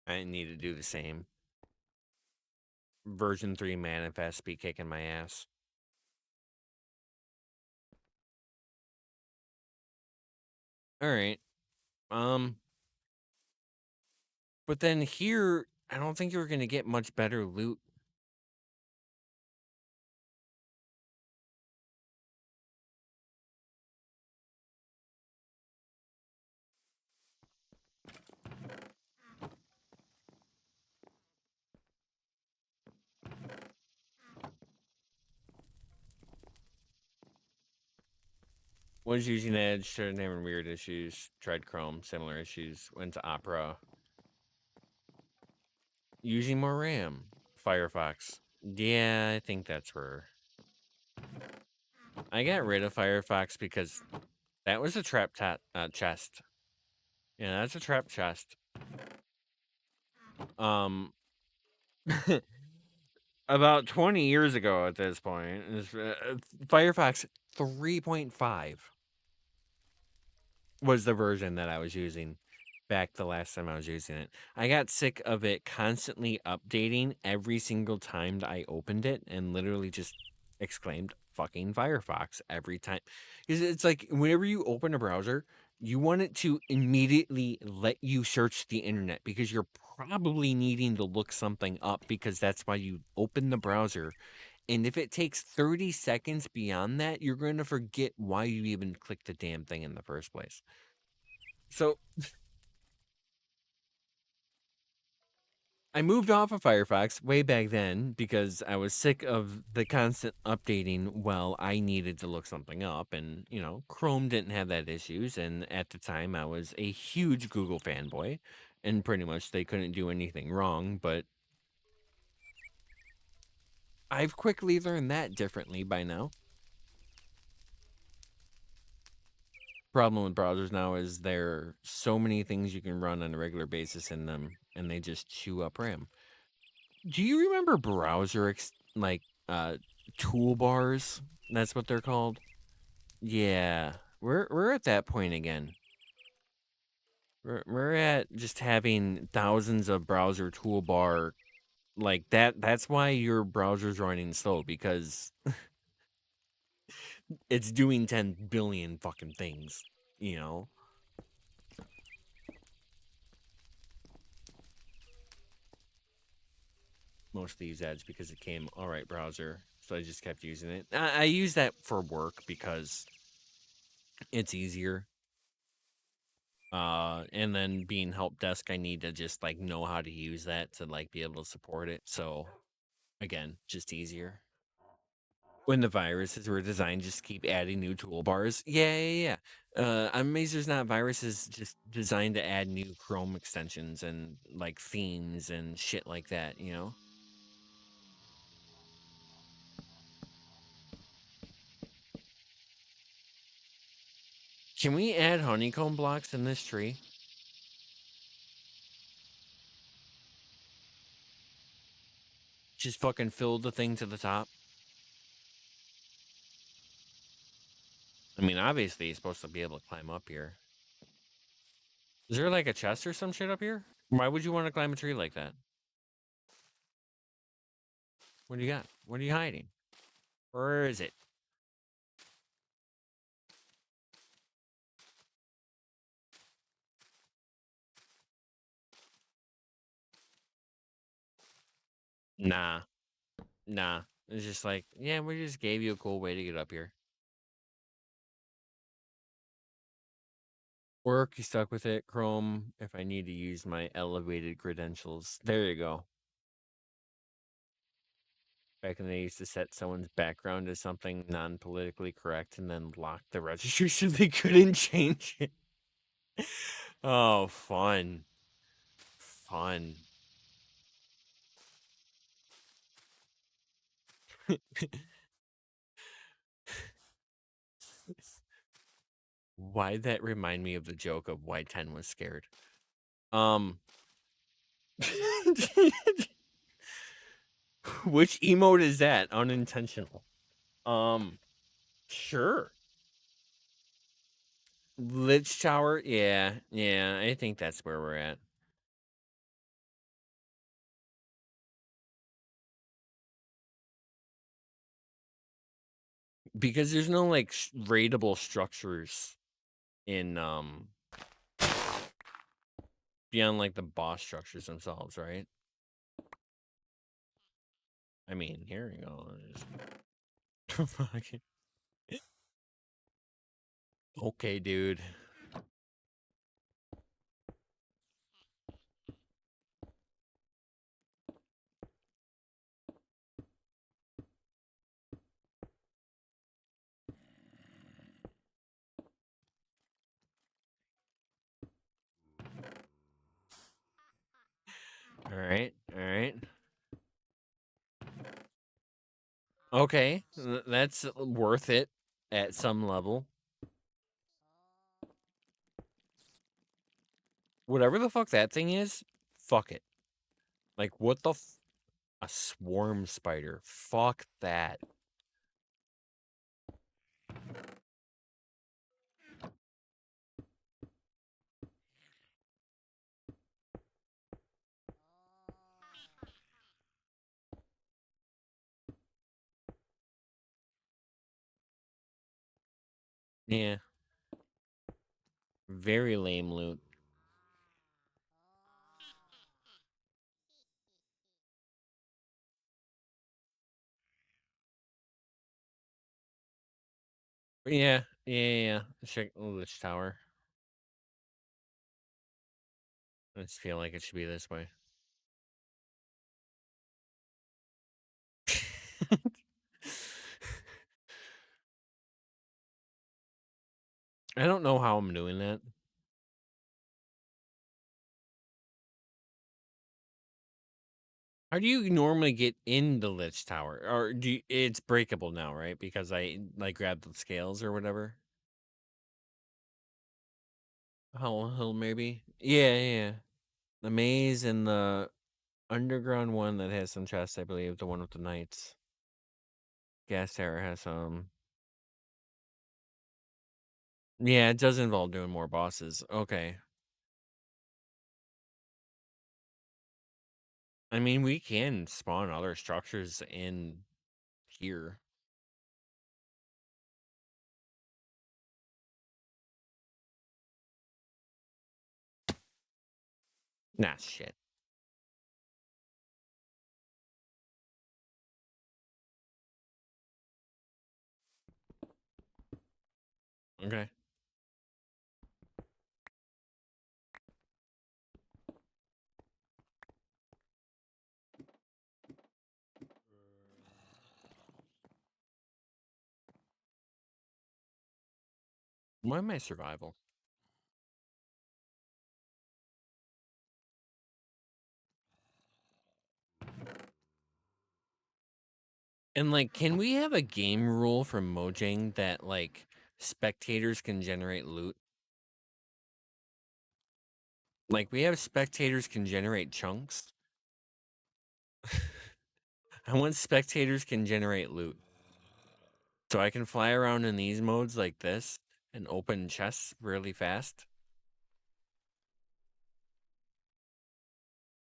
I need to do the same. Version 3 manifest be kicking my ass. All right. But then here, I don't think you're going to get much better loot. Was using Edge, started having weird issues, tried Chrome, similar issues, went to Opera. Using more RAM. Firefox. Yeah, I think that's where. I got rid of Firefox because that was a trap chest. Yeah, that's a trap chest. About 20 years ago at this point, Firefox 3.5 was the version that I was using back the last time I was using it. I got sick of it constantly updating every single time that I opened it and literally just exclaimed fucking Firefox every time. Because it's like whenever you open a browser, you want it to immediately let you search the internet because you're probably needing to look something up because that's why you open the browser. And if it takes 30 seconds beyond that, you're going to forget why you even clicked the damn thing in the first place. So I moved off of Firefox way back then because I was sick of the constant updating while I needed to look something up. And, you know, Chrome didn't have that issues. And at the time, I was a huge Google fanboy. And pretty much they couldn't do anything wrong. But I've quickly learned that differently by now. Problem with browsers now is there are so many things you can run on a regular basis in them, and they just chew up RAM. Do you remember toolbars? That's what they're called. Yeah, we're at that point again. We're at just having thousands of browser toolbar like that. That's why your browser's running slow, because it's doing 10 billion fucking things, you know? Most of these ads because it came, all right, browser. So I just kept using it. I use that for work because it's easier. And then being help desk, I need to just like know how to use that to like be able to support it. So again, just easier. When the viruses were designed, just keep adding new toolbars. Yeah. I'm amazed there's not viruses just designed to add new Chrome extensions and like themes and shit like that, you know? Can we add honeycomb blocks in this tree? Just fucking fill the thing to the top? I mean, obviously, he's supposed to be able to climb up here. Is there like a chest or some shit up here? Why would you want to climb a tree like that? What do you got? What are you hiding? Where is it? Nah. It's just like, yeah, we just gave you a cool way to get up here. Work, you stuck with it. Chrome, if I need to use my elevated credentials. There you go. Back when they used to set someone's background as something non-politically correct and then lock the registry so they couldn't change it. Oh, fun. Fun. Why'd that remind me of the joke of why 10 was scared? Which emote is that? Unintentional. Sure. Lich Tower? Yeah, I think that's where we're at. Because there's no like raidable structures in beyond like the boss structures themselves, right? I mean, here we go. Okay, dude. All right. Okay, that's worth it at some level. Whatever the fuck that thing is, fuck it. Like, what the a swarm spider. Fuck that. Yeah. Very lame loot. Yeah. Check the Lich Tower. I just feel like it should be this way. I don't know how I'm doing that. How do you normally get in the Lich Tower? Or it's breakable now, right? Because I like grabbed the scales or whatever. Hollow Hill, maybe. Yeah. The maze and the underground one that has some chests, I believe. The one with the knights. Gas Tower has some. Yeah, it does involve doing more bosses. Okay. I mean, we can spawn other structures in here. Nah, shit. Okay. Why am I survival? And, like, can we have a game rule from Mojang that, like, spectators can generate loot? Like, we have spectators can generate chunks. I want spectators can generate loot. So I can fly around in these modes like this and open chests really fast.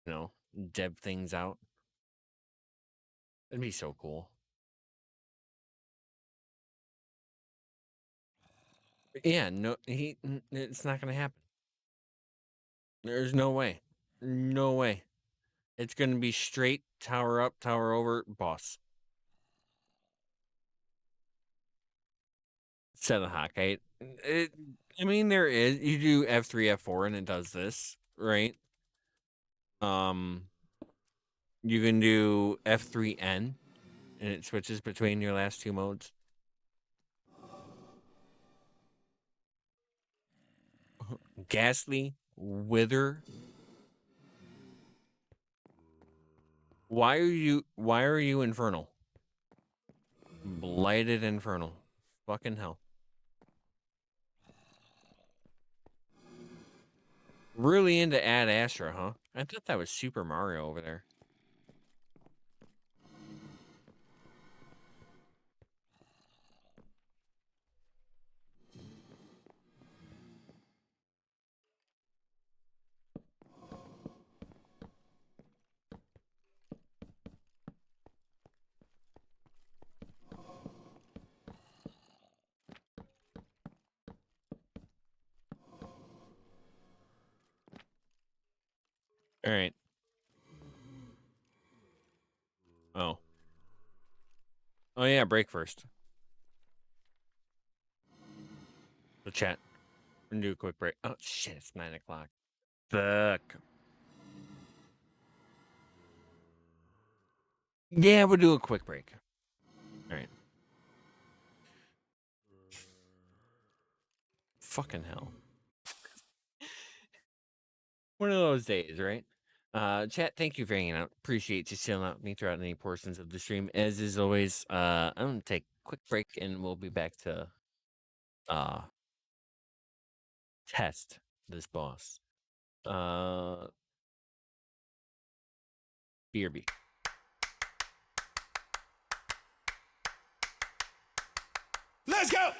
You know, deb things out. That'd be so cool. Yeah, no, it's not gonna happen. There's no way. No way. It's gonna be straight tower up, tower over, boss. Set of Hawkeye. I mean, there is. You do F3, F4, and it does this, right? You can do F3N, and it switches between your last two modes. Ghastly, Wither. Why are you Infernal? Blighted Infernal. Fucking hell. Really into Ad Astra, huh? I thought that was Super Mario over there. All right. Oh. Oh yeah, break first. So chat. We're gonna do a quick break. Oh shit, it's 9 o'clock. Fuck. Yeah, we'll do a quick break. All right. Fucking hell. One of those days, right? Chat, thank you for hanging out. Appreciate you chilling out with me throughout any portions of the stream. As is always, I'm gonna take a quick break and we'll be back to test this boss. BRB. Let's go!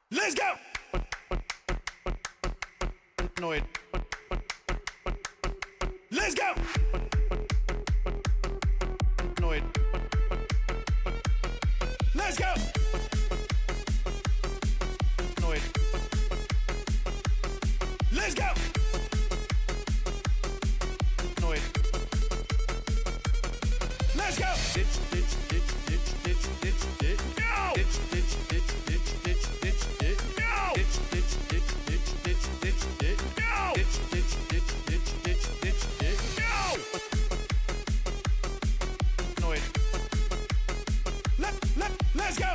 Let's go! Annoyed. Let's go! Annoyed. Let's go! Annoyed. Let's go! Annoyed. Let's go! Ditch, ditch, ditch, ditch, ditch, ditch, ditch. No! Ditch, ditch, ditch, ditch, ditch, ditch, ditch. No! Ditch, ditch, ditch, ditch, ditch, ditch, ditch. No! Ditch, ditch, ditch, ditch, ditch, ditch, ditch. No! Annoyed. Let's go!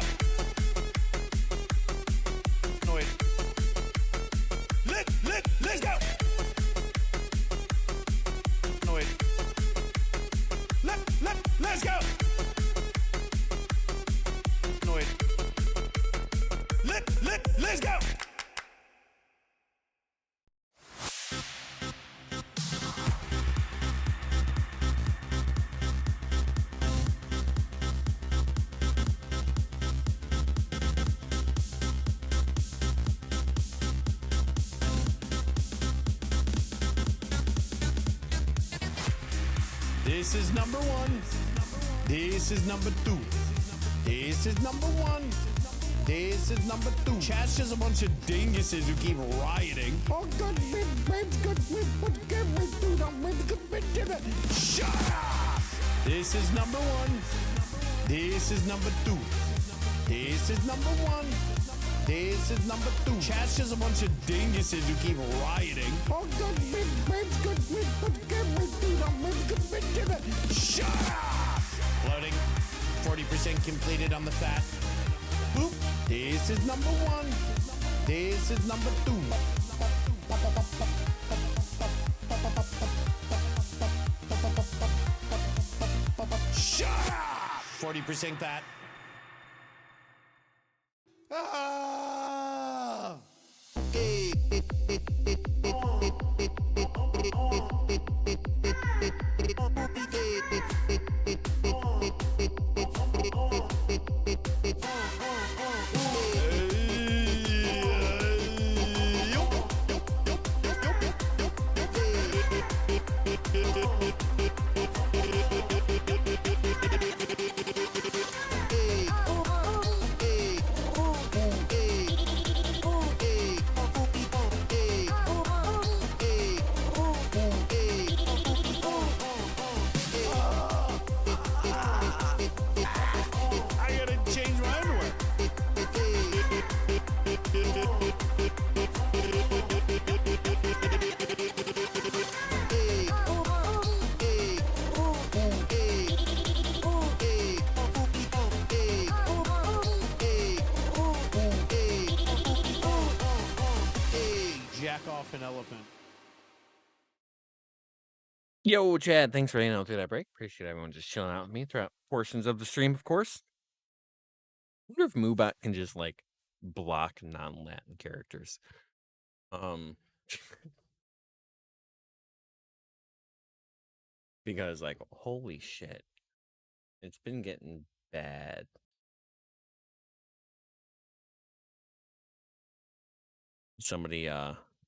Annoyed. Let's go! This is number one. This is number two. This is number one. This is number two. Chat's just a bunch of dinguses who keep rioting. Oh, good, shut up! This is number one. This is number two. This is number one. This is number two. Chat's just a bunch of dinguses who keep rioting. Oh, good, shut up! Loading. 40% completed on the fat. Boop. This is number one. This is number two. Shut up! 40% fat. Ah! I gotta change my underwear. Jack off an elephant. Yo, Chad, thanks for hanging out through that break. Appreciate everyone just chilling out with me throughout portions of the stream, of course. I wonder if MaDPaCK can just, like, block non-Latin characters. Because, like, holy shit. It's been getting bad. Somebody,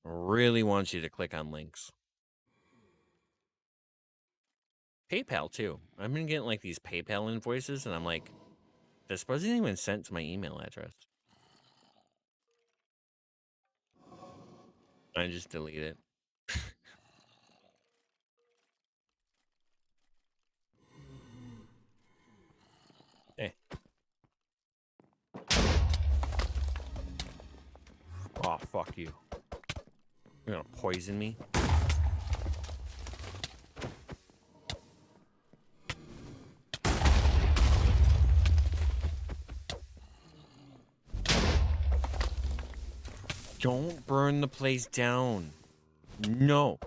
really wants you to click on links. PayPal, too. I've been getting, like, these PayPal invoices, and I'm like, this wasn't even sent to my email address. I just delete it. Hey. Oh, fuck you. You're gonna poison me? Don't burn the place down. No.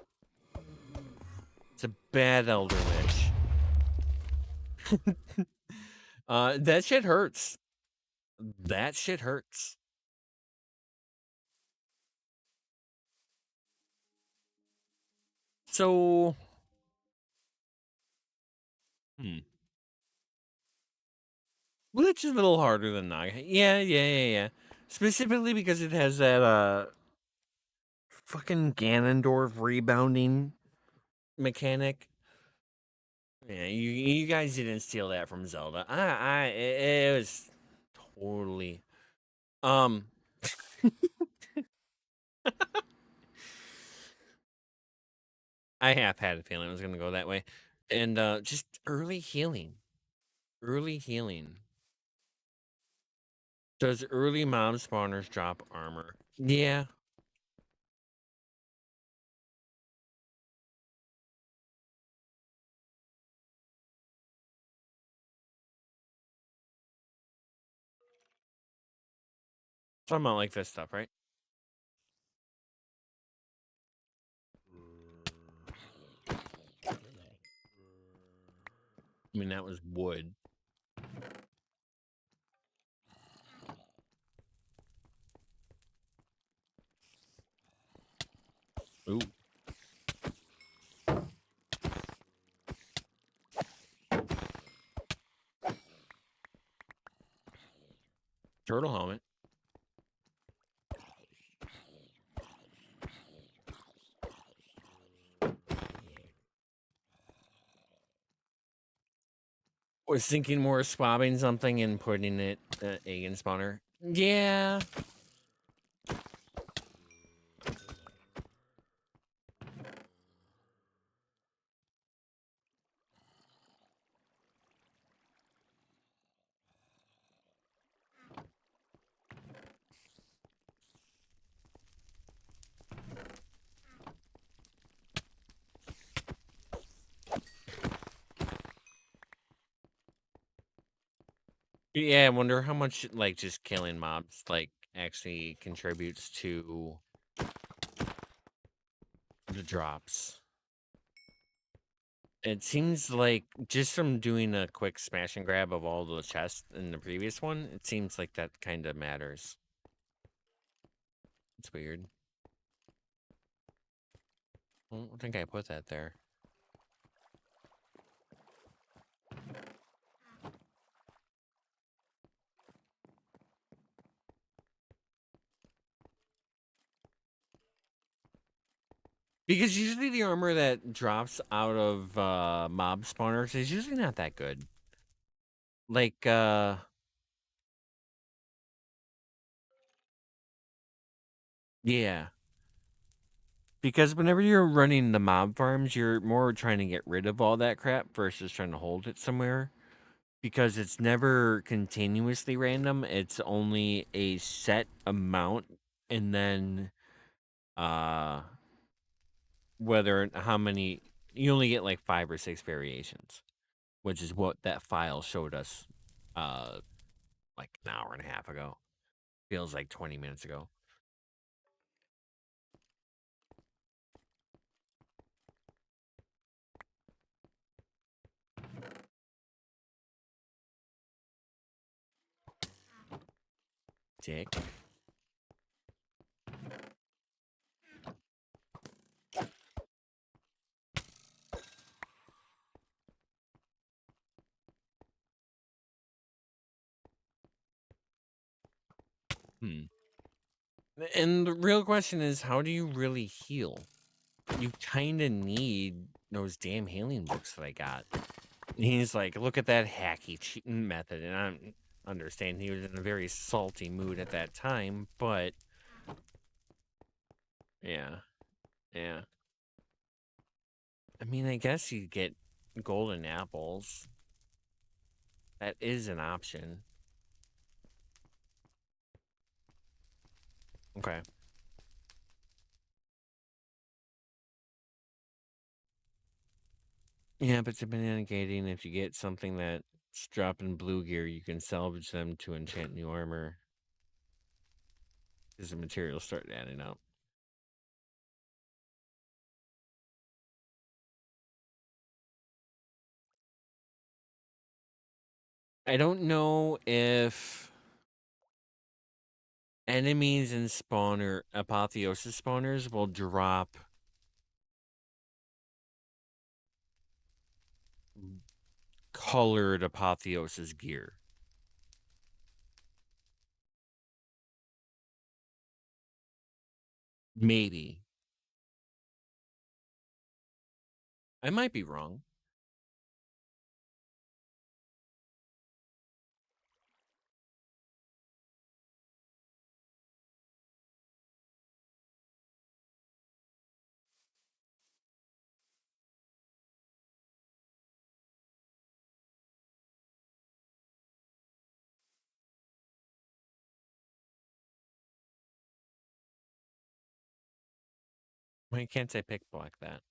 It's a bad Elder Lich. That shit hurts. That shit hurts. So... Lich is a little harder than Naga. Yeah. Specifically because it has that, fucking Ganondorf rebounding mechanic. Yeah, you guys didn't steal that from Zelda. It was totally... I half had a feeling it was gonna go that way. And, just early healing. Early healing. Does early mob spawners drop armor? Yeah. Talking about like this stuff, right? I mean, that was wood. Ooh. Turtle helmet. was thinking more swabbing something and putting it egg in spawner. Yeah. Yeah, I wonder how much like just killing mobs like actually contributes to the drops. It seems like just from doing a quick smash and grab of all the chests in the previous one, it seems like that kind of matters. It's weird. I don't think I put that there. Because usually the armor that drops out of mob spawners is usually not that good. Like, yeah. Because whenever you're running the mob farms, you're more trying to get rid of all that crap versus trying to hold it somewhere. Because it's never continuously random. It's only a set amount, and then whether how many you only get like 5 or 6 variations, which is what that file showed us like an hour and a half ago. Feels like 20 minutes ago. Dick. And the real question is, how do you really heal? You kind of need those damn healing books that I got. And he's like, look at that hacky cheating method. And I understand he was in a very salty mood at that time, but yeah, yeah. I mean, I guess you get golden apples. That is an option. Okay. Yeah, but depending on gating, if you get something that's dropping blue gear, you can salvage them to enchant new armor. Because the materials start adding up. I don't know if enemies in spawner apotheosis spawners will drop colored apotheosis gear. Maybe. I might be wrong. Why can't I pick black that?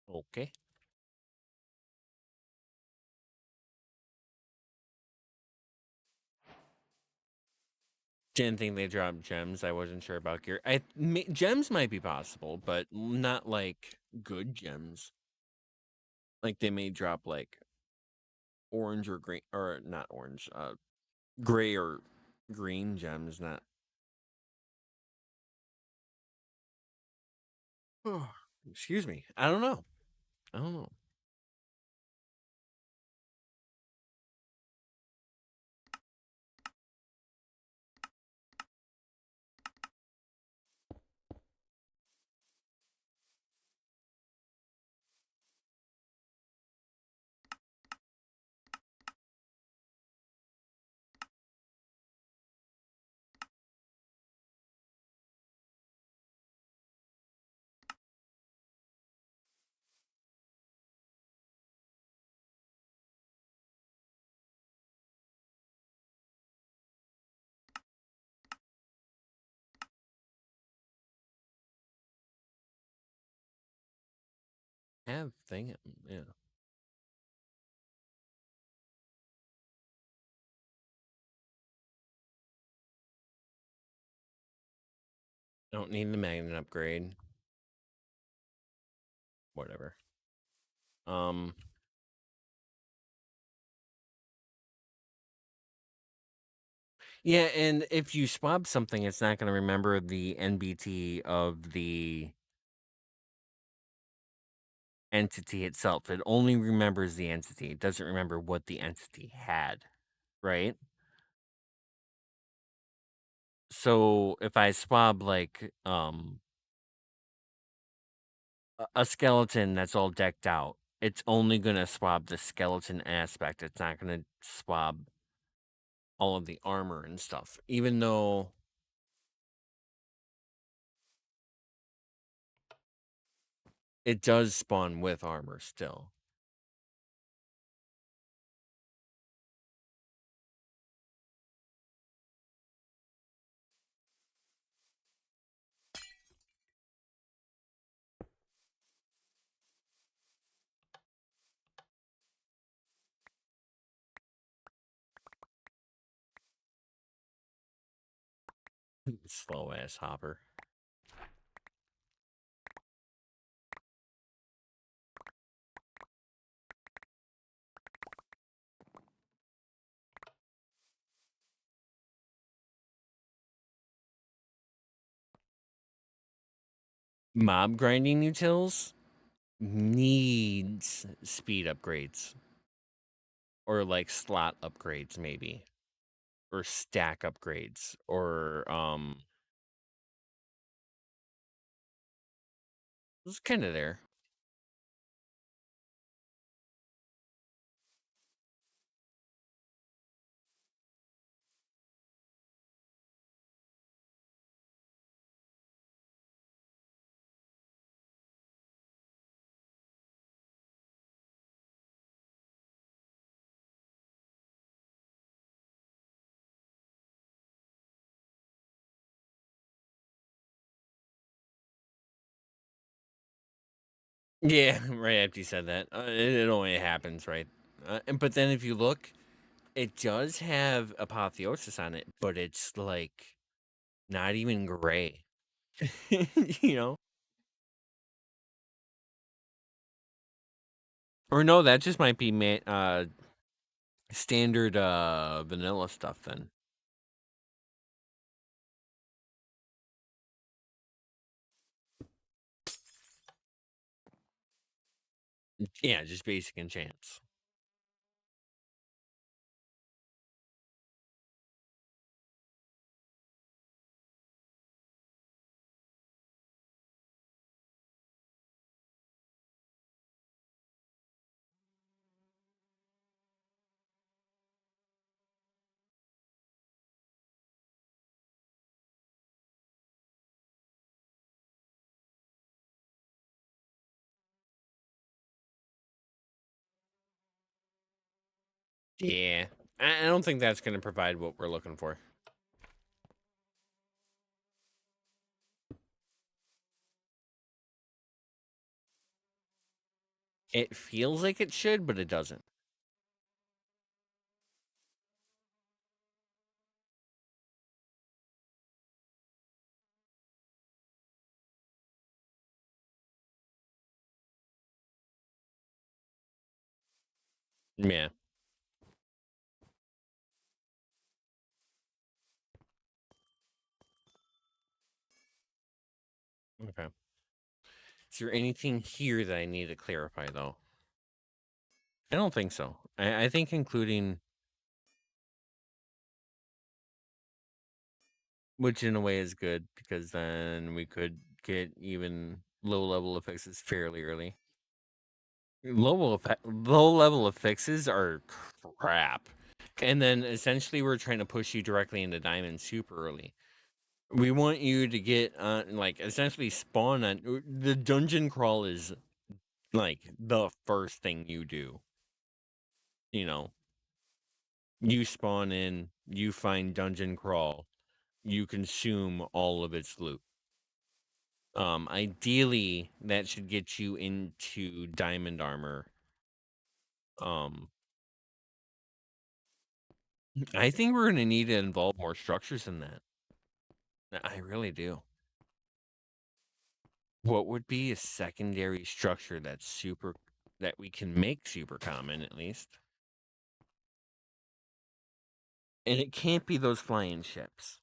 Okay. Didn't think they dropped gems. I wasn't sure about gear. Gems might be possible, but not like good gems. Like they may drop like orange or green, or not orange, gray or green gems. Not. Oh, excuse me. I don't know. I don't know. Have thing, yeah. Don't need the magnet upgrade. Whatever. Um. Yeah, and if you swap something, it's not going to remember the NBT of the entity itself. It only remembers the entity. It doesn't remember what the entity had, right? So if I swab like a skeleton that's all decked out, it's only going to swab the skeleton aspect. It's not going to swab all of the armor and stuff. Even though it does spawn with armor still. Slow ass hopper. Mob grinding utils needs speed upgrades. Or like slot upgrades, maybe. Or stack upgrades. Or it's kind of there. Yeah, right after you said that. It only happens, right? But then if you look, it does have apotheosis on it, but it's like not even gray. you know? Or no, that just might be standard vanilla stuff then. Yeah, just basic enchants. Yeah. I don't think that's going to provide what we're looking for. It feels like it should, but it doesn't. Yeah. Okay. Is there anything here that I need to clarify, though? I don't think so. I think including, which in a way is good, because then we could get even low level of fixes fairly early. Low level of fixes are crap. And then essentially we're trying to push you directly into diamond super early. We want you to get like essentially spawn on the dungeon crawl is like the first thing you do. You know, you spawn in, you find dungeon crawl, you consume all of its loot. Ideally, that should get you into diamond armor. Um, I think we're gonna need to involve more structures in that. I really do. What would be a secondary structure that's super that we can make super common at least? And it can't be those flying ships.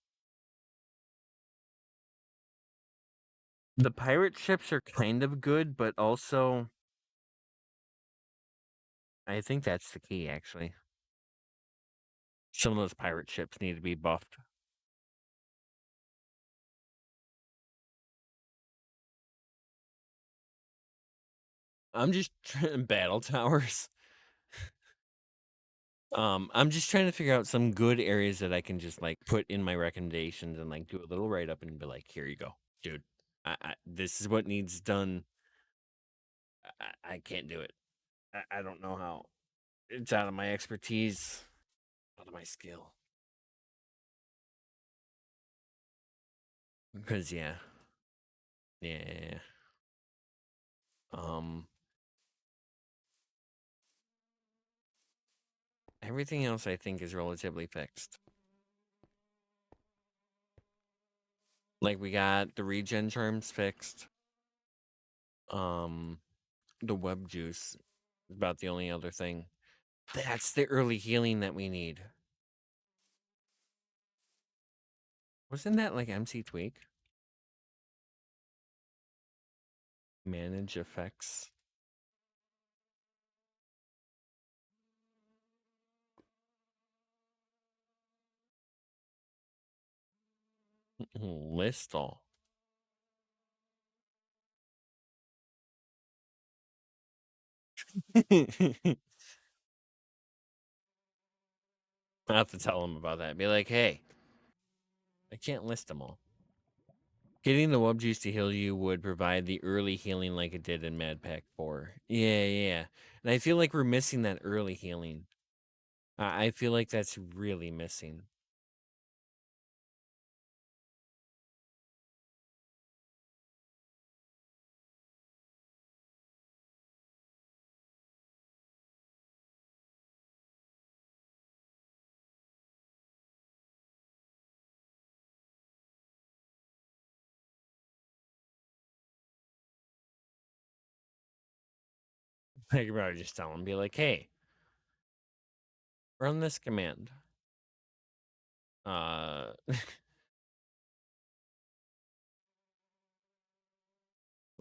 The pirate ships are kind of good, but also I think that's the key actually. Some of those pirate ships need to be buffed. I'm just battle towers. I'm just trying to figure out some good areas that I can just like put in my recommendations and like do a little write up and be like, here you go, dude. This is what needs done. I can't do it. I don't know how. It's out of my expertise, out of my skill. Because yeah. Um, Everything else I think is relatively fixed. Like we got the regen charms fixed. Um, the web juice is about the only other thing. That's the early healing that we need. Wasn't that like MC Tweak? Manage effects. List all. I have to tell him about that. Be like, hey, I can't list them all. Getting the wub juice to heal you would provide the early healing like it did in MaDPaCK5. Yeah. And I feel like we're missing that early healing. I feel like that's really missing. I could probably just tell him, be like, hey, run this command.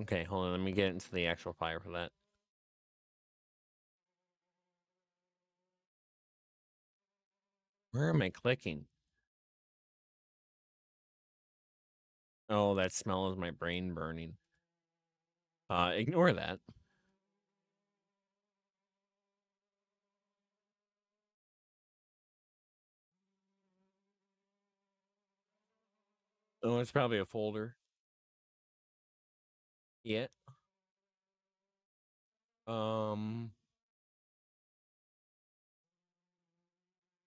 Okay, hold on. Let me get into the actual file for that. Where am I clicking? Oh, that smell is my brain burning. Ignore that. Oh, it's probably a folder. Yeah. Um,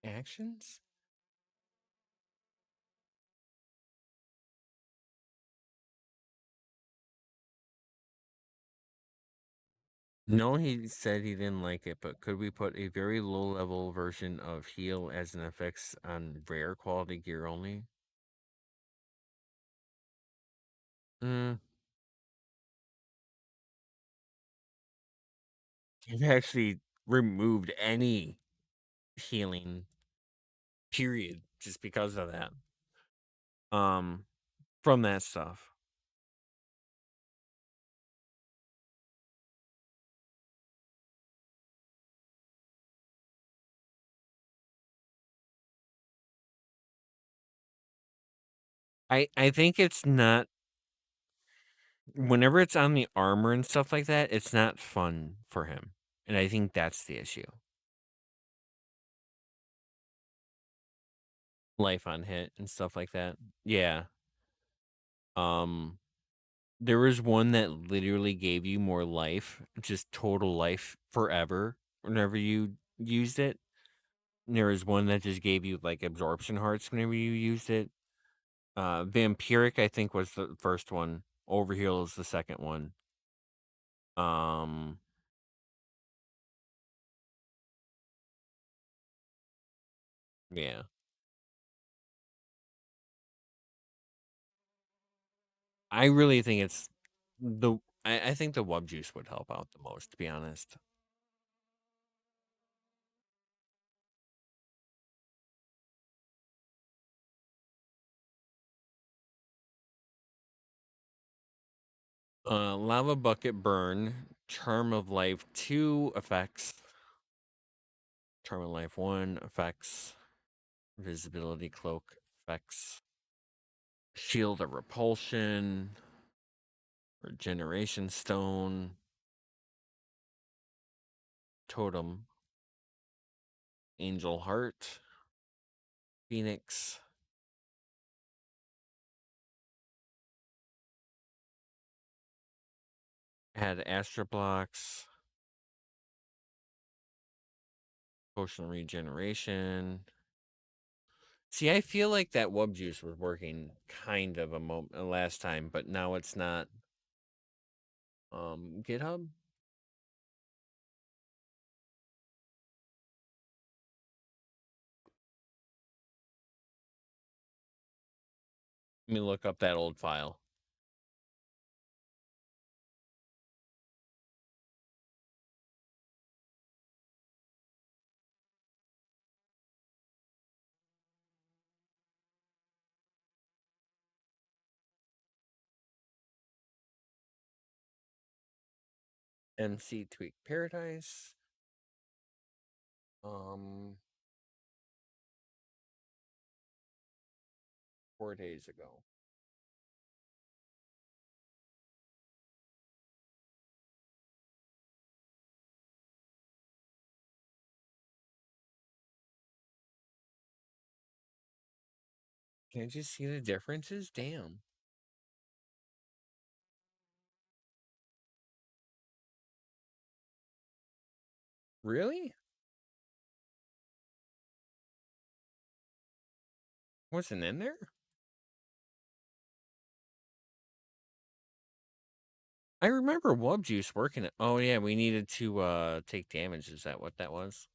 Actions? No, he said he didn't like it, but could we put a very low level version of heal as an effects on rare quality gear only? Mm, it actually removed any healing period just because of that. From that stuff. I think it's not whenever it's on the armor and stuff like that, it's not fun for him. And I think that's the issue. Life on hit and stuff like that. Yeah. Um there was one that literally gave you more life, just total life forever whenever you used it. And there was one that just gave you like absorption hearts whenever you used it. Vampiric, I think, was the first one. Overheal is the second one. Yeah. I really think it's the I think the wub juice would help out the most, to be honest. Lava Bucket Burn, Charm of Life 2 effects, Charm of Life 1 effects, Visibility Cloak effects, Shield of Repulsion, Regeneration Stone, Totem, Angel Heart, Phoenix, add Astra Blocks, Potion Regeneration. See, I feel like that wub juice was working kind of a moment last time, but now it's not. GitHub. Let me look up that old file. MC Tweak Paradise. 4 days ago. Can't you see the differences? Damn. Really? Wasn't in there? I remember Wub Juice working it. Oh yeah, we needed to take damage. Is that what that was?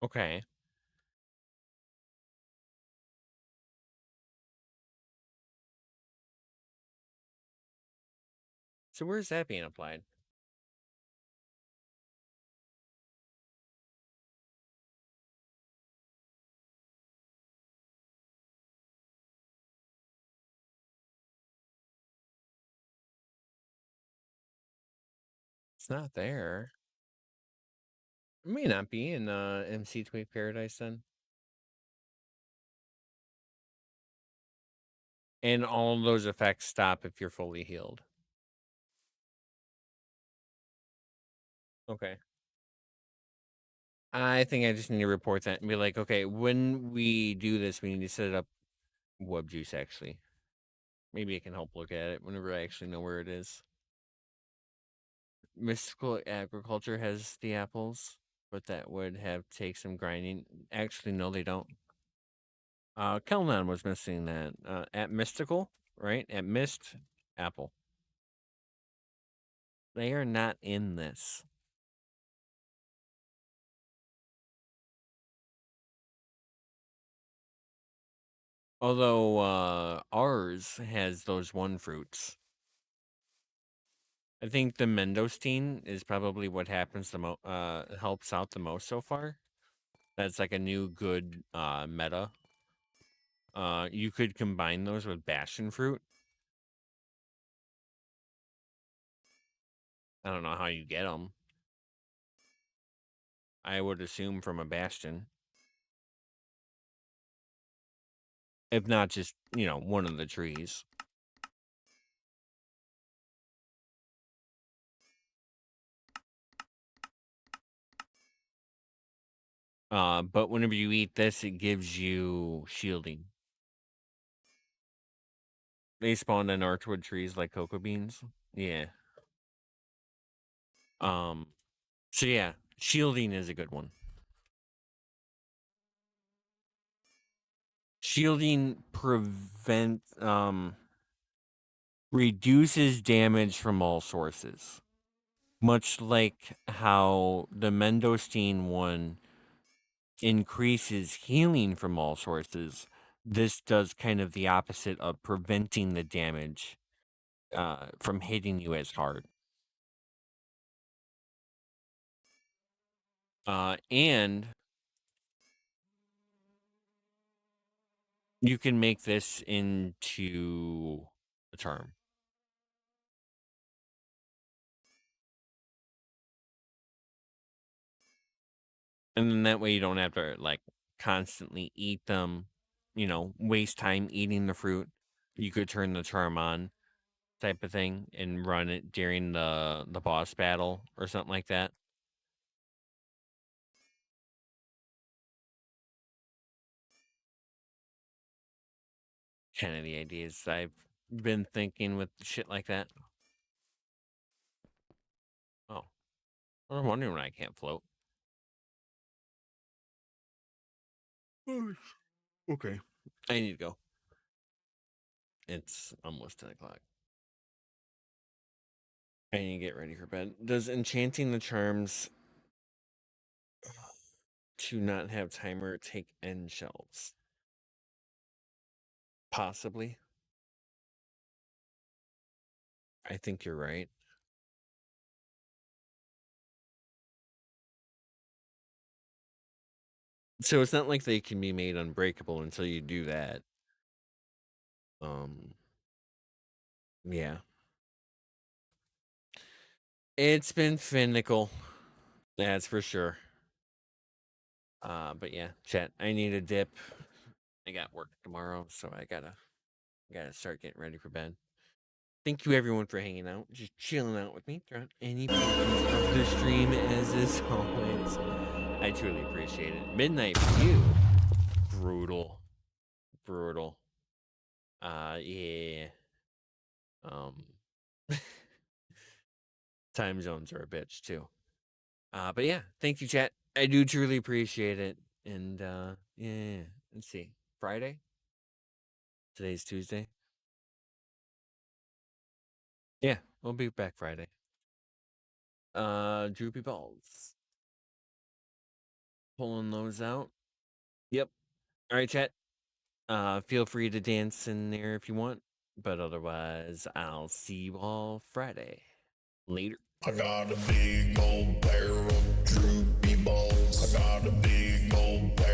Okay. So where's that being applied? It's not there. It may not be in MC Tweak Paradise then. And all those effects stop if you're fully healed. Okay. I think I just need to report that and be like, okay, when we do this, we need to set it up Web Juice actually. Maybe it can help look at it whenever I actually know where it is. Mystical Agriculture has the apples, but that would have take some grinding. Actually, no, they don't. Kelnon was missing that. At Mystical, right? At Mist, apple. They are not in this. Although ours has those one fruits. I think the mendostine is probably what happens the most. Helps out the most so far. That's like a new good meta. You could combine those with bastion fruit. I don't know how you get them. I would assume from a bastion, if not just one of the trees. But whenever you eat this, it gives you shielding. They spawn in archwood trees like cocoa beans. Yeah. Um. So yeah, shielding is a good one. Shielding reduces damage from all sources. Much like how the Mendostine one increases healing from all sources, this does kind of the opposite of preventing the damage from hitting you as hard. And you can make this into a charm. And then that way you don't have to like constantly eat them, waste time eating the fruit. You could turn the charm on type of thing and run it during the boss battle or something like that. Kind of the ideas I've been thinking with shit like that. Oh, I'm wondering why I can't float. Okay. I need to go. It's almost 10 o'clock. I need to get ready for bed. Does enchanting the charms to not have timer take end shells? Possibly. I think you're right. So it's not like they can be made unbreakable until you do that. Yeah. It's been finical. That's for sure. But yeah, chat. I need a dip. I got work tomorrow, so I gotta start getting ready for bed. Thank you everyone for hanging out, just chilling out with me throughout any portions of the stream as always. I truly appreciate it. Midnight for you. Brutal. Yeah. Time zones are a bitch too. But yeah, thank you, chat. I do truly appreciate it. And yeah, let's see. Friday? Today's Tuesday. Yeah, we'll be back Friday. Droopy balls. Pulling those out. Yep. All right, chat. Feel free to dance in there if you want. But otherwise, I'll see you all Friday. Later. I got a big old pair of droopy balls. I got a big old pair